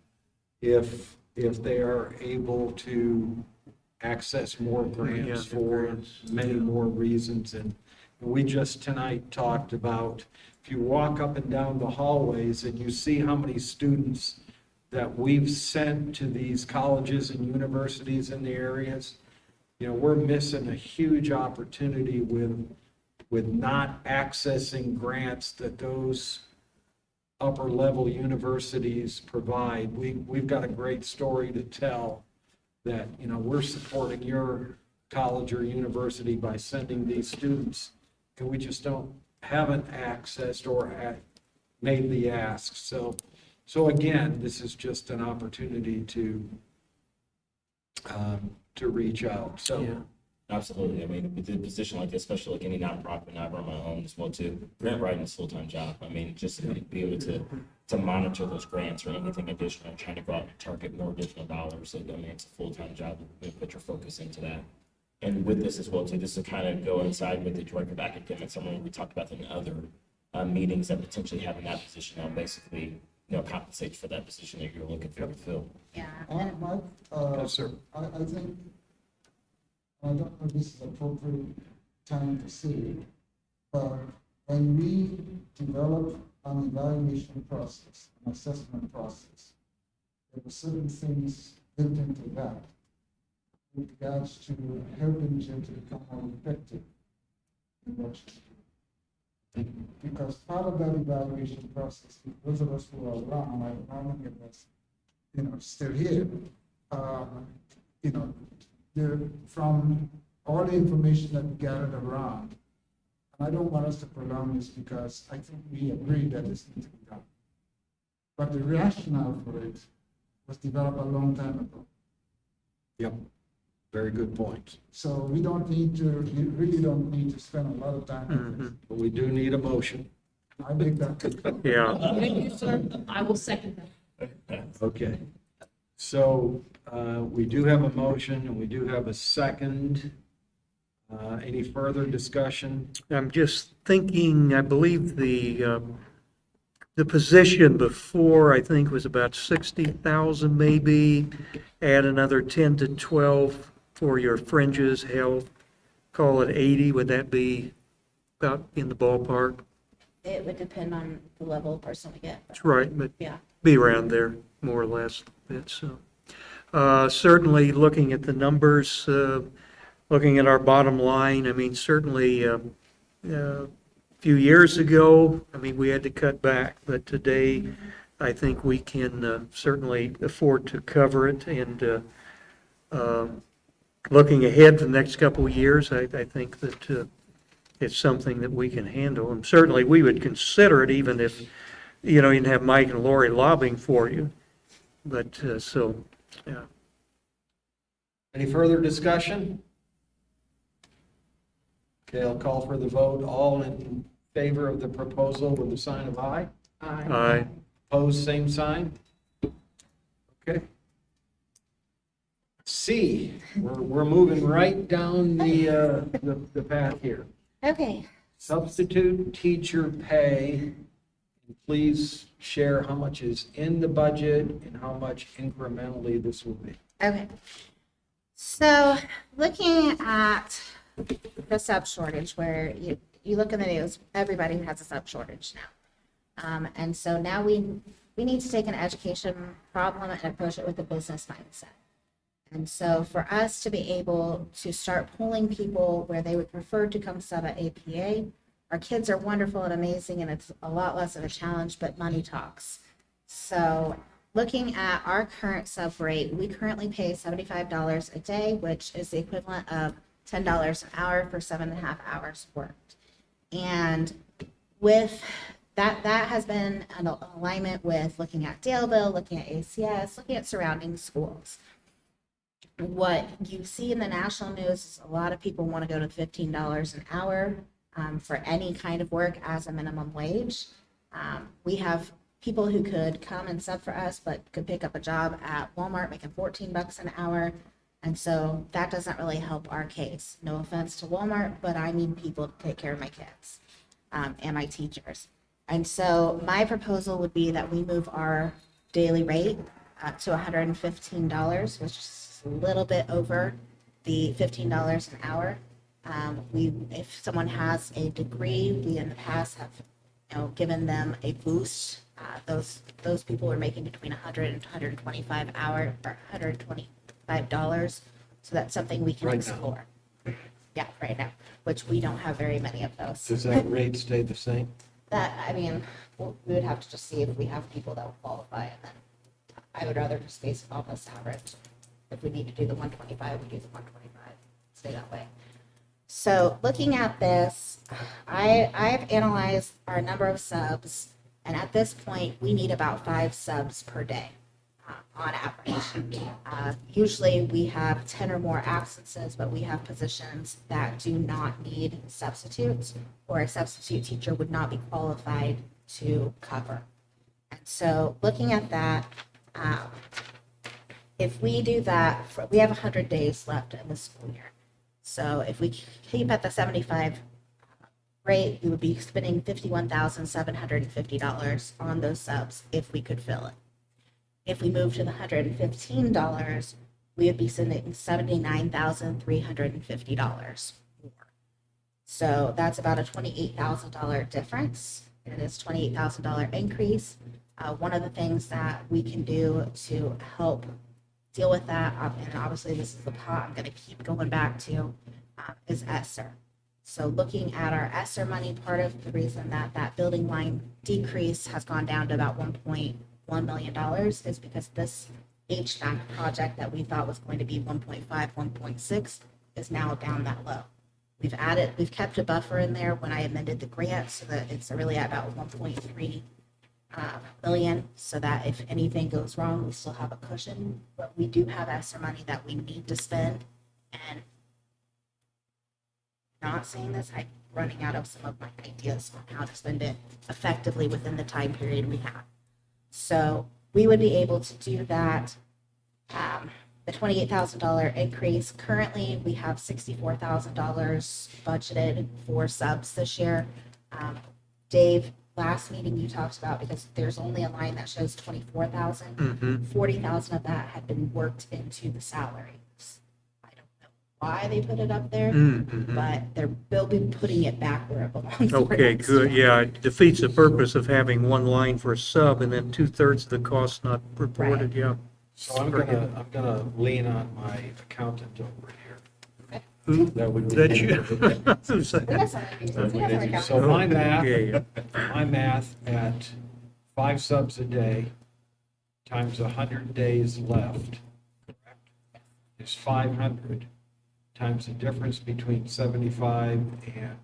if they are able to access more grants Yeah, for grants. many more reasons. And we just tonight talked about, if you walk up and down the hallways and you see how many students that we've sent to these colleges and universities in the areas, we're missing a huge opportunity with not accessing grants that those upper level universities provide. We've got a great story to tell that, we're supporting your college or university by sending these students, and we just haven't accessed or made the ask. So again, this is just an opportunity to reach out. So, Absolutely. I mean, with a position like this, especially like any nonprofit, I run my own as well too. Grant writing is a full-time job. I mean, just to be able to monitor those grants or anything additional, trying to go out and target more additional dollars. I mean, it's a full-time job. You put your focus into that. And with this as well too, this will kind of go inside with the director of academics. Something we talked about in other meetings that potentially having that position now basically, compensates for that position that you're looking for to fill. Yeah. Mike, yes, sir. I think, I don't know if this is appropriate time to say it, but when we develop an evaluation process, an assessment process, there were certain things built into that with regards to helping them to become more effective in what you do. Because part of that evaluation process, those of us who are around, like how many of us, still here, from all the information that we gathered around, and I don't want us to prolong this because I think we agree that this needs to be done. But the rationale for it was developed a long time ago. Yep, very good point. So we really don't need to spend a lot of time on this. But we do need a motion. I make that. Yeah, Thank you, sir. I will second that. Okay. So we do have a motion and we do have a second. Any further discussion? I'm just thinking, I believe the position before, I think, was about 60,000 maybe. Add another 10 to 12 for your fringes, health, call it 80. Would that be about in the ballpark? It would depend on the level of person we get. That's right, but Yeah. be around there, more or less. So certainly looking at the numbers, looking at our bottom line, I mean, certainly a few years ago, I mean, we had to cut back, but today I think we can certainly afford to cover it. And looking ahead for the next couple of years, I think that it's something that we can handle. And certainly we would consider it even if, you didn't have Mike and Lori lobbying for you. But yeah. Any further discussion? Okay, I'll call for the vote. All in favor of the proposal with the sign of aye? Aye. Opposed, same sign? Okay. C, we're moving right down the path here. Okay, Substitute teacher pay. Please share how much is in the budget and how much incrementally this will be. okay. So looking at the sub shortage, where you look in the news, everybody has a sub shortage now. And so now we need to take an education problem and approach it with a business mindset. And so for us to be able to start pulling people where they would prefer to come sub at APA, our kids are wonderful and amazing, and it's a lot less of a challenge, but money talks. So looking at our current sub rate, we currently pay $75 a day, which is the equivalent of $10 an hour for 7.5 hours worked. And with that has been an alignment with looking at Daleville, looking at ACS, looking at surrounding schools. what you see in the national news is a lot of people want to go to $15 an hour for any kind of work as a minimum wage. We have people who could come and sub for us, but could pick up a job at Walmart making $14 an hour. And so that doesn't really help our case. No offense to Walmart, but I need people to take care of my kids and my teachers. And so my proposal would be that we move our daily rate to $115, which is a little bit over the $15 an hour. If someone has a degree, we in the past have, given them a boost. Those people are making between 100 and 125 hour or $125. So that's something we can Right now. explore. Yeah, right now, which we don't have very many of those. Does that rate stay the same? That, I mean, we would have to just see if we have people that will qualify, and then I would rather just base it off a average. If we need to do the 125, we do the 125, stay that way. So looking at this, I've analyzed our number of subs, and at this point, we need about 5 subs per day on average. Usually we have 10 or more absences, but we have positions that do not need substitutes, or a substitute teacher would not be qualified to cover. And so looking at that, if we do that, we have 100 days left in the school year. So if we keep at the 75 rate, we would be spending $51,750 on those subs if we could fill it. If we move to the $115, we would be spending $79,350 more. So that's about a $28,000 difference. It is $28,000 increase. One of the things that we can do to help deal with that, and obviously this is the pot I'm going to keep going back to, is ESSER. So looking at our ESSER money, part of the reason that that building line decrease has gone down to about $1.1 million is because this HVAC project that we thought was going to be 1.5, 1.6 is now down that low. We've kept a buffer in there when I amended the grant so that it's really at about 1.3 million, so that if anything goes wrong, we still have a cushion. But we do have ESSER money that we need to spend, and not saying this, I'm running out of some of my ideas on how to spend it effectively within the time period we have. So we would be able to do that. The $28,000 increase, currently we have $64,000 budgeted for subs this year. Dave, last meeting you talked about, because there's only a line that shows 24,000, 40,000 of that had been worked into the salaries. I don't know why they put it up there, but they'll be putting it back where it belongs. for Okay, next good. year. Yeah, it defeats the purpose of having one line for a sub and then 2/3 of the cost not reported, yeah. So I'm gonna lean on my accountant over here. Who? That would be. That you? Who's We that? got some ideas. We got some accounts. So my Okay. math at 5 subs a day times 100 days left, correct, is 500 times the difference between 75 and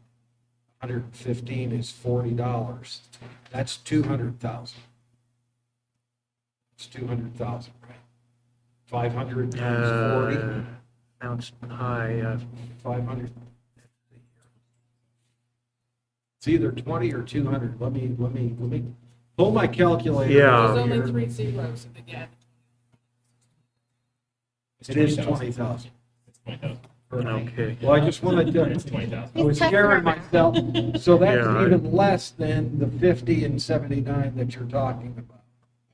115 is $40. That's 200,000. It's 200,000, right? 500 times 40. Sounds high. 500. It's either 20 or 200. Let me pull my calculator. Yeah. out There's only here. 3 zeros at the end. It is 20,000. It's 20,000. Okay. Well, I just wanted It's to, 20,000. I was scaring myself. So that's Yeah, I- even less than the 50 and 79 that you're talking about.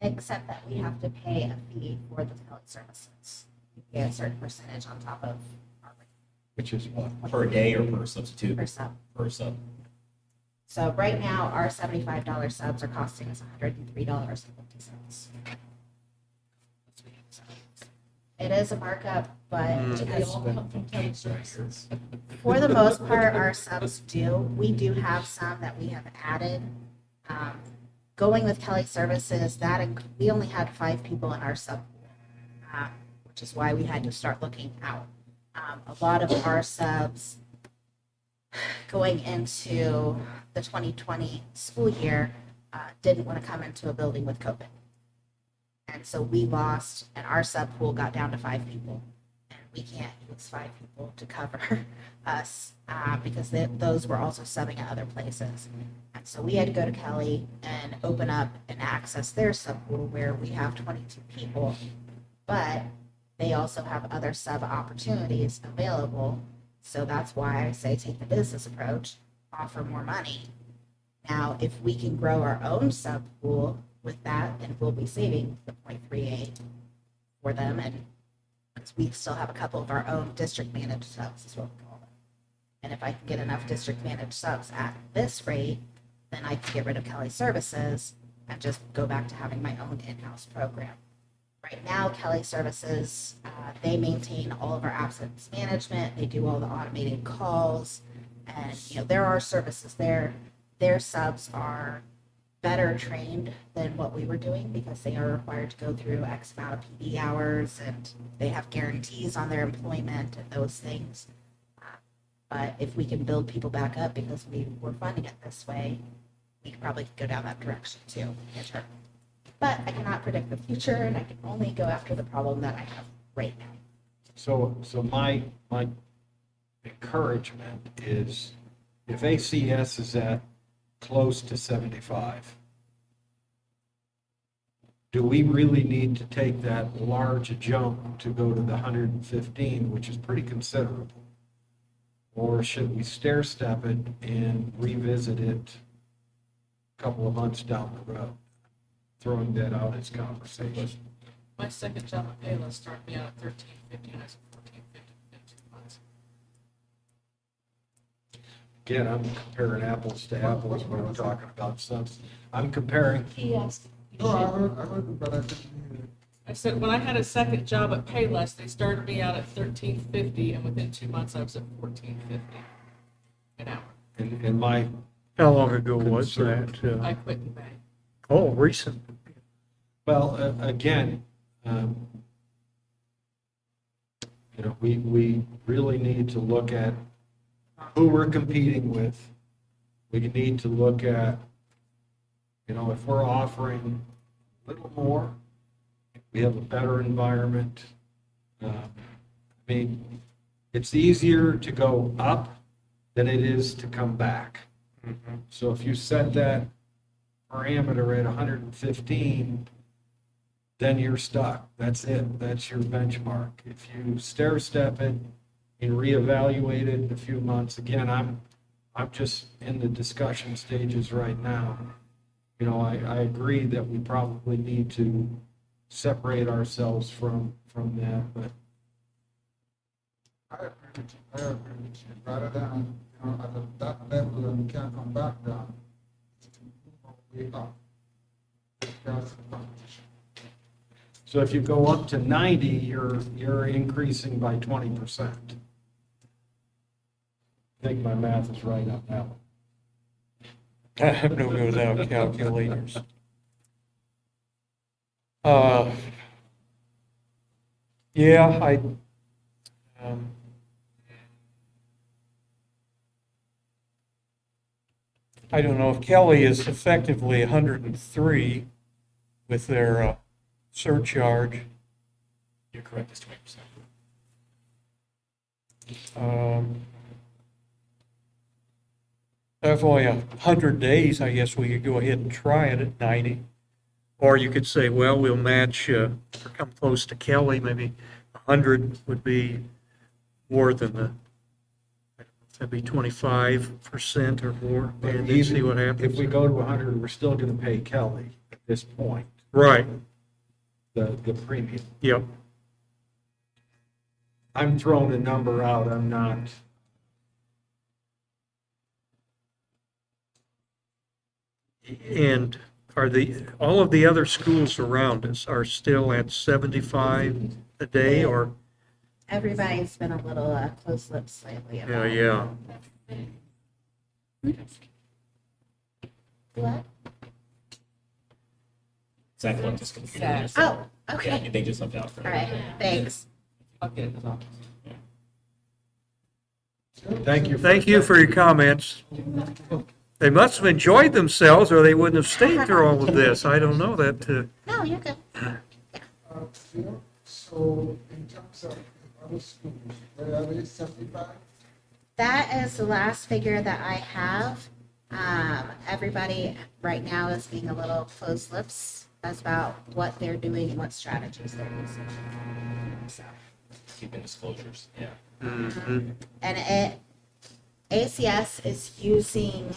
Except that we have to pay a fee for the tele services. We pay a certain percentage on top of our rate Which is what? Per day or per substitute? per sub. Per sub. So right now, our $75 subs are costing us $103.50. It is a markup, but Do they all come from Tele Services? for the most part, our subs do. We do have some that we have added. Going with Kelly Services, we only had 5 people in our sub pool, which is why we had to start looking out. A lot of our subs going into the 2020 school year didn't want to come into a building with COVID. And so we lost, and our sub pool got down to 5 people. we can't use 5 people to cover us because those were also subbing at other places. And so we had to go to Kelly and open up and access their sub pool where we have 22 people, but they also have other sub opportunities available. So that's why I say take the business approach, offer more money. Now, if we can grow our own sub pool with that, then we'll be saving the 0.38 for them, and because we still have a couple of our own district managed subs, is what we call them. And if I can get enough district managed subs at this rate, then I can get rid of Kelly Services and just go back to having my own in-house program. Right now, Kelly Services, they maintain all of our absence management. They do all the automated calls, and there are services there. Their subs are better trained than what we were doing because they are required to go through X amount of PD hours, and they have guarantees on their employment and those things. But if we can build people back up because we were funding it this way, we could probably go down that direction too. But I cannot predict the future, and I can only go after the problem that I have right now. So my encouragement is if ACS is at close to 75, do we really need to take that large jump to go to the 115, which is pretty considerable? Or should we stair step it and revisit it a couple of months down the road? Throwing that out as conversation. My second job at Payless started me out at $13.50 and I was at $14.50 within 2 months. Again, I'm comparing apples to apples when I'm talking about subs. I'm comparing, Yes. No, I heard it, but I didn't hear it. I said, when I had a second job at Payless, they started me out at $13.50 and within 2 months I was at $14.50 an hour. in my, How long ago was that? I quit in May. Oh, recent. well, again, we really need to look at who we're competing with. We need to look at, if we're offering a little more, we have a better environment. It's easier to go up than it is to come back. So if you set that parameter at 115, then you're stuck. That's it. That's your benchmark. If you stair step it and reevaluate it in a few months, again, I'm just in the discussion stages right now. I agree that we probably need to separate ourselves from that, but I agree with you. Rather than, at that level and we can't come back down, it's to move our way up. That's the competition. so if you go up to 90, you're increasing by 20%. I think my math is right on that one. I have no go without calculators. Yeah, I don't know if Kelly is effectively 103 with their surcharge. You're correct, it's 20%. That's only 100 days, I guess we could go ahead and try it at 90. Or you could say, well, we'll match, or come close to Kelly, maybe 100 would be more than that'd be 25% or more, But and then see what If happens. we go to 100, we're still going to pay Kelly at this point, Right, the premium. yep. I'm throwing a number out, I'm not. And all of the other schools around us are still at 75 a day, or? Everybody's been a little close lips lately about Yeah. What? Exactly what this computer Sad. is. Oh, Yeah, okay. they just left out for All right, thanks. I'll get it. Thank you. Thank you for your comments. They must have enjoyed themselves, or they wouldn't have stayed through all of this. I don't know that. No, you're good. So in terms of Other schools, where are they, 75? That is the last figure that I have. Everybody right now is being a little closed lips about what they're doing and what strategies they're using. So, Keeping disclosures, yeah. and ACS is using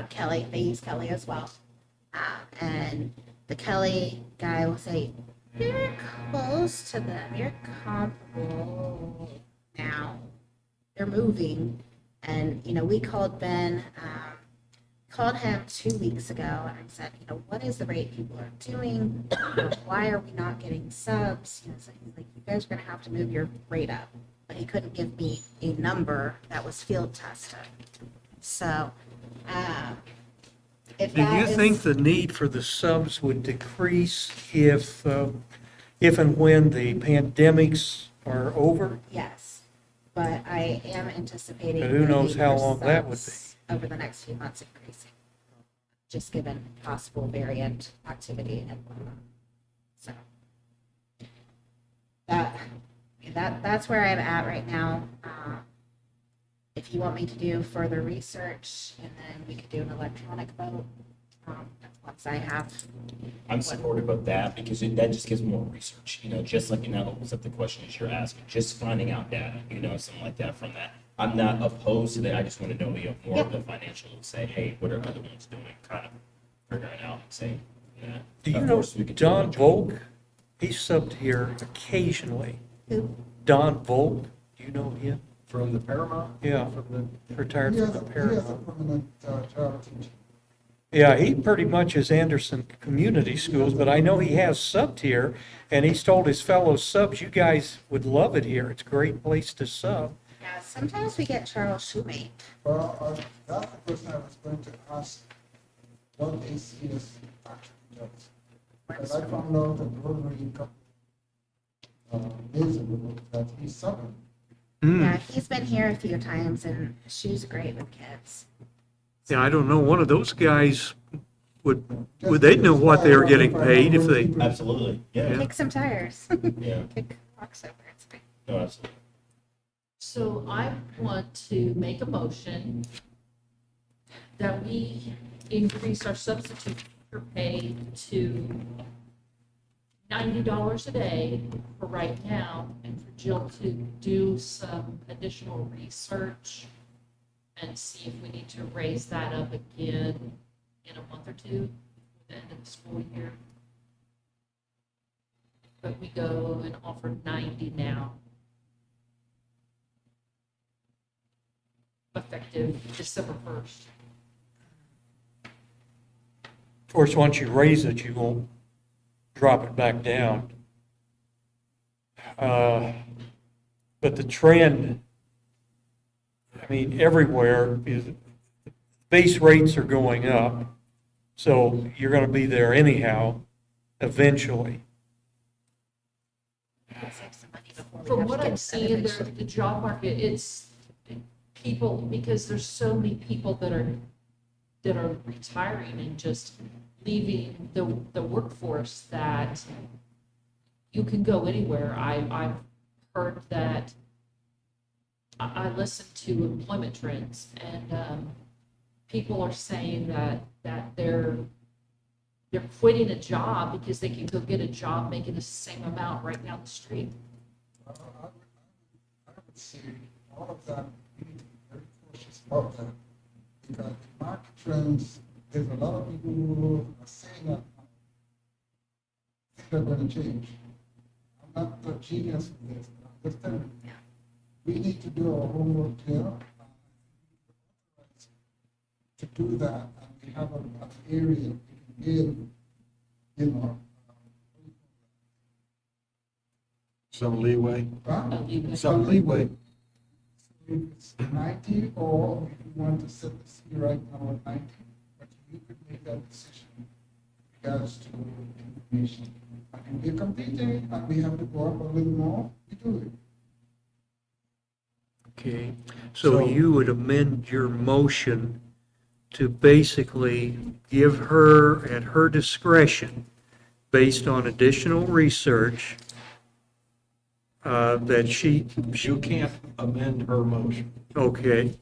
Kelly. They use Kelly as well. And the Kelly guy will say, "You're close to them. You're comparable now. They're moving." And, we called Ben, called him 2 weeks ago and said, what is the rate people are doing? Why are we not getting subs? So he's like, you guys are going to have to move your rate up. But he couldn't give me a number that was field tested. So, if Do that you is- think the need for the subs would decrease if and when the pandemics are over? Yes, but I am anticipating. But who the knows need how for long that would subs over the next few months increasing, just given possible variant activity and whatnot. So that's where I'm at right now. If you want me to do further research, and then we could do an electronic vote, once I have. I'm supportive of that because that just gives more research, just like, that opens up the questions you're asking, just finding out data, something like that from that. I'm not opposed to that. I just want to know, more of the financial, say, hey, what are other ones doing? Kind of figure it out and say, yeah. Do you Of know course, we could do Don electronic. Volk? He subbed here occasionally. Who? Don Volk, do you know him? From the Paramount? Yeah, From retired He from has the a Paramount. permanent job teaching. Yeah, he pretty much is Anderson Community Schools, but I know he has subbed here, and he's told his fellow subs, you guys would love it here. It's a great place to sub. Yeah, sometimes we get Charles Shoemate. Well, that's the question I was going to ask, what ACS actually does. Because I found out that Rotary a couple days ago that he's subbing. Yeah, he's been here a few times, and she's great with kids. Yeah, I don't know, one of those guys would they know what they were getting paid if they, Absolutely, yeah, Kick some tires. yeah, Kick rocks over. It's fine. no, absolutely. So I want to make a motion that we increase our substitute teacher pay to $90 a day for right now, and for Jill to do some additional research and see if we need to raise that up again in a month or two, at the end of the school year. But we go and offer 90 now, effective December 1st. of course, once you raise it, you won't drop it back down. But the trend, I mean, everywhere is, base rates are going up, so you're going to be there anyhow, eventually. Save some money before we From have to what get I'm to that seeing, eventually. the job market, it's people, because there's so many people that are retiring and just leaving the workforce, that you can go anywhere. I've heard that, I listen to employment trends, and people are saying that they're quitting a job because they can go get a job making the same amount right down the street. I would say all of that, we need to be very cautious about that. Because the market trends, there's a lot of people who are saying that things are going to change. I'm not the genius of this, but I'm just telling you. We need to do our homework here. To do that, and we have an area we can give, Some leeway. some leeway. If it's 90, or if you want to set the C right now at 90, but you could make that decision in regards to information. And if we're competing and we have to go up a little more, we do it. Okay, so So- you would amend your motion to basically give her, at her discretion, based on additional research, that she, You can't amend her motion. okay.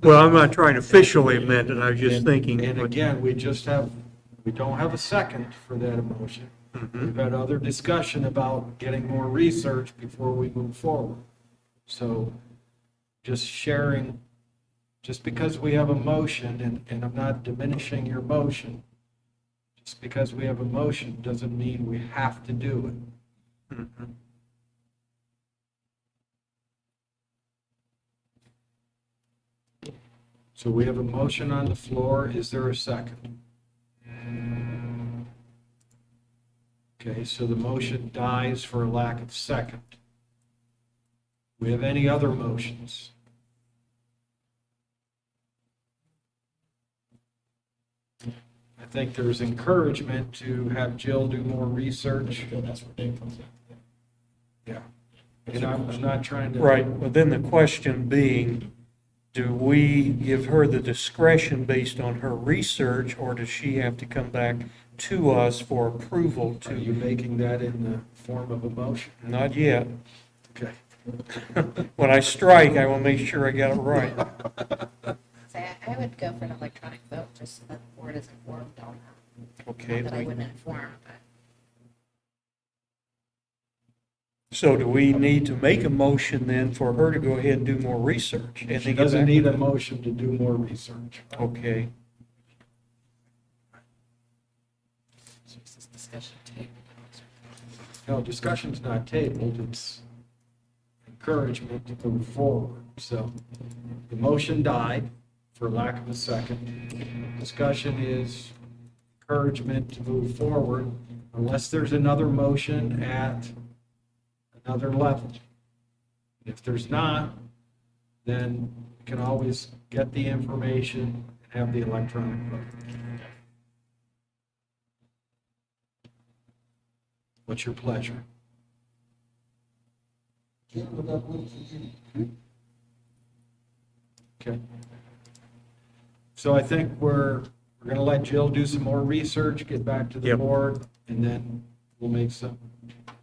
Well, I'm not trying to officially amend it, I was just And- thinking. And again, we don't have a second for that emotion. Mhm. We've had other discussion about getting more research before we move forward. So just sharing, just because we have a motion, and I'm not diminishing your motion, just because we have a motion doesn't mean we have to do it. Mhm. So we have a motion on the floor. Is there a second? Okay, so the motion dies for a lack of second. We have any other motions? I think there's encouragement to have Jill do more research. That's where Dave comes in. Yeah. And I'm not trying to. Right, well, then the question being, do we give her the discretion based on her research, or does she have to come back to us for approval Are you to? making that in the form of a motion? Not yet. Okay. When I strike, I will make sure I got it right. So I would go for an electronic vote, just so that the board is informed on that. Okay, Not that I wouldn't inform, but. so do we need to make a motion then for her to go ahead and do more research? And She then get doesn't back- need a motion to do more research. Okay, So is this discussion table? No, discussion's not tabled, it's encouragement to move forward. So the motion died for lack of a second. Discussion is encouragement to move forward unless there's another motion at another level. If there's not, then we can always get the information and have the electronic vote. What's your pleasure? Jim, would that work for you? Okay. So I think we're going to let Jill do some more research, get back to the Yep. board, and then we'll make some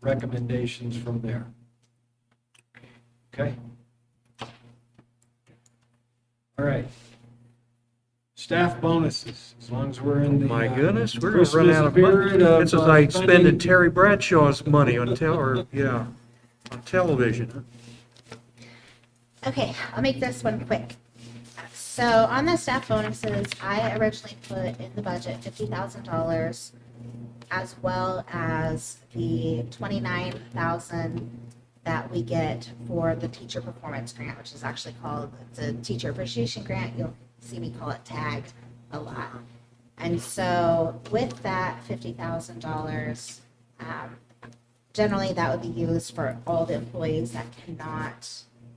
recommendations from there. Okay? All right. Staff bonuses, as long as we're in the. my goodness, we're gonna run Christmas out of money. spirit of, That's as I spending- expended Terry Bradshaw's money on on television. Okay, I'll make this one quick. So on the staff bonuses, I originally put in the budget $50,000 as well as the $29,000 that we get for the teacher performance grant, which is actually called the teacher appreciation grant. You'll see me call it TAG a lot. And so with that $50,000, generally that would be used for all the employees that cannot,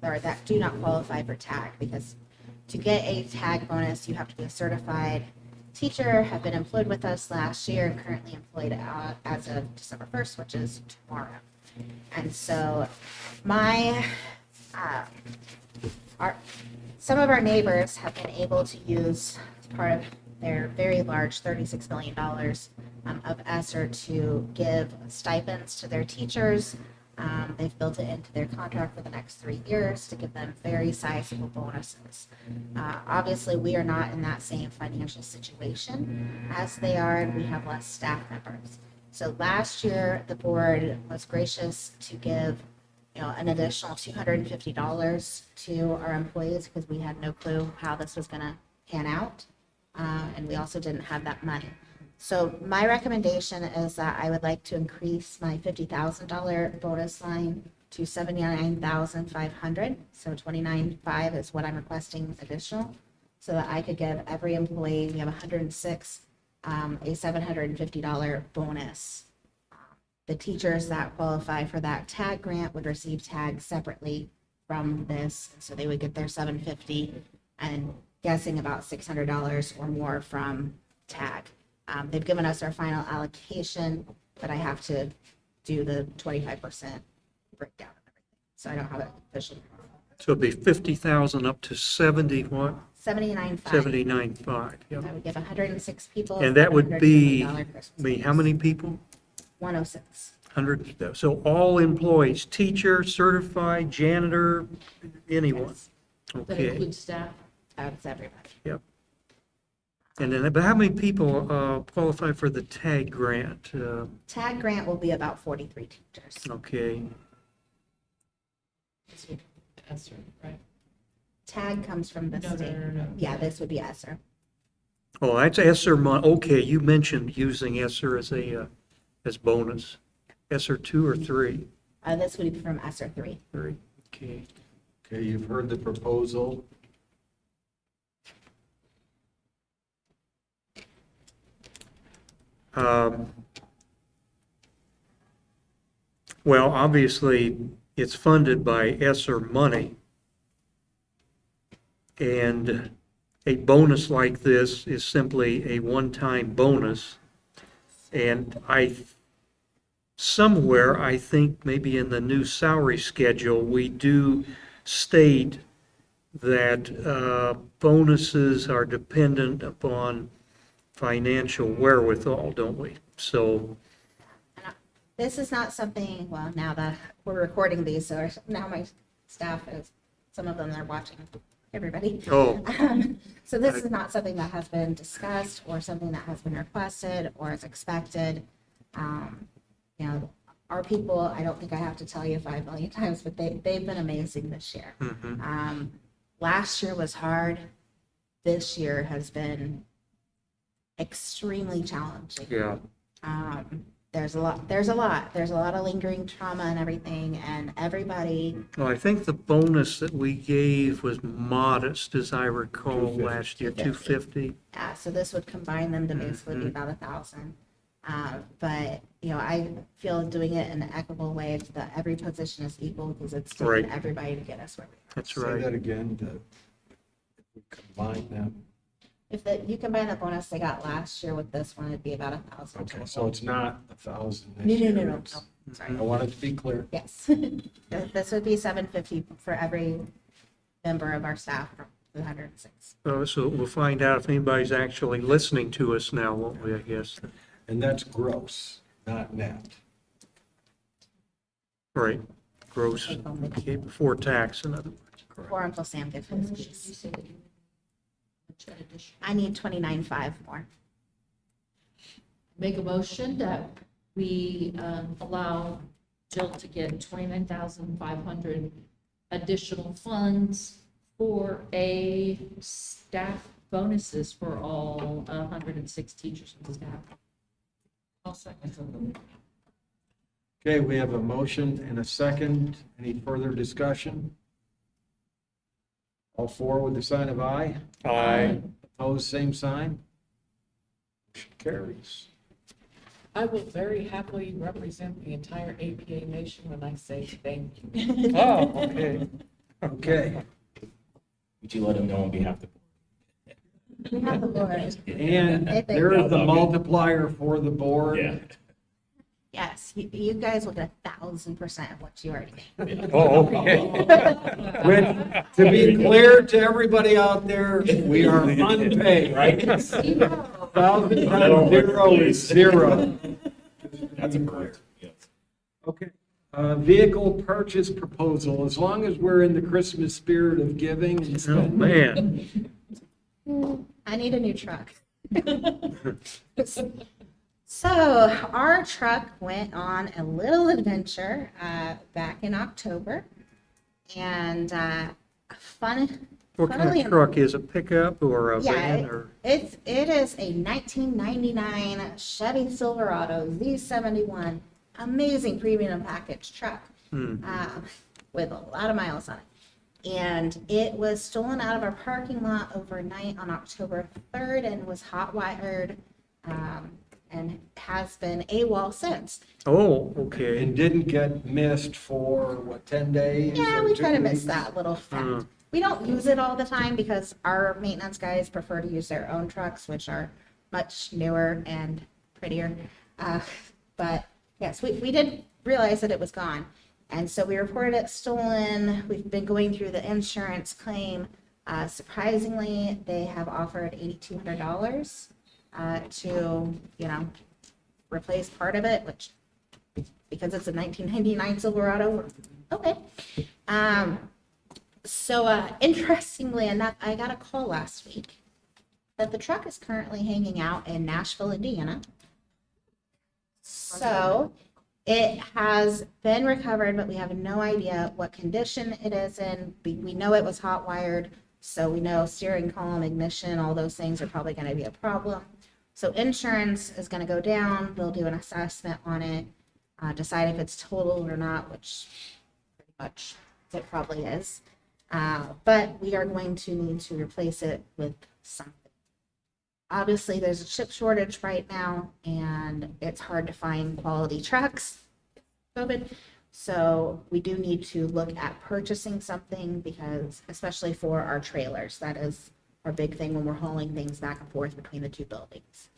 or that do not qualify for TAG, because to get a TAG bonus, you have to be a certified teacher, have been employed with us last year, and currently employed as of December 1st, which is tomorrow. And so some of our neighbors have been able to use part of their very large $36 million of ESSER to give stipends to their teachers. They've built it into their contract for the next 3 years to give them very sizable bonuses. Obviously, we are not in that same financial situation as they are, and we have less staff members. So last year, the board was gracious to give, an additional $250 to our employees because we had no clue how this was going to pan out, and we also didn't have that money. So my recommendation is that I would like to increase my $50,000 bonus line to $79,500. So $29,500 is what I'm requesting additional, so that I could give every employee, we have 106, a $750 bonus. The teachers that qualify for that TAG grant would receive TAG separately from this, so they would get their $750, and guessing about $600 or more from TAG. They've given us our final allocation, but I have to do the 25% breakdown of everything. So I don't have it officially. So it'd be 50,000 up to 70, what? 79.5. 79.5, yeah. I would give 106 people. And that would be, $750 Christmas how bonus. many people? 106. 100, so all employees, teacher, certified, janitor, anyone? That Okay, includes staff. That's everybody. yep. And then, but how many people qualify for the TAG grant? Tag grant will be about 43 teachers. Okay, This would be ESSER, right? Tag comes from the No, state. no. Yeah, this would be ESSER. oh, that's ESSER okay, you mentioned using ESSER as as bonus. ESSER 2 or 3? This would be from ESSER 3. 3, okay. Okay, you've heard the proposal. Well, obviously, it's funded by ESSER money. And a bonus like this is simply a one-time bonus. And somewhere, I think maybe in the new salary schedule, we do state that bonuses are dependent upon financial wherewithal, don't we? So, This is not something, well, now that we're recording these, so now my staff is, some of them are watching, everybody. oh, So this is not something that has been discussed or something that has been requested or is expected. You know, our people, I don't think I have to tell you 5 million times, but they've been amazing this year. Last year was hard. This year has been extremely challenging. yeah. There's a lot of lingering trauma and everything, and everybody, Well, I think the bonus that we gave was modest, as I recall, last year, 250. so this would combine them to basically be about 1,000. But, you know, I feel doing it in an equitable way so that every position is equal, because it's taken Right. everybody to get us where we are. That's Say right. that again, if we combine them. If you combine the bonus they got last year with this one, it'd be about 1,000. Okay, so it's not 1,000 No, this no, year. no, no, It's- no, sorry. I want it to be clear. Yes. This would be 750 for every member of our staff from the 106. So we'll find out if anybody's actually listening to us now, won't we, I guess? And that's gross, not net. Right, gross, okay, before tax, in other words. Or until Sam gets his You piece. said that you wanted addition. I need 29.5 more. Make a motion that we allow Jill to get 29,500 additional funds for a staff bonuses for all 106 teachers and staff. I'll second. Okay, we have a motion and a second. Any further discussion? All four with the sign of aye. Aye. Opposed, same sign. Motion carries. I will very happily represent the entire APA nation when I say thank you. Oh, okay. Okay, Would you let him know on behalf of the board? We have the board. and there is the multiplier for the board. Yes, you guys will get 1,000% of what you already made. Oh, okay. When, to be clear to everybody out there, we are unpaid, right? 1,000 times 0 is 0. That's a correct, yes. Okay, vehicle purchase proposal, as long as we're in the Christmas spirit of giving and Oh, spending. man. I need a new truck. So our truck went on a little adventure back in October, and fun. What kind funnily of truck is it, pickup or a Yeah, van or? it is a 1999 Chevy Silverado Z71, amazing premium package truck with a lot of miles on it. And it was stolen out of our parking lot overnight on October 3rd and was hot wired and has been AWOL since. Oh, okay. And didn't get missed for, what, 10 days? Yeah, or we 2 kind of missed weeks? that little fact. We don't use it all the time because our maintenance guys prefer to use their own trucks, which are much newer and prettier. But yes, we did realize that it was gone. And so we reported it stolen. We've been going through the insurance claim. Surprisingly, they have offered $8,200 to, replace part of it, which because it's a 1999 Silverado. Okay. So interestingly enough, I got a call last week that the truck is currently hanging out in Nashville, Indiana. So it has been recovered, but we have no idea what condition it is in. We know it was hot wired, so we know steering column, ignition, all those things are probably going to be a problem. So insurance is going to go down. They'll do an assessment on it, decide if it's totaled or not, which pretty much it probably is. But we are going to need to replace it with something. Obviously, there's a chip shortage right now, and it's hard to find quality trucks. COVID. So we do need to look at purchasing something because, especially for our trailers, that is our big thing when we're hauling things back and forth between the two buildings.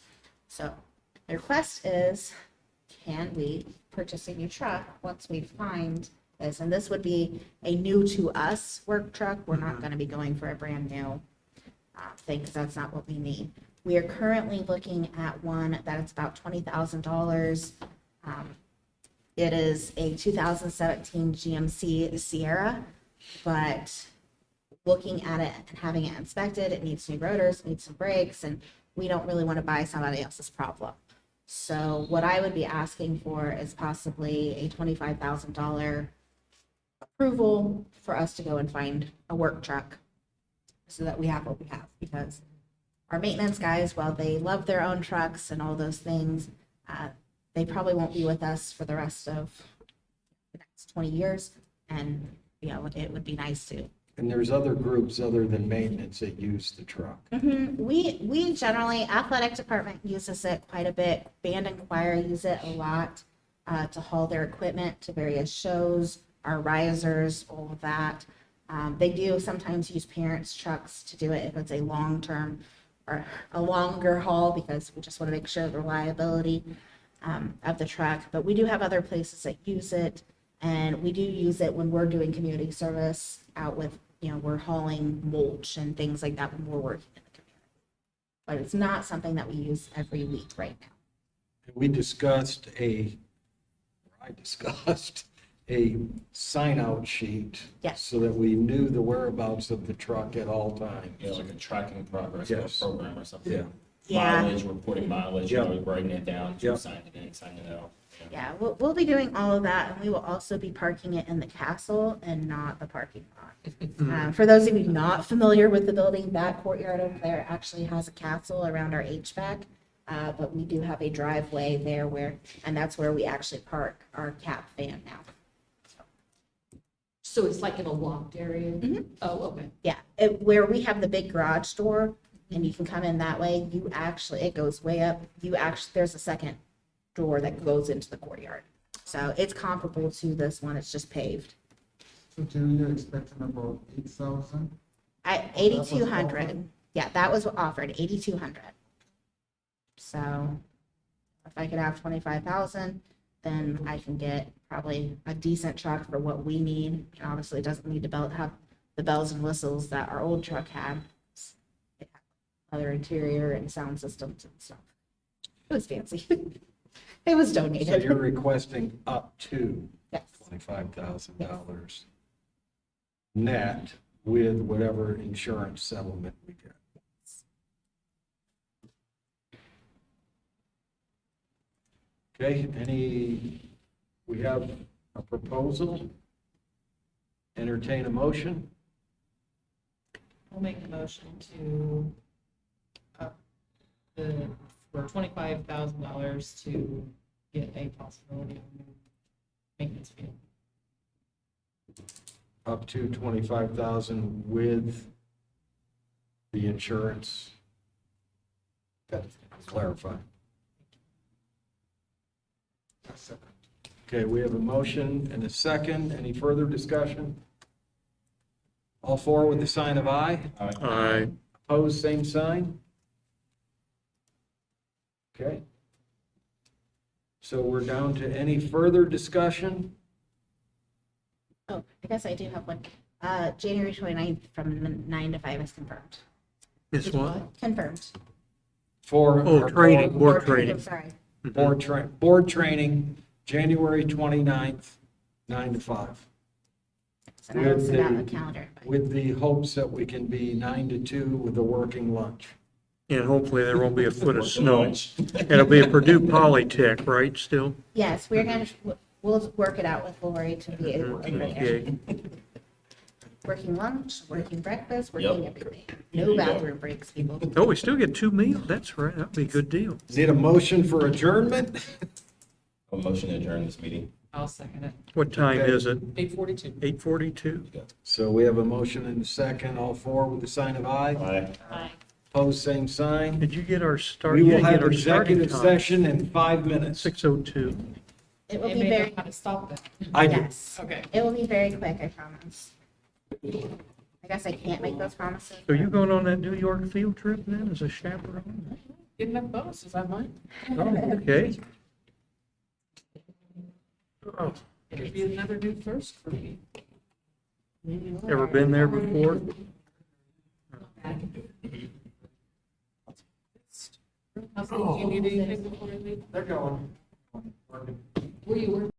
So the request is, can we purchase a new truck once we find this? And this would be a new to us work truck. We're not going to be going for a brand new thing because that's not what we need. We are currently looking at one that it's about $20,000. It is a 2017 GMC Sierra, but looking at it and having it inspected, it needs new rotors, needs some brakes, and we don't really want to buy somebody else's problem. So what I would be asking for is possibly a $25,000 approval for us to go and find a work truck so that we have what we have, because our maintenance guys, while they love their own trucks and all those things, they probably won't be with us for the rest of the next 20 years. And, you know, it would be nice to. And there's other groups other than maintenance that use the truck. We generally, athletic department uses it quite a bit. Band and choir use it a lot to haul their equipment to various shows, our risers, all of that. They do sometimes use parents' trucks to do it if it's a long-term or a longer haul, because we just want to make sure the reliability of the truck. But we do have other places that use it, and we do use it when we're doing community service out with, you know, we're hauling mulch and things like that when we're working in the community. But it's not something that we use every week right now. I discussed a sign-out sheet. Yes. So that we knew the whereabouts of the truck at all times. Yeah, like a tracking progress of a Yes. program or something. Yeah. Yeah. Mileage, reporting mileage, you Yep. know, writing it down, Yep. signing it in, signing it out. Yeah, we'll be doing all of that, and we will also be parking it in the castle and not the parking lot. For those of you not familiar with the building, that courtyard over there actually has a castle around our HVAC, but we do have a driveway there and that's where we actually park our cap van now. So it's like in a locked area? Oh, okay. Yeah, where we have the big garage door, and you can come in that way, it goes way up. There's a second door that goes into the courtyard. So it's comparable to this one, it's just paved. So Jerry, you're expecting about 8,000? At 8,200, yeah, that was offered, 8,200. So if I could have 25,000, then I can get probably a decent truck for what we need. And obviously, it doesn't need to have the bells and whistles that our old truck had. It had other interior and sound systems and stuff. It was fancy. It was So donated. you're requesting up to Yes. $25,000 net with whatever insurance settlement we get. Okay, we have a proposal? Entertain a motion? I'll make a motion to, for $25,000 to get a possibility of new maintenance vehicle. Up to 25,000 with the insurance. Clarify. Okay, we have a motion and a second. Any further discussion? All four with the sign of aye. Aye. Opposed, same sign. Okay. So we're down to any further discussion? Oh, I guess I do have one. January 29th from 9 to 5 is confirmed. This one? Confirmed. For Oh, our training, board- board training. Sorry. board training January 29th, 9 to 5. And I will With send out a the- calendar. invite. With the hopes that we can be 9 to 2 with a working lunch. And hopefully there won't be a foot of snow. It'll be a Purdue Polytech, right, still? Yes, we'll work it out with Lori to be able to be there. Okay. Working lunch, working breakfast, Yep. working everything. No bathroom breaks, people. Oh, we still get 2 meals, that's right, that'd be a good deal. Need a motion for adjournment? A motion to adjourn this meeting. I'll second it. What time Okay. is it? 8:42. 8:42? So we have a motion and a second, all four with the sign of aye. Aye. Opposed, same sign. Did you get our start? We you will didn't get have our starting executive time. session in 5 minutes. 6:02. It will They be may know very, how to stop that. I do. yes, Okay. it will be very quick, I promise. I guess I can't make those promises. So you going on that New York field trip then as a chaperone? Getting enough bonuses, I might. Oh, okay. Oh, It'd be another new first for me. ever been there before? Do you need anything before I leave? They're going. Where you working?